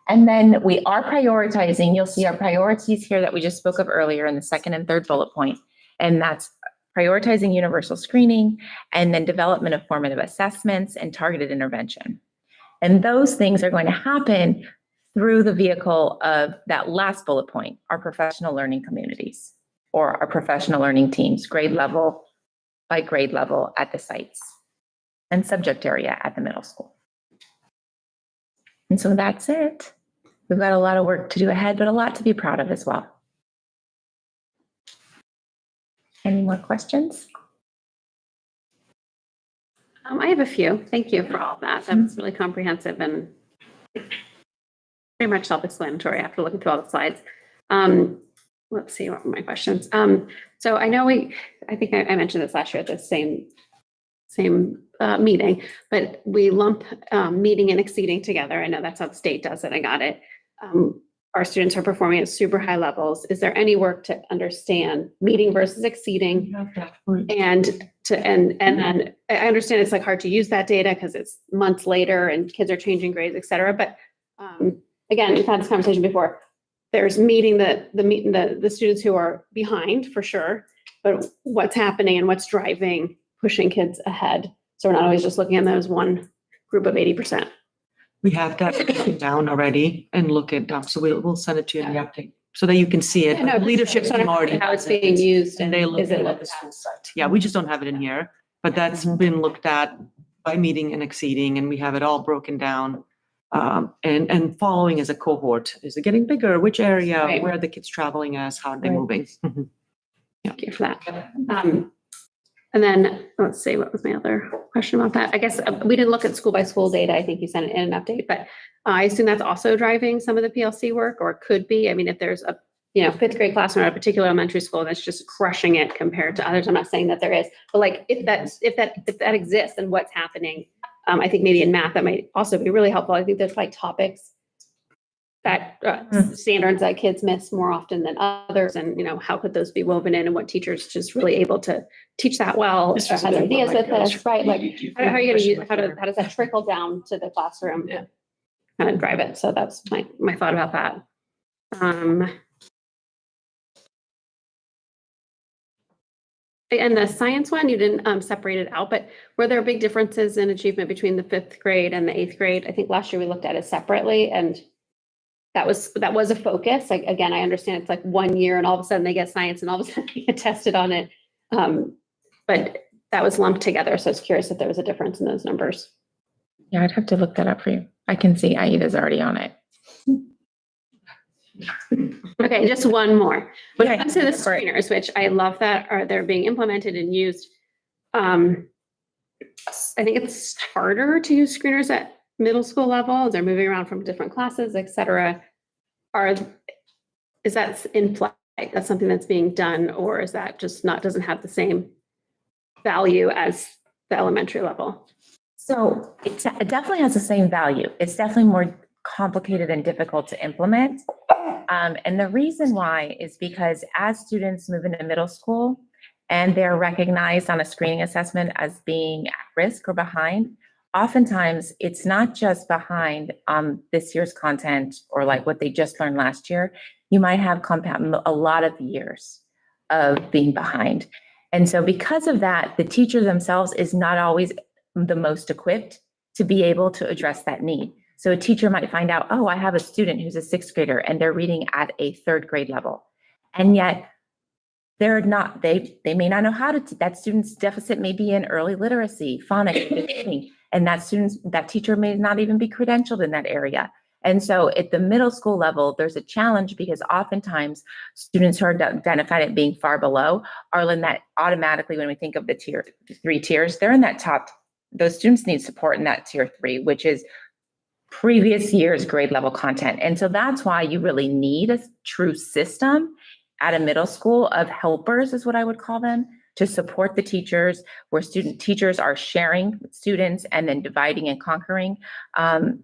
And then we are prioritizing, you'll see our priorities here that we just spoke of earlier in the second and third bullet point, and that's prioritizing universal screening, and then development of formative assessments and targeted intervention. And those things are going to happen through the vehicle of that last bullet point, our professional learning communities or our professional learning teams, grade level by grade level at the sites and subject area at the middle school. And so that's it. We've got a lot of work to do ahead, but a lot to be proud of as well. Any more questions? I have a few. Thank you for all of that. That was really comprehensive and pretty much self-explanatory after looking through all the slides. Let's see, what were my questions? So I know I think I mentioned this last year at the same meeting, but we lump meeting and exceeding together. I know that's how the state does it. I got it. Our students are performing at super high levels. Is there any work to understand meeting versus exceeding? And then I understand it's like hard to use that data because it's months later and kids are changing grades, et cetera. But again, we've had this conversation before. There's meeting the students who are behind for sure, but what's happening and what's driving pushing kids ahead. So we're not always just looking at them as one group of 80%. We have that written down already and look at, so we'll send it to you in the update so that you can see it. Yeah, no, Leadership just team wanna already see how has it's being it, used and they and look is it at it at looked the at? school site. Yeah, we just don't have it in here, but that's been looked at by meeting and exceeding, and we have it all broken down. And following as a cohort, is it getting bigger? Which area? Right. Where are the kids traveling as? How are they Right. moving? Thank you for that. And then, let's see, what was my other question about that? I guess we didn't look at school by school data. I think you sent it in an update, but I assume that's also driving some of the PLC work, or could be. I mean, if there's a, fifth grade classroom at a particular elementary school that's just crushing it compared to others, I'm not saying that there is, but like if that exists, then what's happening? I think maybe in math, that might also be really helpful. I think there's like topics that standards that kids miss more often than others, and how could those be woven in, and what teachers just really able to teach that well, This was have a good ideas one, with Mike. this, right? Like how are you going to use, how Question. does that trickle down to the classroom and kind of drive it? So that's my thought about that. And the science one, you didn't separate it out, but were there big differences in achievement between the fifth grade and the eighth grade? I think last year we looked at it separately, and that was a focus. Like, again, I understand it's like 1 year and all of a sudden they get science and all of a sudden they get tested on it. But that was lumped together. So I was curious if there was a difference in those numbers. Yeah, I'd have to look that up for you. I can see Aida's already on it. Okay, just one more. When it Okay. comes to the screeners, which I love that they're being implemented and used. I think it's harder to use screeners at middle school level. They're moving around from different classes, et cetera. Is that in play? That's something that's being done, or is that just doesn't have the same value as the elementary level? So it definitely has the same value. It's definitely more complicated and difficult to implement. And the reason why is because as students move into middle school and they're recognized on a screening assessment as being at risk or behind, oftentimes it's not just behind this year's content or like what they just learned last year. You might have a lot of years of being behind. And so because of that, the teacher themselves is not always the most equipped to be able to address that need. So a teacher might find out, oh, I have a student who's a sixth grader and they're reading at a third grade level. And yet they're not, they may not know how to, that student's deficit may be in early literacy, phonics, reading, and that teacher may not even be credentialed in that area. And so at the middle school level, there's a challenge because oftentimes students who are identified at being far below are in that automatically, when we think of the three tiers, they're in that top, those students need support in that tier 3, which is previous year's grade level content. And so that's why you really need a true system at a middle school of helpers, is what I would call them, to support the teachers, where teachers are sharing with students and then dividing and conquering,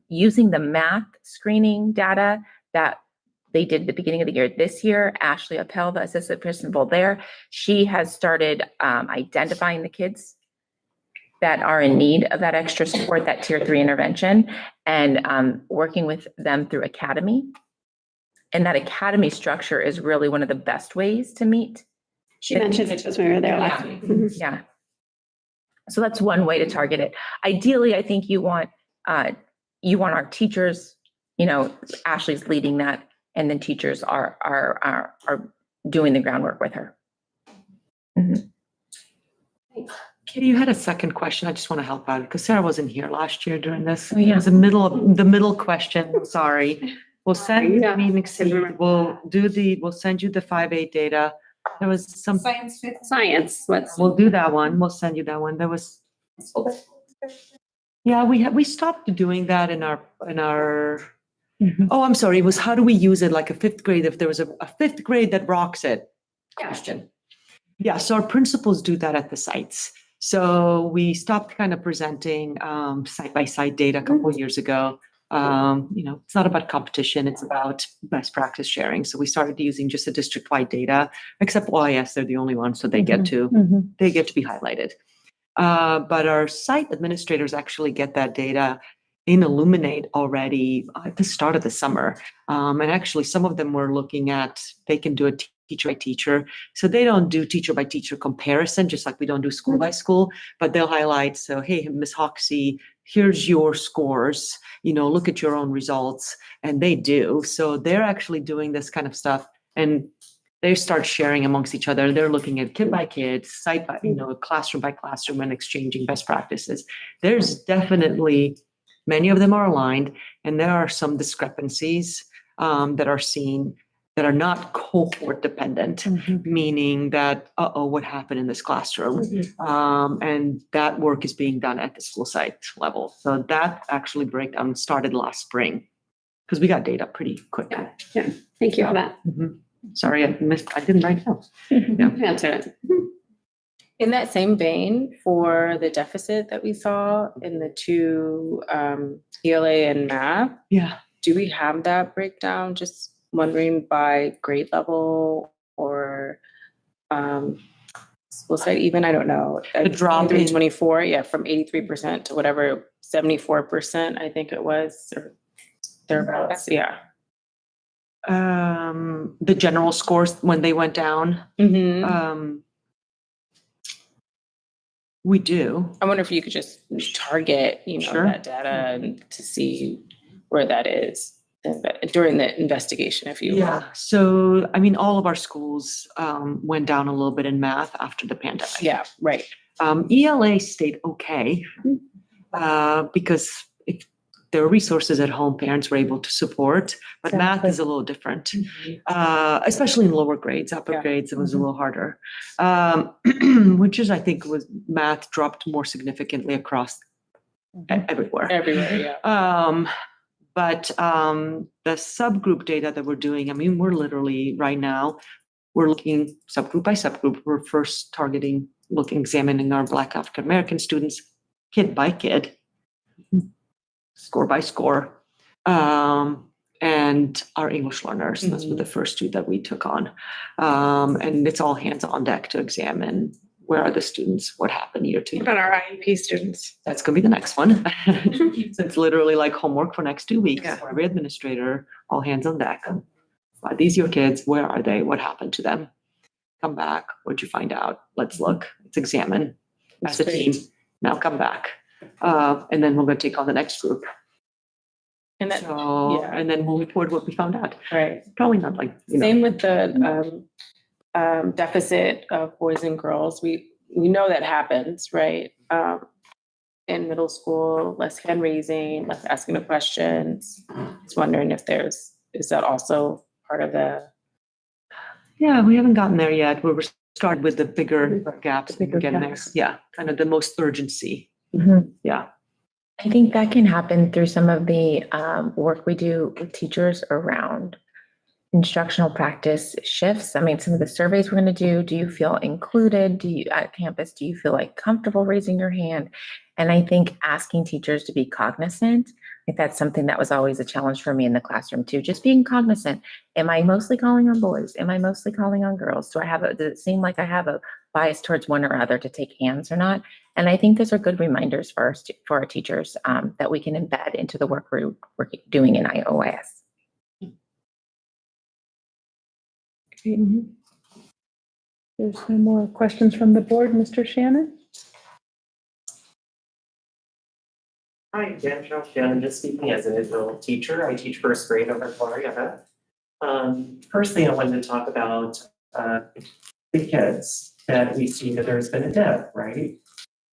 using the math screening data that they did at the beginning of the year. This year, Ashley Appel, the assistant principal there, she has started identifying the kids that are in need of that extra support, that tier 3 intervention, and working with them through academy. And that academy structure is really one of the best ways to meet. She mentioned it just when we were there last week. Yeah. So that's one way to target it. Ideally, I think you want our teachers, Ashley's leading that, and then teachers are doing the groundwork with her. Mm-hmm. Katie, you had a second question. I just want to help out because Sarah wasn't here last year during this. Oh, yeah. It was the middle question. I'm sorry. We'll send you we'll send you the 5-8 data. There was some science. We'll do that one. We'll send you that one. There was. Yeah, we stopped doing that in our. Mm-hmm. Oh, I'm sorry. It was how do we use it like a fifth grade if there was a fifth grade that rocks it question. Yeah, so our principals do that at the sites. So we stopped kind of presenting site-by-site data a couple of years ago. It's not about competition, it's about best practice sharing. So we started using just a district-wide data, except OIS, they're the only ones, so they get to be highlighted. But our site administrators actually get that data in Illuminate already at the start of the summer. And actually some of them were looking at, they can do a teacher by teacher. So they don't do teacher by teacher comparison, just like we don't do school by school, but they'll highlight, so, hey, Ms. Hoxie, here's your scores, look at your own results. And they do. So they're actually doing this kind of stuff, and they start sharing amongst each other. They're looking at kid by kid, site by, classroom by classroom, and exchanging best practices. There's definitely, many of them are aligned, and there are some discrepancies that are seen that are not cohort dependent, meaning that, what happened in this classroom? And that work is being done at the school site level. So that actually breakdown started last spring, because we got data pretty quick. Yeah, thank you for that. Sorry, I didn't write it down. You answered it. In that same vein, for the deficit that we saw in the two ELA and math, do we have that breakdown? Just wondering by grade level or school site even, I don't know. The drop in 24, from 83% to whatever, 74%, I think it was, or thereabouts, the general scores when they went down. We do. I wonder if you could just target, that data and to see where that is during the investigation, if you will. Yeah. So, all of our schools went down a little bit in math after the pandemic. Yeah, right. ELA stayed okay because there are resources at home parents were able to support, but math is a little different, especially in lower grades. Upper grades, it was a little harder, which is, I think, math dropped more significantly across everywhere. Everywhere, yeah. But the subgroup data that we're doing, we're literally right now, we're looking subgroup by subgroup. We're first examining our Black African American students, kid by kid, score by score, and our English learners. Those were the first two that we took on. And it's all hands on deck to examine where are the students, what happened year to year. What about our IEP students? That's going to be the next one. So it's literally like homework for next 2 weeks for every administrator, all hands on deck. Are these your kids? Where are they? What happened to them? Come back. What'd you find out? Let's look. Let's examine as a team. Now come back. And then we're going to take on the next group. And that, and then we'll report what we found out. Right. Probably not like, Same with the deficit of boys and girls. We know that happens, right? In middle school, less hand raising, less asking the questions. Just wondering if is that also part of the? Yeah, we haven't gotten there yet. We're started with the bigger gaps. Getting there. Yeah, kind of the most urgency. Yeah. I think that can happen through some of the work we do with teachers around instructional practice shifts. Some of the surveys we're going to do you feel included? At campus, do you feel like comfortable raising your hand? And I think asking teachers to be cognizant, I think that's something that was always a challenge for me in the classroom too. Just being cognizant. Am I mostly calling on boys? Am I mostly calling on girls? Does it seem like I have a bias towards one or other to take hands or not? And I think those are good reminders for our teachers that we can embed into the work we're doing in IOS. There's no more questions from the board. Mr. Shannon? Hi, Dan Shannon, just speaking as an individual teacher. I teach first grade over at Florida. First thing I wanted to talk about the kids that we see that there's been a death, right?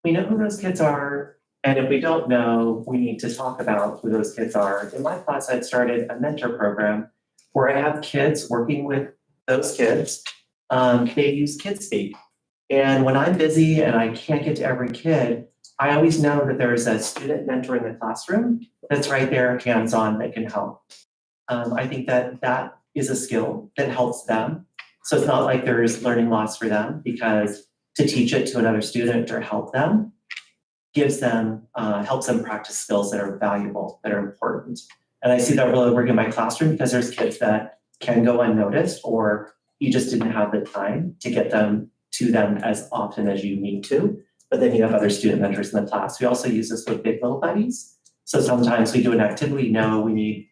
We know who those kids are, and if we don't know, we need to talk about who those kids are. In my class, I'd started a mentor program where I have kids working with those kids. They use KidSpeak. And when I'm busy and I can't get to every kid, I always know that there's a student mentor in the classroom that's right there, hands-on, that can help. I think that is a skill that helps them. So it's not like there's learning loss for them, because to teach it to another student or help them helps them practice skills that are valuable, that are important. And I see that really working in my classroom, because there's kids that can go unnoticed, or you just didn't have the time to get them to them as often as you need to. But then you have other student mentors in the class. We also use this with Big Little Buddies. So sometimes we do an activity, we need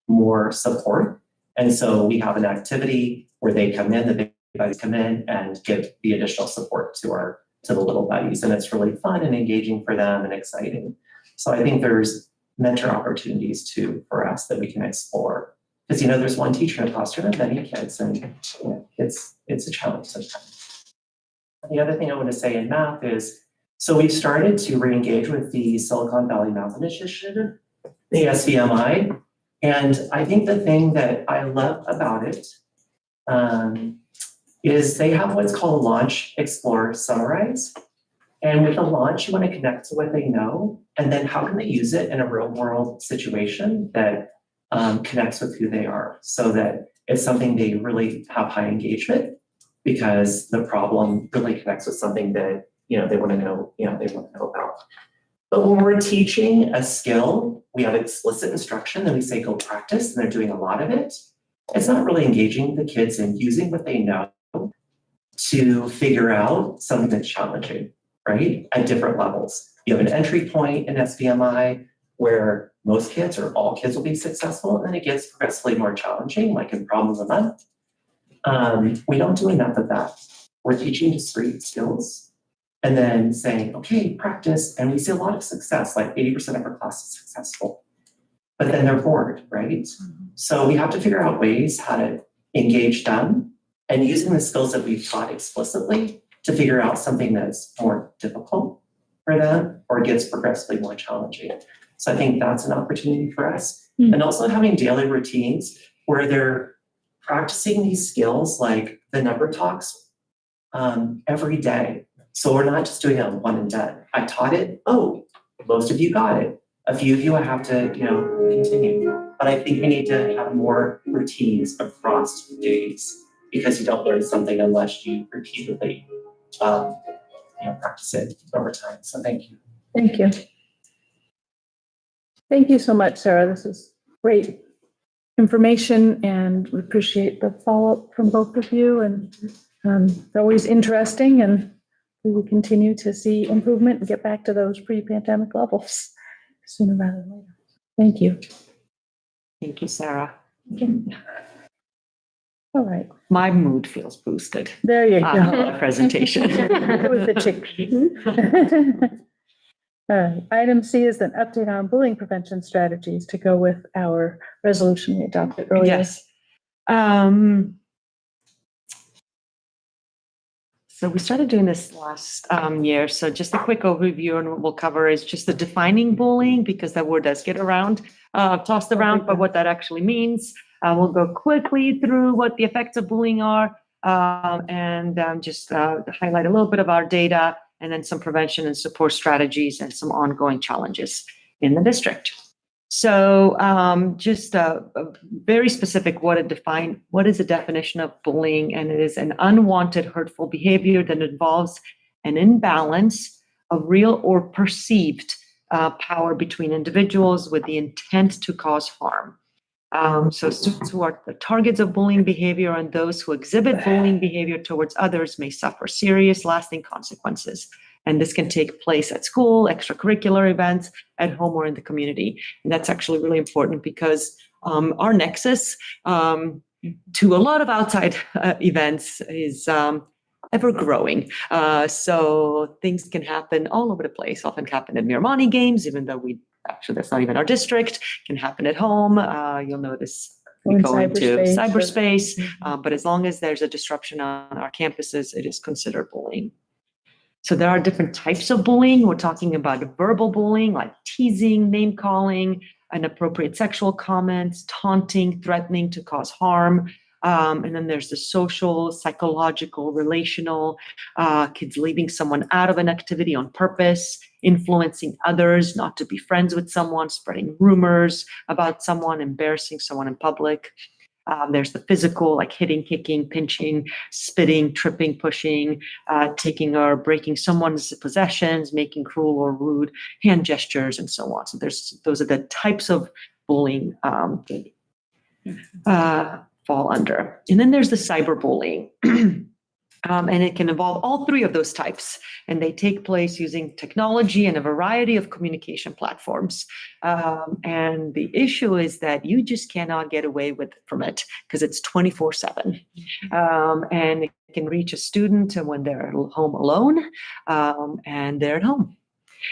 more support. And so we have an activity where they come in that guys come in and give the additional support to the little buddies. And it's really fun and engaging for them and exciting. So I think there's mentor opportunities too for us that we can explore. Because there's one teacher in a classroom and many kids, and it's a challenge sometimes. The other thing I want to say in math is, so we've started to re-engage with the Silicon Valley Math Initiative, the SVMI, and I think the thing that I love about it is they have what's called Launch, Explore, Summarize. And with a launch, you want to connect to what they know, and then how can they use it in a real world situation that connects with who they are, so that it's something they really have high engagement, because the problem really connects with something that they want to know, about. But when we're teaching a skill, we have explicit instruction, then we say go practice, and they're doing a lot of it. It's not really engaging the kids in using what they know to figure out something that's challenging, right? At different levels. You have an entry point in SVMI where most kids or all kids will be successful, and then it gets progressively more challenging, like in problems a month. We don't do enough of that. We're teaching discrete skills and then saying, okay, practice. And we see a lot of success, like 80% of our class is successful, but then they're bored, right? So we have to figure out ways how to engage them and using the skills that we've taught explicitly to figure out something that's more difficult for them or gets progressively more challenging. So I think that's an opportunity for us. And also having daily routines where they're practicing these skills like the number talks every day. So we're not just doing it one and done. I taught it, oh, most of you got it. A few of you I have to, continue. But I think we need to have more routines across days, because you don't learn something unless you repeatedly practice it over time. So thank you. Thank you. Thank you so much, Sarah. This is great information, and we appreciate the follow-up from both of you. And it's always interesting, and we will continue to see improvement and get back to those pre-pandemic levels sooner rather than later. Thank you. Thank you, Sarah. All right. My mood feels boosted. There you go. The presentation. It was the chick. All right. Item C is an update on bullying prevention strategies to go with our resolution we adopted earlier. Yes. So we started doing this last year. So just a quick overview, and what we'll cover is just the defining bullying, because that word does get tossed around, but what that actually means. We'll go quickly through what the effects of bullying are, and just highlight a little bit of our data, and then some prevention and support strategies and some ongoing challenges in the district. So just a very specific what is the definition of bullying? And it is an unwanted hurtful behavior that involves an imbalance of real or perceived power between individuals with the intent to cause harm. So students who are the targets of bullying behavior and those who exhibit bullying behavior towards others may suffer serious, lasting consequences. And this can take place at school, extracurricular events, at home, or in the community. And that's actually really important, because our nexus to a lot of outside events is ever growing. So things can happen all over the place, often happen at Miramani games, even though that's not even our district, can happen at home. You'll notice we go into cyberspace, but as long as there's a disruption on our campuses, it is considered bullying. So there are different types of bullying. We're talking about verbal bullying, like teasing, name calling, inappropriate sexual comments, taunting, threatening to cause harm. And then there's the social, psychological, relational, kids leaving someone out of an activity on purpose, influencing others not to be friends with someone, spreading rumors about someone, embarrassing someone in public. There's the physical, like hitting, kicking, pinching, spitting, tripping, pushing, taking or breaking someone's possessions, making cruel or rude hand gestures, and so on. So those are the types of bullying fall under. And then there's the cyberbullying. And it can involve all three of those types, and they take place using technology and a variety of communication platforms. And the issue is that you just cannot get away from it, because it's 24/7. And it can reach a student when they're home alone, and they're at home.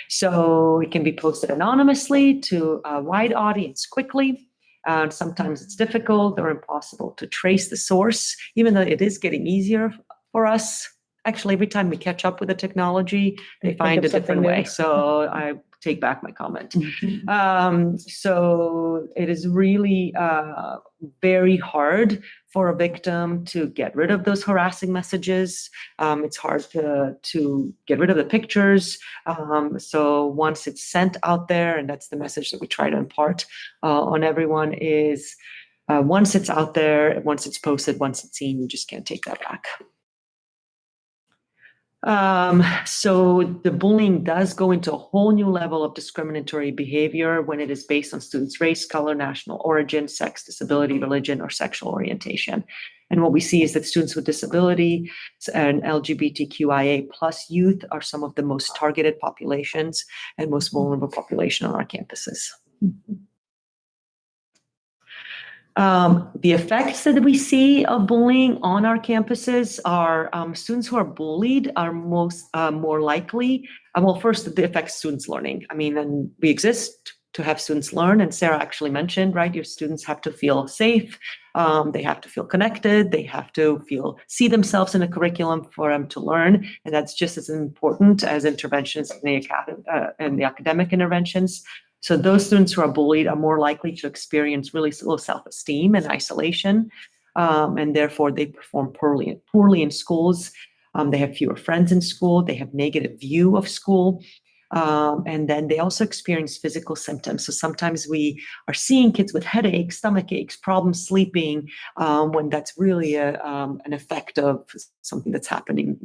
So it can be posted anonymously to a wide audience quickly. Sometimes it's difficult or impossible to trace the source, even though it is getting easier for us. Actually, every time we catch up with the technology, they find a different way. So I take back my comment. So it is really very hard for a victim to get rid of those harassing messages. It's hard to get rid of the pictures. So once it's sent out there, and that's the message that we try to impart on everyone is once it's out there, once it's posted, once it's seen, you just can't take that back. So the bullying does go into a whole new level of discriminatory behavior when it is based on students' race, color, national origin, sex, disability, religion, or sexual orientation. And what we see is that students with disability and LGBTQIA plus youth are some of the most targeted populations and most vulnerable population on our campuses. The effects that we see of bullying on our campuses are students who are bullied are more likely. Well, first, the affects students' learning. I mean, and we exist to have students learn, and Sarah actually mentioned, right? Your students have to feel safe. They have to feel connected. They have to see themselves in a curriculum for them to learn, and that's just as important as interventions in the academic interventions. So those students who are bullied are more likely to experience really low self-esteem and isolation, and therefore they perform poorly in schools. They have fewer friends in school. They have negative view of school. And then they also experience physical symptoms. So sometimes we are seeing kids with headaches, stomach aches, problems sleeping, when that's really an effect of something that's happening,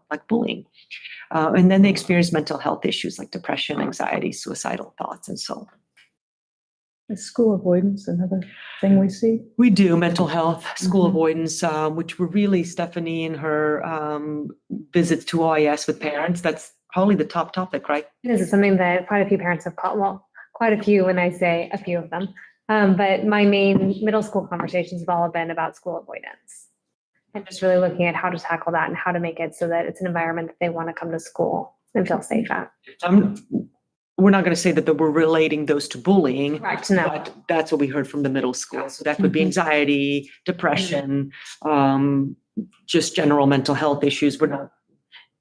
like bullying. And then they experience mental health issues like depression, anxiety, suicidal thoughts, and so on. Is school avoidance another thing we see? We do mental health, school avoidance, which we're really, Stephanie, in her visits to OIS with parents, that's probably the top topic, right? This is something that quite a few parents have caught, well, quite a few when I say a few of them. But my main middle school conversations have all been about school avoidance. And just really looking at how to tackle that and how to make it so that it's an environment that they want to come to school and feel safe at. We're not going to say that we're relating those to bullying, Correct, no. but that's what we heard from the middle school. So that would be anxiety, depression, just general mental health issues. We're not.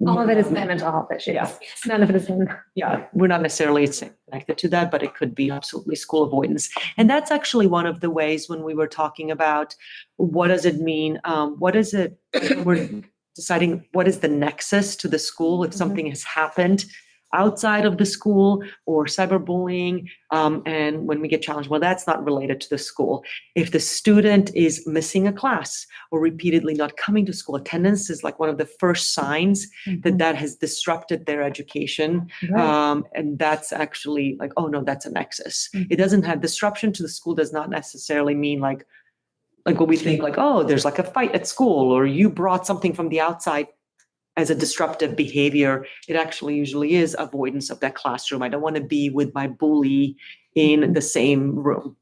All of it is mental health issues. Yeah. None of it is in. Yeah, we're not necessarily connected to that, but it could be absolutely school avoidance. And that's actually one of the ways when we were talking about what does it mean? What is it? We're deciding what is the nexus to the school if something has happened outside of the school or cyberbullying. And when we get challenged, well, that's not related to the school. If the student is missing a class or repeatedly not coming to school, attendance is like one of the first signs that has disrupted their education. Right. And that's actually like, oh no, that's a nexus. It doesn't have disruption to the school does not necessarily mean like what we think like, oh, there's like a fight at school or you brought something from the outside as a disruptive behavior. It actually usually is avoidance of that classroom. I don't want to be with my bully in the same room,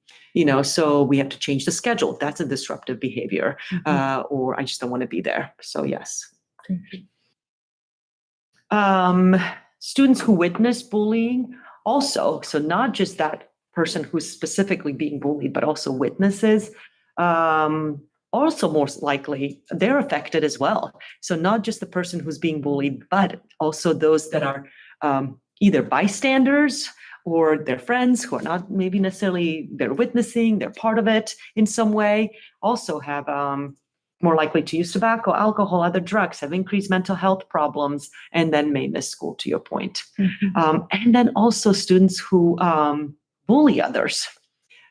so we have to change the schedule. That's a disruptive behavior, or I just don't want to be there. So yes. Students who witness bullying also, so not just that person who's specifically being bullied, but also witnesses, also most likely they're affected as well. So not just the person who's being bullied, but also those that are either bystanders or their friends who are not maybe necessarily, they're witnessing, they're part of it in some way, also have more likely to use tobacco, alcohol, other drugs, have increased mental health problems, and then may miss school, to your point. And then also students who bully others.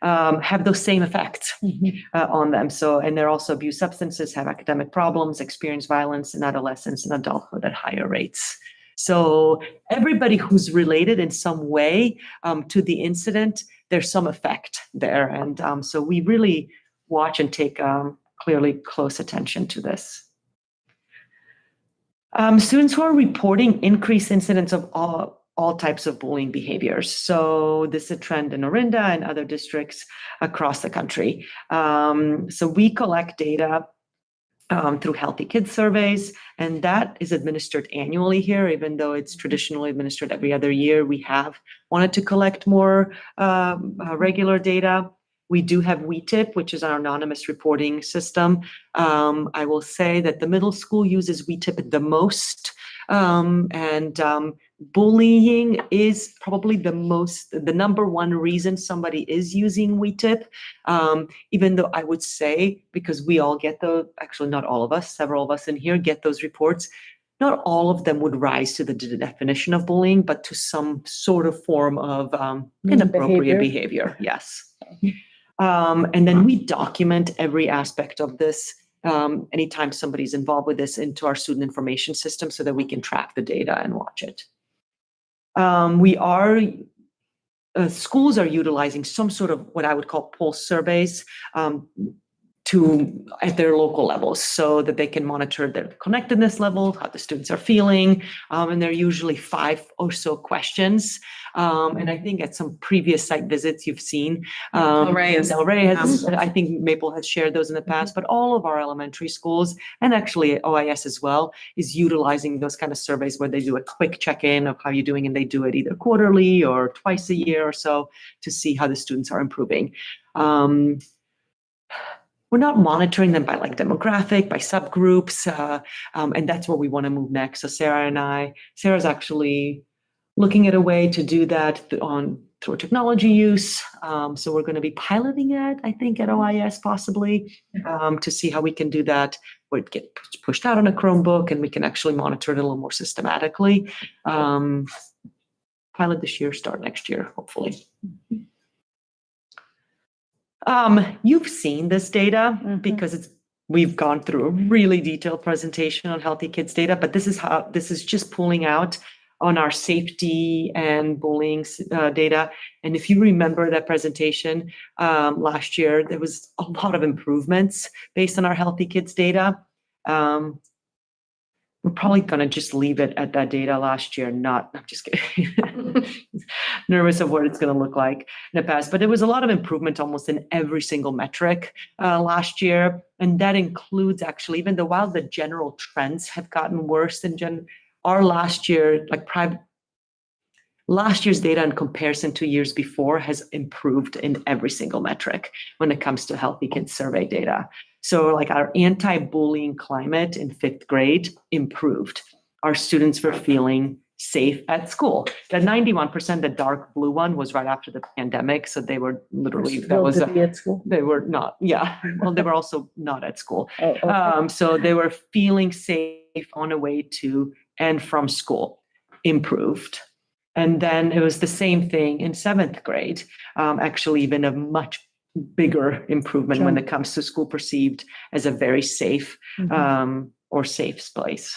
Have those same effects on them. So, and they're also abuse substances, have academic problems, experience violence in adolescence and adulthood at higher rates. So everybody who's related in some way to the incident, there's some effect there. And so we really watch and take clearly close attention to this. Students who are reporting increased incidents of all types of bullying behaviors. So this is a trend in Orinda and other districts across the country. So we collect data through Healthy Kids surveys, and that is administered annually here, even though it's traditionally administered every other year. We have wanted to collect more regular data. We do have WeTip, which is our anonymous reporting system. I will say that the middle school uses WeTip the most, and bullying is probably the number one reason somebody is using WeTip. Even though I would say, because we all get actually not all of us, several of us in here get those reports, not all of them would rise to the definition of bullying, but to some sort of form of inappropriate behavior. Yes. And then we document every aspect of this anytime somebody's involved with this into our student information system so that we can track the data and watch it. Schools are utilizing some sort of what I would call pulse surveys at their local levels so that they can monitor their connectedness level, how the students are feeling, and they're usually 5 or so questions. And I think at some previous site visits you've seen, Delray has, I think Maple has shared those in the past, but all of our elementary schools, and actually OIS as well, is utilizing those kind of surveys where they do a quick check-in of how you're doing, and they do it either quarterly or twice a year or so to see how the students are improving. We're not monitoring them by like demographic, by subgroups, and that's where we want to move next. So Sarah's actually looking at a way to do that through technology use. So we're going to be piloting it, I think, at OIS possibly, to see how we can do that, where it get pushed out on a Chromebook and we can actually monitor it a little more systematically. Pilot this year, start next year, hopefully. You've seen this data because we've gone through a really detailed presentation on Healthy Kids data, but this is just pulling out on our safety and bullying data. And if you remember that presentation last year, there was a lot of improvements based on our Healthy Kids data. We're probably going to just leave it at that data last year. I'm just kidding. Nervous of what it's going to look like in the past, but there was a lot of improvement almost in every single metric last year. And that includes actually, even though while the general trends have gotten worse than our last year, last year's data in comparison to years before has improved in every single metric when it comes to Healthy Kids survey data. So like our anti-bullying climate in 5th grade improved. Our students were feeling safe at school. The 91%, the dark blue one, was right after the pandemic. So they were literally, at school. They were not, yeah. Well, they were also not at school. Oh, okay. So they were feeling safe on the way to and from school, improved. And then it was the same thing in 7th grade, actually even a much bigger improvement when it comes to school perceived as a very safe or safe place.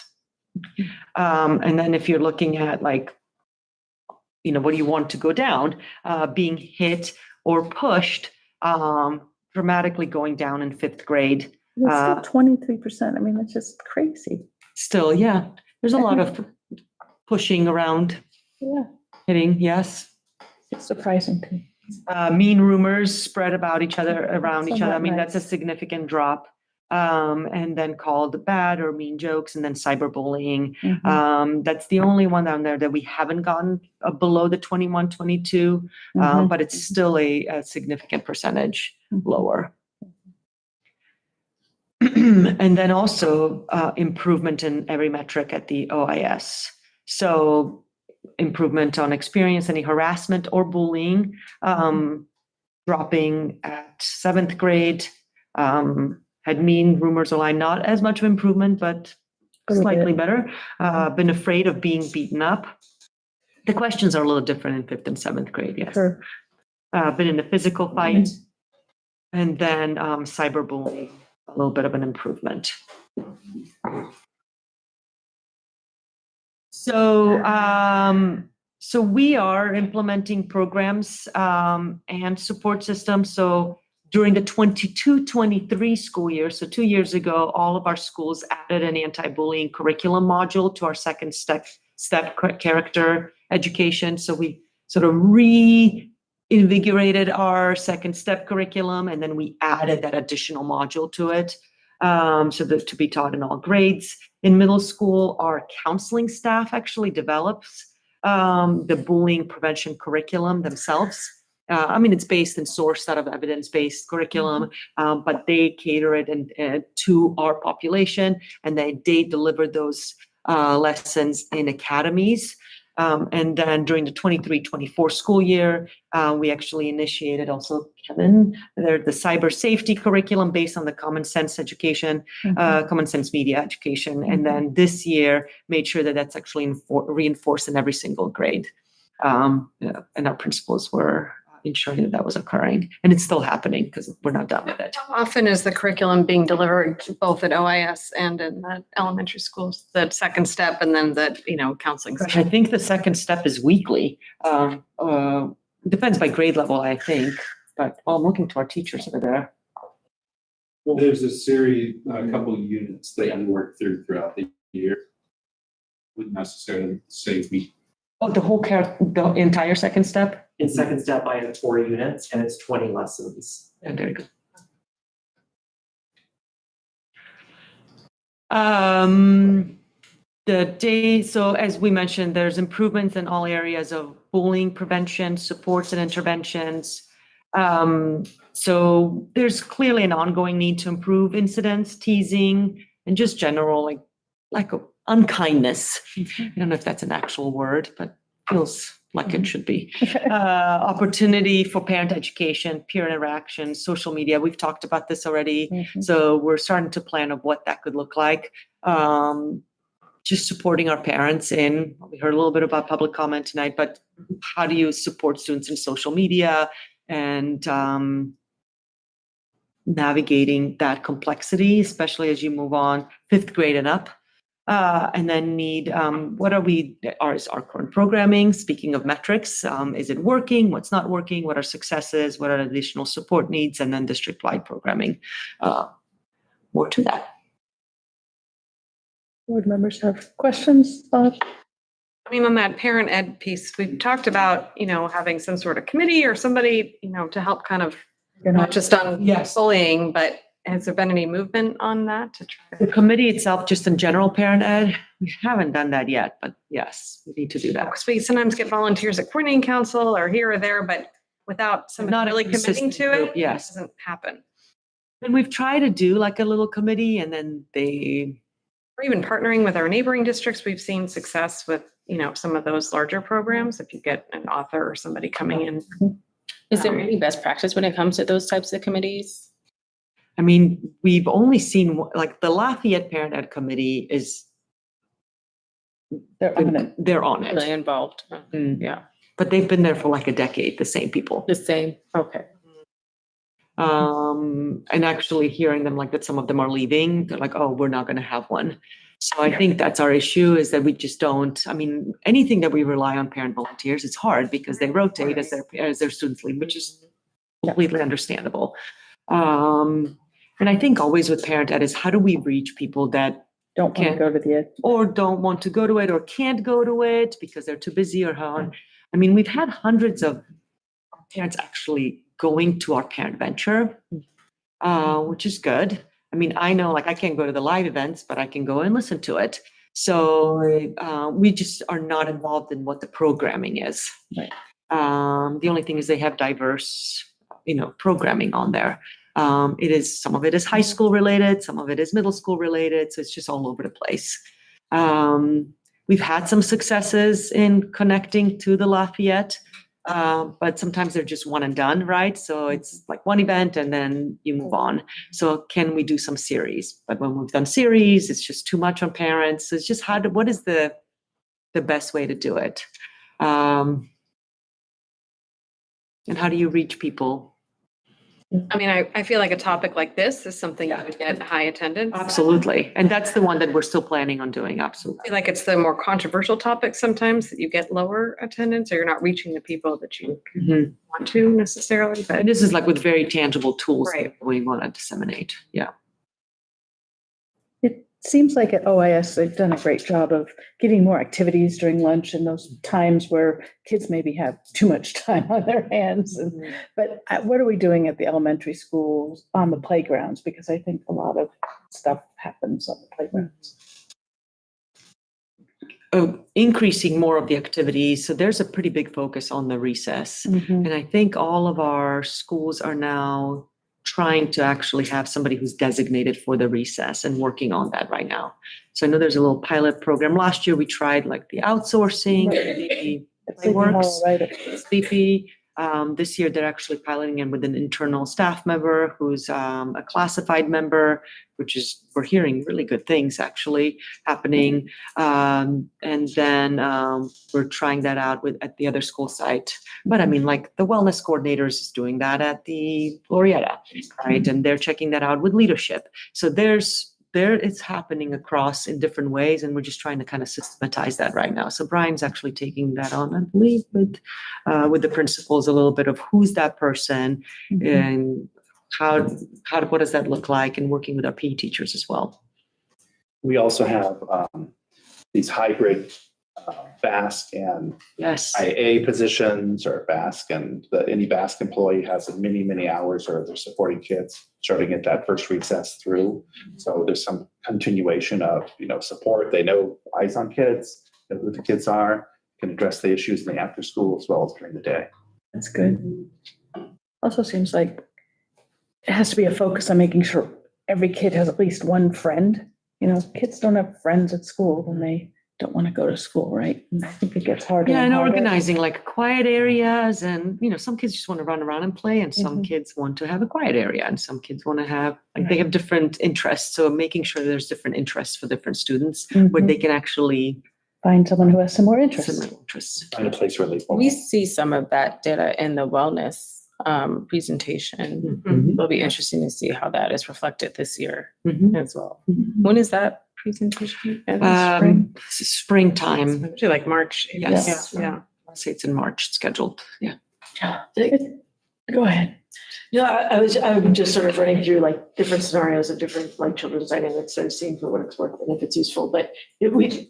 And then if you're looking at what do you want to go down, being hit or pushed, dramatically going down in 5th grade. It's still 23%. I mean, that's just crazy. Still, yeah. There's a lot of pushing around. Yeah. Hitting, yes. It's surprising to me. Mean rumors spread about each other, around each other. I mean, Nice. that's a significant drop. And then called bad or mean jokes, and then cyberbullying. That's the only one down there that we haven't gotten below the 21, 22, but it's still a significant percentage lower. And then also improvement in every metric at the OIS. So improvement on experience, any harassment or bullying, dropping at 7th grade, had mean rumors online, not as much of improvement, but slightly better. Been afraid of being beaten up. The questions are a little different in 5th and 7th grade, yes. Sure. Been in a physical fight, and then cyberbullying, a little bit of an improvement. So we are implementing programs and support systems. So during the 22-23 school year, so 2 years ago, all of our schools added an anti-bullying curriculum module to our second step character education. So we sort of reinvigorated our second step curriculum, and then we added that additional module to it. so that to be taught in all grades. In middle school, our counseling staff actually develops the bullying prevention curriculum themselves. It's based and sourced out of evidence-based curriculum, but they cater it to our population, and they deliver those lessons in academies. And then during the 23-24 school year, we actually initiated also, Kevin, the cyber safety curriculum based on the common sense education, common sense media education. And then this year made sure that that's actually reinforced in every single grade. And our principals were ensuring that that was occurring, and it's still happening because we're not done with it. How often is the curriculum being delivered both at OIS and in the elementary schools? The second step and then the, counseling. Gosh, I think the second step is weekly. Depends by grade level, I think, but I'm looking to our teachers over there. There's a series, a couple of units that you work throughout the year. Wouldn't necessarily say week. Oh, the entire second step? In second step, I have 4 units and it's 20 lessons. And there you go. So as we mentioned, there's improvements in all areas of bullying prevention, supports and interventions. So there's clearly an ongoing need to improve incidents, teasing, and just general like unkindness. I don't know if that's an actual word, but feels like it should be. Opportunity for parent education, peer interaction, social media. We've talked about this already. So we're starting to plan of what that could look like. Just supporting our parents in, we heard a little bit about public comment tonight, but how do you support students in social media and navigating that complexity, especially as you move on 5th grade and up. And then what is our current programming? Speaking of metrics, is it working? What's not working? What are successes? What are additional support needs? And then district-wide programming. More to that. Board members have questions? On that parent ed piece, we've talked about, having some sort of committee or somebody, to help kind of, not just on bullying, but has there been any movement on that to try? The committee itself, just in general parent ed, we haven't done that yet, but yes, we need to do that. Because we sometimes get volunteers at coordinating council or here or there, but without somebody really committing to it, it doesn't happen. And we've tried to do like a little committee and then or even partnering with our neighboring districts. We've seen success with, some of those larger programs. If you get an author or somebody coming in. Is there any best practice when it comes to those types of committees? We've only seen like the Lafayette Parent Ed Committee they're on it. Really involved. Yeah. But they've been there for like a decade, the same people. The same, okay. And actually hearing them like that some of them are leaving, they're like, oh, we're not going to have one. So I think that's our issue is that we just don't, anything that we rely on parent volunteers, it's hard because they rotate as their students leave, which is completely understandable. And I think always with parent ed is how do we reach people that don't want to go to the ed or don't want to go to it or can't go to it because they're too busy or how. We've had hundreds of parents actually going to our parent venture, which is good. I know like I can't go to the live events, but I can go and listen to it. So we just are not involved in what the programming is. Right. The only thing is they have diverse, programming on there. Some of it is high school related, some of it is middle school related. So it's just all over the place. We've had some successes in connecting to the Lafayette, but sometimes they're just one and done, right? So it's like one event and then you move on. So can we do some series? But when we've done series, it's just too much on parents. So it's just what is the best way to do it? And how do you reach people? I feel like a topic like this is something that would get high attendance. Absolutely. And that's the one that we're still planning on doing. Absolutely. I feel like it's the more controversial topics sometimes that you get lower attendance or you're not reaching the people that you want to necessarily. But and this is like with very tangible tools right. that we want to disseminate. Yeah. seems like at OIS, they've done a great job of getting more activities during lunch and those times where kids maybe have too much time on their hands. But what are we doing at the elementary schools on the playgrounds? Because I think a lot of stuff happens on the playgrounds. Increasing more of the activities. So there's a pretty big focus on the recess. And I think all of our schools are now trying to actually have somebody who's designated for the recess and working on that right now. So I know there's a little pilot program. Last year we tried like the outsourcing, the Playworks, Sleepy. This year they're actually piloting in with an internal staff member who's a classified member, which is, we're hearing really good things actually happening. And then we're trying that out at the other school site. But I mean, like the wellness coordinators is doing that at the Glorietta, right? And they're checking that out with leadership. So it's happening across in different ways, and we're just trying to kind of systematize that right now. So Brian's actually taking that on, I believe, with the principals, a little bit of who's that person and what does that look like, and working with our PE teachers as well. We also have these hybrid BASC and IA positions, or BASC, and any BASC employee has many hours, or they're supporting kids starting at that first recess through. So there's some continuation of support. They know eyes on kids, know who the kids are, can address the issues in the after school as well as during the day. That's good. Also seems like it has to be a focus on making sure every kid has at least one friend. Kids don't have friends at school when they don't want to go to school, right? And I think it gets harder. Yeah, and harder. organizing like quiet areas, and some kids just want to run around and play, and some kids want to have a quiet area, and some kids want to have they have different interests. So making sure there's different interests for different students where they can actually find someone who has similar interests. Find a place where they belong. We see some of that data in the wellness presentation. It'll be interesting to see how that is reflected this year as well. When is that presentation? Springtime. Actually, like March. Yes. Yeah. I'll say it's in March. It's scheduled. Yeah. Go ahead. I'm just sort of running through like different scenarios of different like children's dynamics that I've seen for what it's worth and if it's useful. But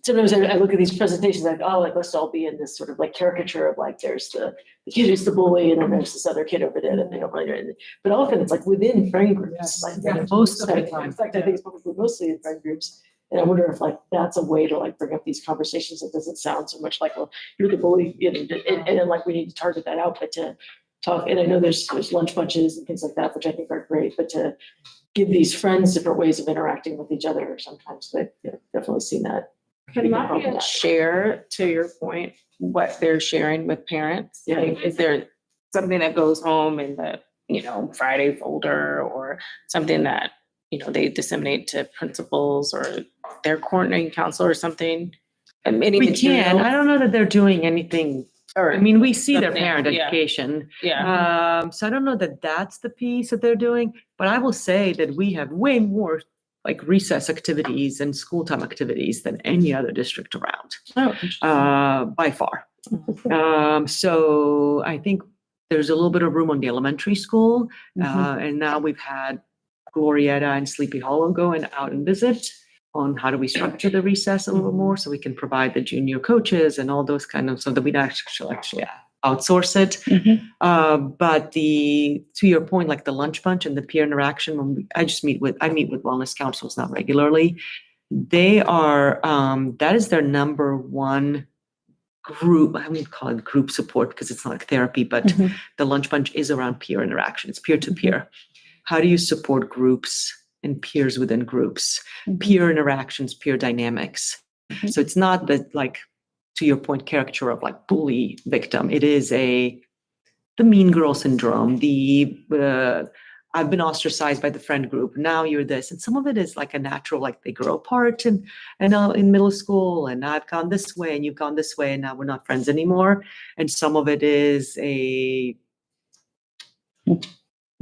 sometimes I look at these presentations like, let's all be in this sort of like caricature of like there's the kid who's the bully, and then there's this other kid over there that they don't really know. But often it's like within friend groups. Most of the time. In fact, I think it's probably mostly in friend groups. And I wonder if like that's a way to like bring up these conversations that doesn't sound so much like, well, you're the bully, and then like we need to target that out, but to talk. And I know there's lunch bunches and things like that, which I think are great, but to give these friends different ways of interacting with each other, sometimes they've definitely seen that. Can Lafayette share, to your point, what they're sharing with parents? Yeah. Like, is there something that goes home in the, Friday folder, or something that, they disseminate to principals or their coordinating council or something? And any We material? can. I don't know that they're doing anything. Or we see their something, parent yeah. education. Yeah. So I don't know that that's the piece that they're doing, but I will say that we have way more like recess activities and school time activities than any other district around, by far. So I think there's a little bit of room on the elementary school, and now we've had Glorietta and Sleepy Hollow go out and visit on how do we structure the recess a little more, so we can provide the junior coaches and all those kind of, so that we don't actually outsource it. But to your point, like the lunch bunch and the peer interaction, I meet with wellness councils not regularly. They are, that is their number one group. I wouldn't call it group support because it's not like therapy, but the lunch bunch is around peer interaction. It's peer to peer. How do you support groups and peers within groups, peer interactions, peer dynamics? So it's not that, like, to your point, caricature of like bully victim. It is the mean girl syndrome, I've been ostracized by the friend group, now you're this. And some of it is like a natural, like they grow apart and in middle school, and I've gone this way and you've gone this way, and now we're not friends anymore. And some of it is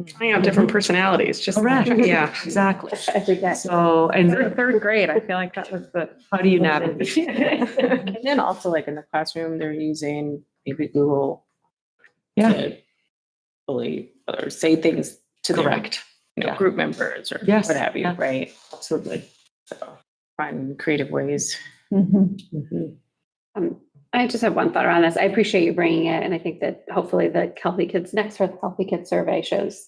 trying out different personalities, just correct. Yeah, exactly. I think that. So, and third grade, I feel like that was the. How do you navigate? And then also like in the classroom, they're using maybe Google to bully or say things to correct. their, group members or Yes. what have you, right? Absolutely. So find creative ways. I just have one thought around this. I appreciate you bringing it, and I think that hopefully the Healthy Kids Next or the Healthy Kids survey shows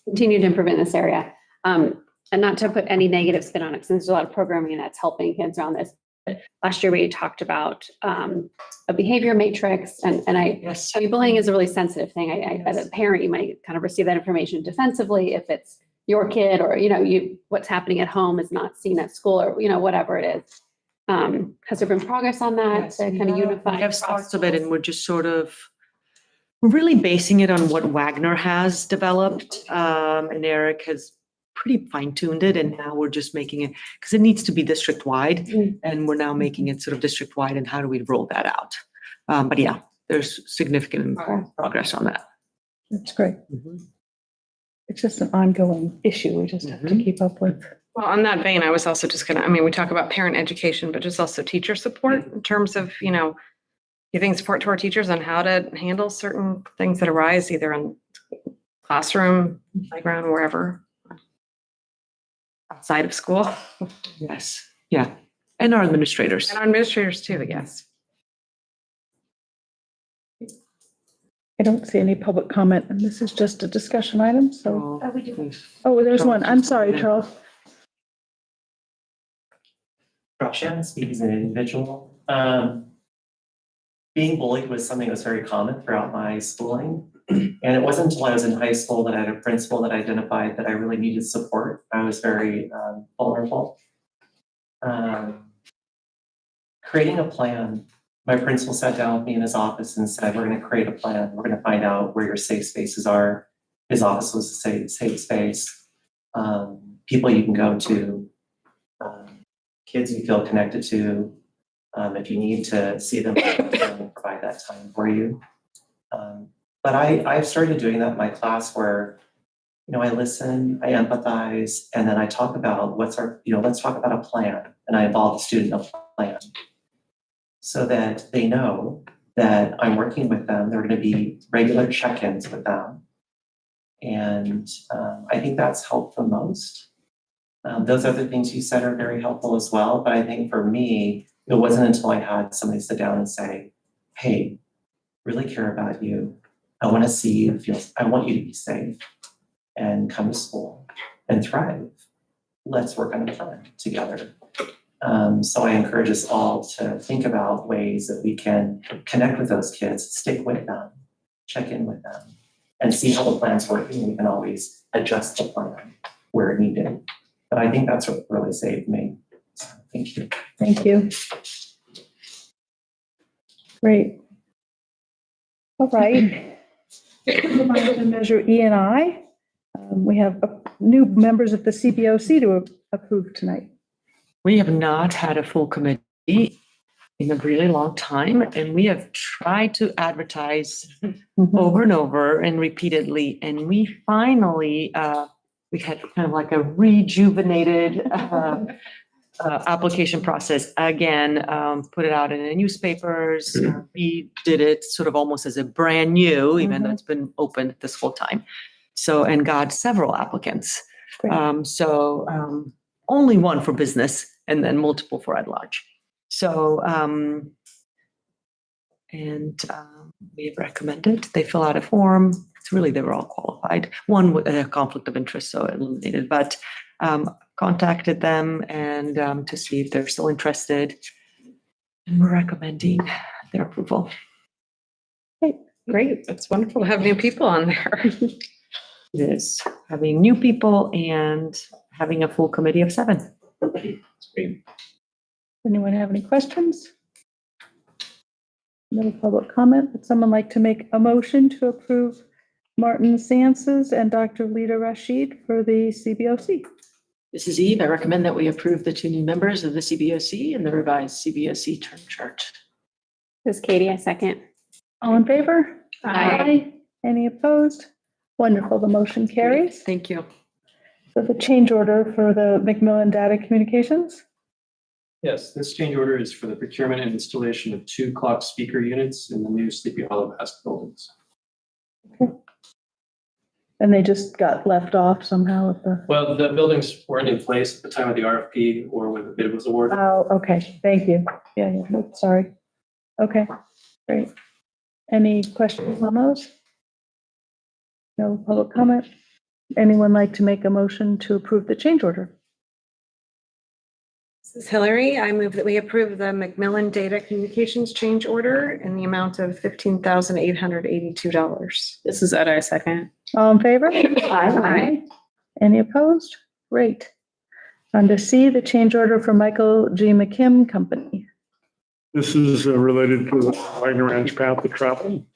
continued improvement in this area. And not to put any negative spin on it, because there's a lot of programming that's helping kids around this. But last year we talked about a behavior matrix, and I mean, bullying is a really sensitive thing. As a parent, you might kind of receive that information defensively if it's your kid, or what's happening at home is not seen at school, or whatever it is. Has there been progress on that to kind of unify? We have parts of it, and we're just sort of really basing it on what Wagner has developed, and Eric has pretty fine-tuned it, and now we're just making it, because it needs to be district-wide, and we're now making it sort of district-wide, and how do we roll that out? But yeah, there's significant progress on that. That's great. It's just an ongoing issue we just have to keep up with. Well, on that vein, I was also just we talk about parent education, but just also teacher support in terms of, giving support to our teachers on how to handle certain things that arise either in classroom, playground, wherever, outside of school. Yes. Yeah. And our administrators. And our administrators too, yes. I don't see any public comment, and this is just a discussion item, so. we do. Oh, there's one. I'm sorry, Charles. Shannon speaks as an individual. Being bullied was something that was very common throughout my schooling. And it wasn't until I was in high school that I had a principal that identified that I really needed support. I was very vulnerable. Creating a plan, my principal sat down with me in his office and said, we're going to create a plan. We're going to find out where your safe spaces are. His office was a safe space. People you can go to, kids you feel connected to. If you need to see them, we'll provide that time for you. But I've started doing that in my class where, I listen, I empathize, and then I talk about let's talk about a plan. And I involve the student in a plan so that they know that I'm working with them. There are going to be regular check-ins with them. And I think that's helped the most. Those other things you said are very helpful as well. But I think for me, it wasn't until I had somebody sit down and say, hey, really care about you. I want to see you I want you to be safe and come to school and thrive. Let's work on a plan together. So I encourage us all to think about ways that we can connect with those kids, stick with them, check in with them, and see how the plan's working. We can always adjust the plan where needed. But I think that's what really saved me. So, thank you. Thank you. Great. All right. Measure E&I. We have new members of the CBOC to approve tonight. We have not had a full committee in a really long time, and we have tried to advertise over and over and repeatedly, and we finally we had kind of like a rejuvenated application process again, put it out in the newspapers. We did it sort of almost as a brand new, even though it's been open this whole time. So, and got several applicants. Only one for business and then multiple for at large. So, we have recommended they fill out a form. It's really, they were all qualified. One with a conflict of interest, so eliminated, but contacted them and to see if they're still interested. And we're recommending their approval. Great. That's wonderful to have new people on there. It is having new people and having a full committee of 7. It's great. Anyone have any questions? No public comment. Would someone like to make a motion to approve Martin Sanses and Dr. Lita Rashid for the CBOC? This is Eve. I recommend that we approve the 2 new members of the CBOC and the revised CBOC term chart. This is Katie, a second. All in favor? Aye. Any opposed? Wonderful. The motion carries. Thank you. So the change order for the Macmillan Data Communications. Yes, this change order is for the procurement and installation of 2 clock speaker units in the new Sleepy Hollow West buildings. And they just got left off somehow with the, Well, the buildings weren't in place at the time of the RFP or when the bid was awarded. oh, okay, thank you. Yeah, sorry. Okay, great. Any questions on those? No public comment? Anyone like to make a motion to approve the change order? This is Hillary. I move that we approve the Macmillan Data Communications change order in the amount of $15,882. This is Ed, I second. All in favor? Aye. Any opposed? Great. On to C, the change order for Michael G. McKim Company. This is related to the Wagner Ranch Path of Travel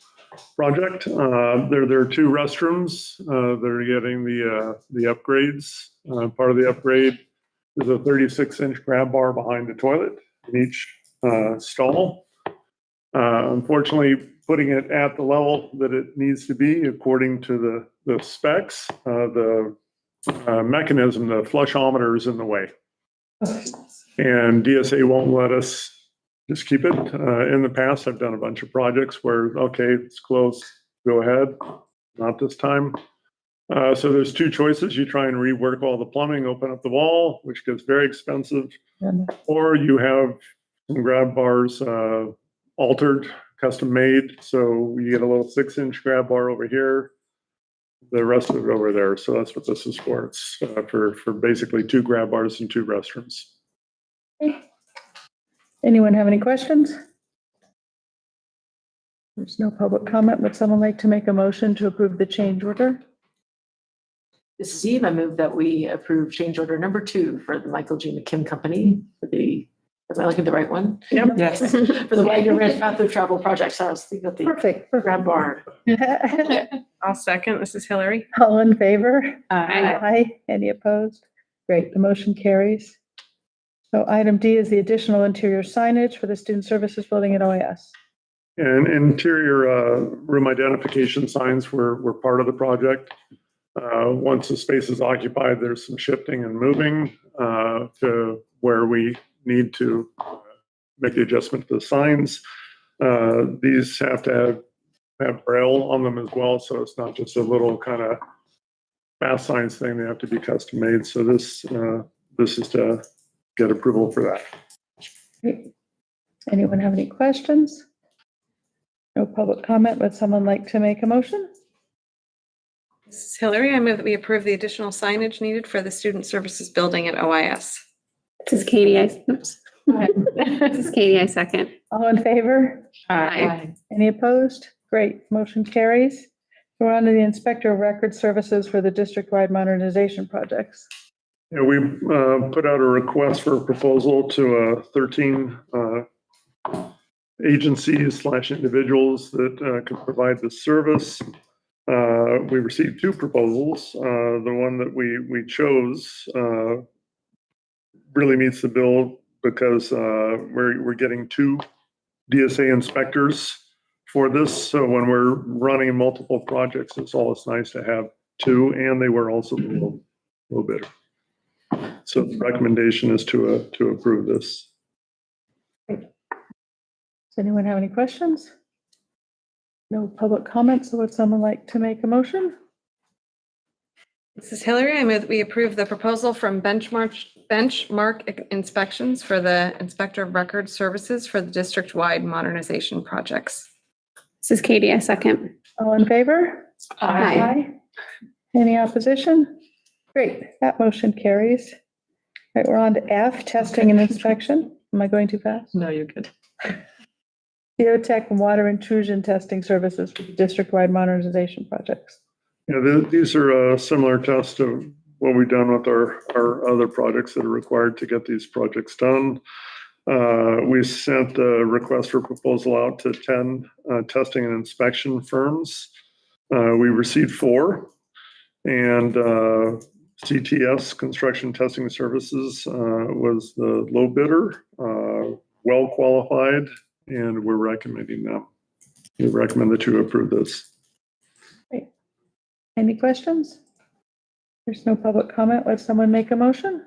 project. There are two restrooms that are getting the upgrades. Part of the upgrade is a 36-inch grab bar behind the toilet in each stall. Unfortunately, putting it at the level that it needs to be according to the specs, the mechanism, the flushometer is in the way. And DSA won't let us just keep it. In the past, I've done a bunch of projects where, okay, it's close, go ahead. Not this time. So there's two choices. You try and rework all the plumbing, open up the wall, which gets very expensive, or you have some grab bars altered, custom made. So you get a little 6-inch grab bar over here, the rest of it over there. So that's what this is for. It's for basically 2 grab bars and 2 restrooms. Anyone have any questions? There's no public comment. Would someone like to make a motion to approve the change order? This is Eve. I move that we approve change order number 2 for the Michael G. McKim Company for the, am I looking at the right one? Yep. Yes. For the Wagner Ranch Path of Travel project. So I was thinking of the Perfect. grab bar. I'll second. This is Hillary. All in favor? Aye. Aye. Any opposed? Great, the motion carries. So item D is the additional interior signage for the Student Services Building at OAS. And interior room identification signs were part of the project. Once the space is occupied, there's some shifting and moving to where we need to make the adjustment to the signs. These have to have braille on them as well, so it's not just a little kind of fast signs thing. They have to be custom made. So this is to get approval for that. Great. Anyone have any questions? No public comment. Would someone like to make a motion? This is Hillary. I move that we approve the additional signage needed for the Student Services Building at OIS. This is Katie. This is Katie. I second. All in favor? Aye. Any opposed? Great, motion carries. We're on to the Inspector of Record Services for the district-wide modernization projects. Yeah, we put out a request for a proposal to 13 agencies / individuals that could provide this service. We received 2 proposals. The one that we chose really meets the bill because we're getting 2 DSA inspectors for this. So when we're running multiple projects, it's always nice to have 2, and they were also a little bit. So the recommendation is to approve this. Does anyone have any questions? No public comments, so would someone like to make a motion? This is Hillary. I move that we approve the proposal from Benchmark Inspections for the Inspector of Record Services for the district-wide modernization projects. This is Katie. I second. All in favor? Aye. Any opposition? Great, that motion carries. All right, we're on to F, testing and inspection. Am I going too fast? No, you're good. Geotech and water intrusion testing services for the district-wide modernization projects. Yeah, these are similar tests to what we've done with our other projects that are required to get these projects done. We sent a request for proposal out to 10 testing and inspection firms. We received 4, and CTS, Construction Testing Services, was the low bidder, well qualified, and we're recommending them. We recommend that you approve this. Great. Any questions? There's no public comment. Would someone make a motion?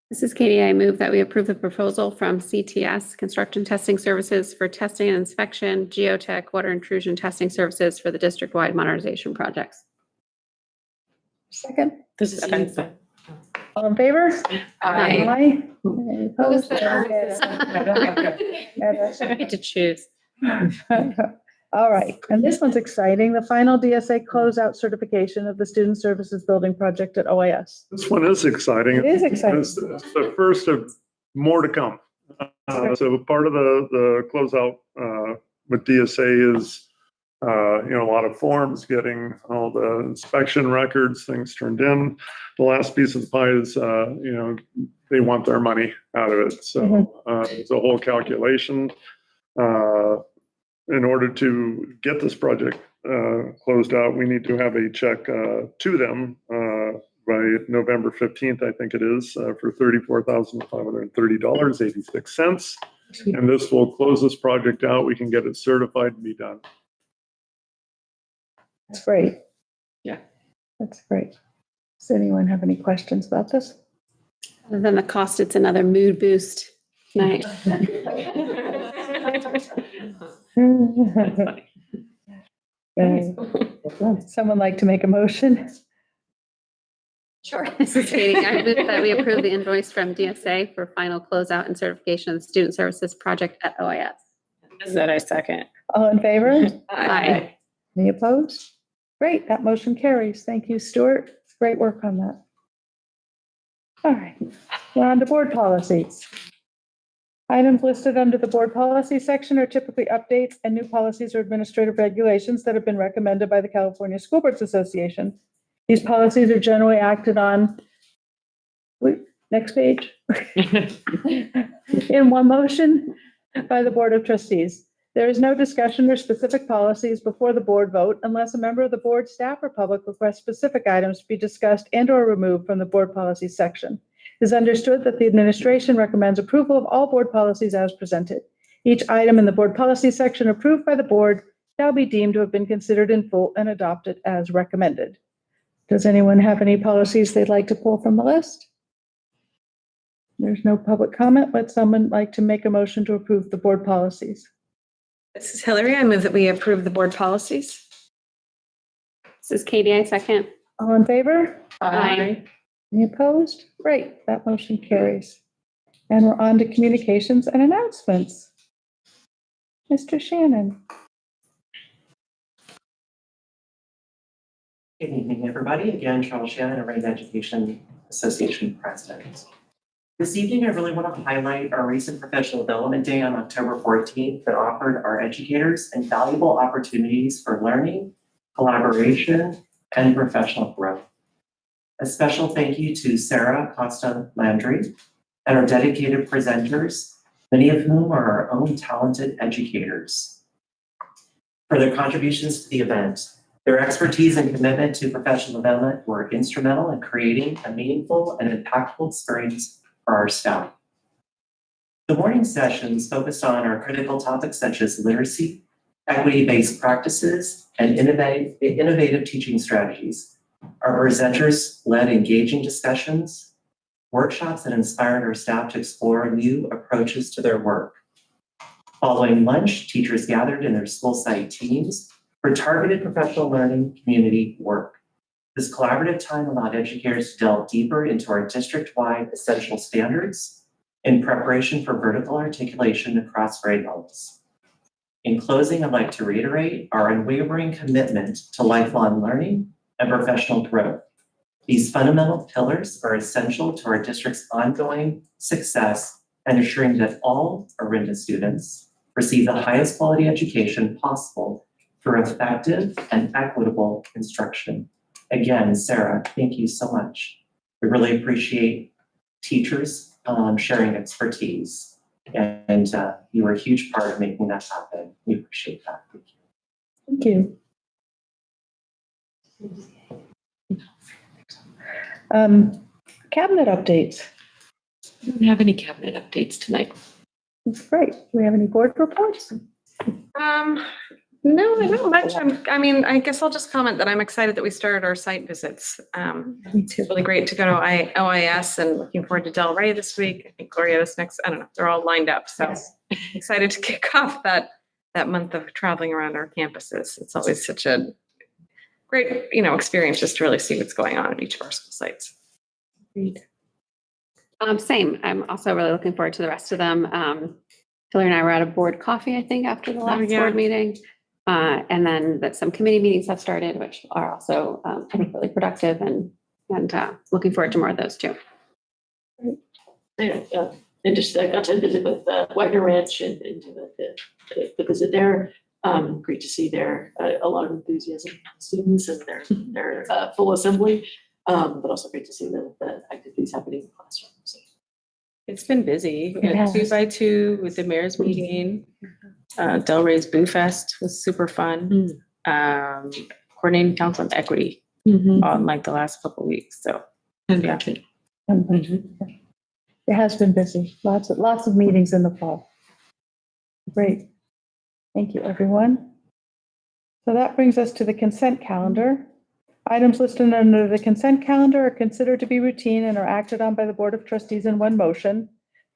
This is Katie. I move that we approve the proposal from CTS, Construction Testing Services for testing and inspection, geotech, water intrusion testing services for the district-wide modernization projects. Second, This is all in favor? Aye. Any opposed? I get to choose. All right, and this one's exciting. The final DSA closeout certification of the Student Services Building Project at OIS. This one is exciting. It is exciting. It's the first of more to come. So part of the closeout with DSA is, a lot of forms, getting all the inspection records, things turned in. The last piece of the pie is, they want their money out of it. So it's a whole calculation. In order to get this project closed out, we need to have a check to them by November 15th, I think it is, for $34,530.86. And this will close this project out. We can get it certified and be done. That's great. Yeah. That's great. Does anyone have any questions about this? Other than the cost, it's another mood boost night. Someone like to make a motion? Sure. This is Katie. I move that we approve the invoice from DSA for final closeout and certification of the Student Services Project at OIS. That I second. All in favor? Aye. Any opposed? Great, that motion carries. Thank you, Stuart. Great work on that. All right, we're on to board policies. Items listed under the board policy section are typically updates and new policies or administrative regulations that have been recommended by the California School Boards Association. These policies are generally acted on, next page, in one motion by the Board of Trustees. There is no discussion or specific policies before the board vote unless a member of the board, staff, or public requests specific items to be discussed and/or removed from the board policy section. It is understood that the administration recommends approval of all board policies as presented. Each item in the board policy section approved by the board shall be deemed to have been considered in full and adopted as recommended. Does anyone have any policies they'd like to pull from the list? There's no public comment. Would someone like to make a motion to approve the board policies? This is Hillary. I move that we approve the board policies. This is Katie. I second. All in favor? Aye. Any opposed? Great, that motion carries. And we're on to communications and announcements. Mr. Shannon. Good evening, everybody. Again, Charles Shannon, Orinda Education Association President. This evening, I really want to highlight our recent Professional Development Day on October 14th that offered our educators invaluable opportunities for learning, collaboration, and professional growth. A special thank you to Sarah Costa Landry and our dedicated presenters, many of whom are our own talented educators, for their contributions to the event. Their expertise and commitment to professional development were instrumental in creating a meaningful and impactful experience for our staff. The morning sessions focused on our critical topics such as literacy, equity-based practices, and innovative teaching strategies. Our presenters led engaging discussions, workshops that inspired our staff to explore new approaches to their work. Following lunch, teachers gathered in their school site teams for targeted professional learning community work. This collaborative time allowed educators to delve deeper into our district-wide essential standards in preparation for vertical articulation across grade levels. In closing, I'd like to reiterate our unwavering commitment to lifelong learning and professional growth. These fundamental pillars are essential to our district's ongoing success and ensuring that all Orinda students receive the highest quality education possible through effective and equitable instruction. Again, Sarah, thank you so much. We really appreciate teachers sharing expertise, and you were a huge part of making that happen. We appreciate that. Thank you. Thank you. Cabinet updates. We don't have any cabinet updates tonight. That's great. Do we have any board reports? No, not much. I guess I'll just comment that I'm excited that we started our site visits. Me too. Really great to go to OIS and looking forward to Del Rey this week. I think Glorietta's next. I don't know. They're all lined up. So excited to kick off that month of traveling around our campuses. It's always such a great, experience just to really see what's going on at each of our school sites. Same. I'm also really looking forward to the rest of them. Hillary and I were at a board coffee, I think, after the last yeah. board meeting. And then that some committee meetings have started, which are also, I think, really productive and looking forward to more of those too. And just I got to visit with Wagner Ranch and do the visit there. Great to see there a lot of enthusiasm from students and their full assembly, but also great to see the activities happening in the classroom. So. It's been busy. It has. 2x2 with the mayor's meeting. Del Rey's Boo Fest was super fun. Coordinating council on equity on like the last couple of weeks. So yeah. It has been busy. Lots of meetings in the fall. Great. Thank you, everyone. So that brings us to the consent calendar. Items listed under the consent calendar are considered to be routine and are acted on by the Board of Trustees in one motion.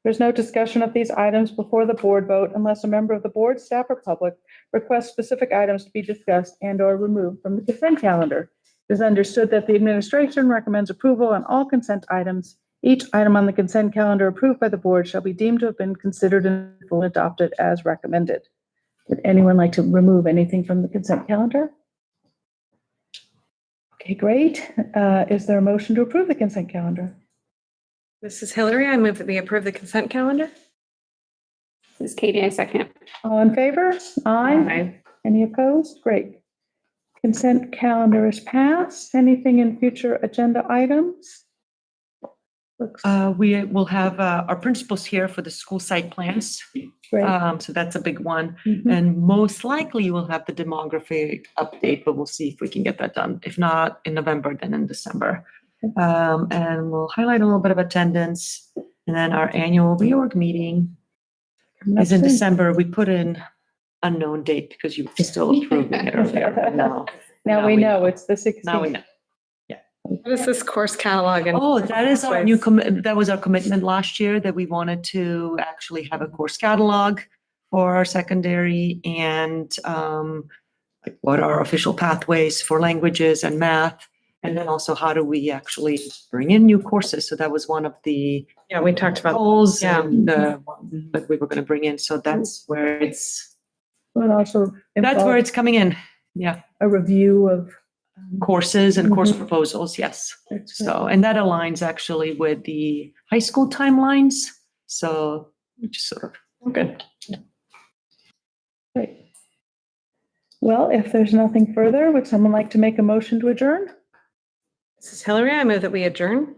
There's no discussion of these items before the board vote unless a member of the board, staff, or public requests specific items to be discussed and/or removed from the consent calendar. It is understood that the administration recommends approval on all consent items. Each item on the consent calendar approved by the board shall be deemed to have been considered and adopted as recommended. Would anyone like to remove anything from the consent calendar? Okay, great. Is there a motion to approve the consent calendar? This is Hillary. I move that we approve the consent calendar. This is Katie, I second. All in favor? Aye. Any opposed? Great. Consent calendar is passed. Anything in future agenda items? We will have our principals here for the school site plans. Great. So that's a big one. And most likely we'll have the demography update, but we'll see if we can get that done. If not in November, then in December. And we'll highlight a little bit of attendance. And then our annual reorg meeting is in December. We put in unknown date because you were still approving it earlier. But now we know it's the 16th. Now we know. What is this course catalog? And That is our new that was our commitment last year, that we wanted to actually have a course catalog for our secondary and like what are official pathways for languages and math. And then also how do we actually bring in new courses? So that was one of the we talked about goals and that we were going to bring in. So that's where it's coming in. Yeah. A review of courses and course proposals, yes. So, and that aligns actually with the high school timelines. So, which is sort of good. Great. Well, if there's nothing further, would someone like to make a motion to adjourn? This is Hillary. I move that we adjourn.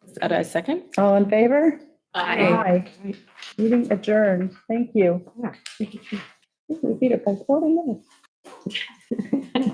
Is that a second? All in favor? Aye. Aye. Meeting adjourned. Thank you. We beat it by 40 minutes.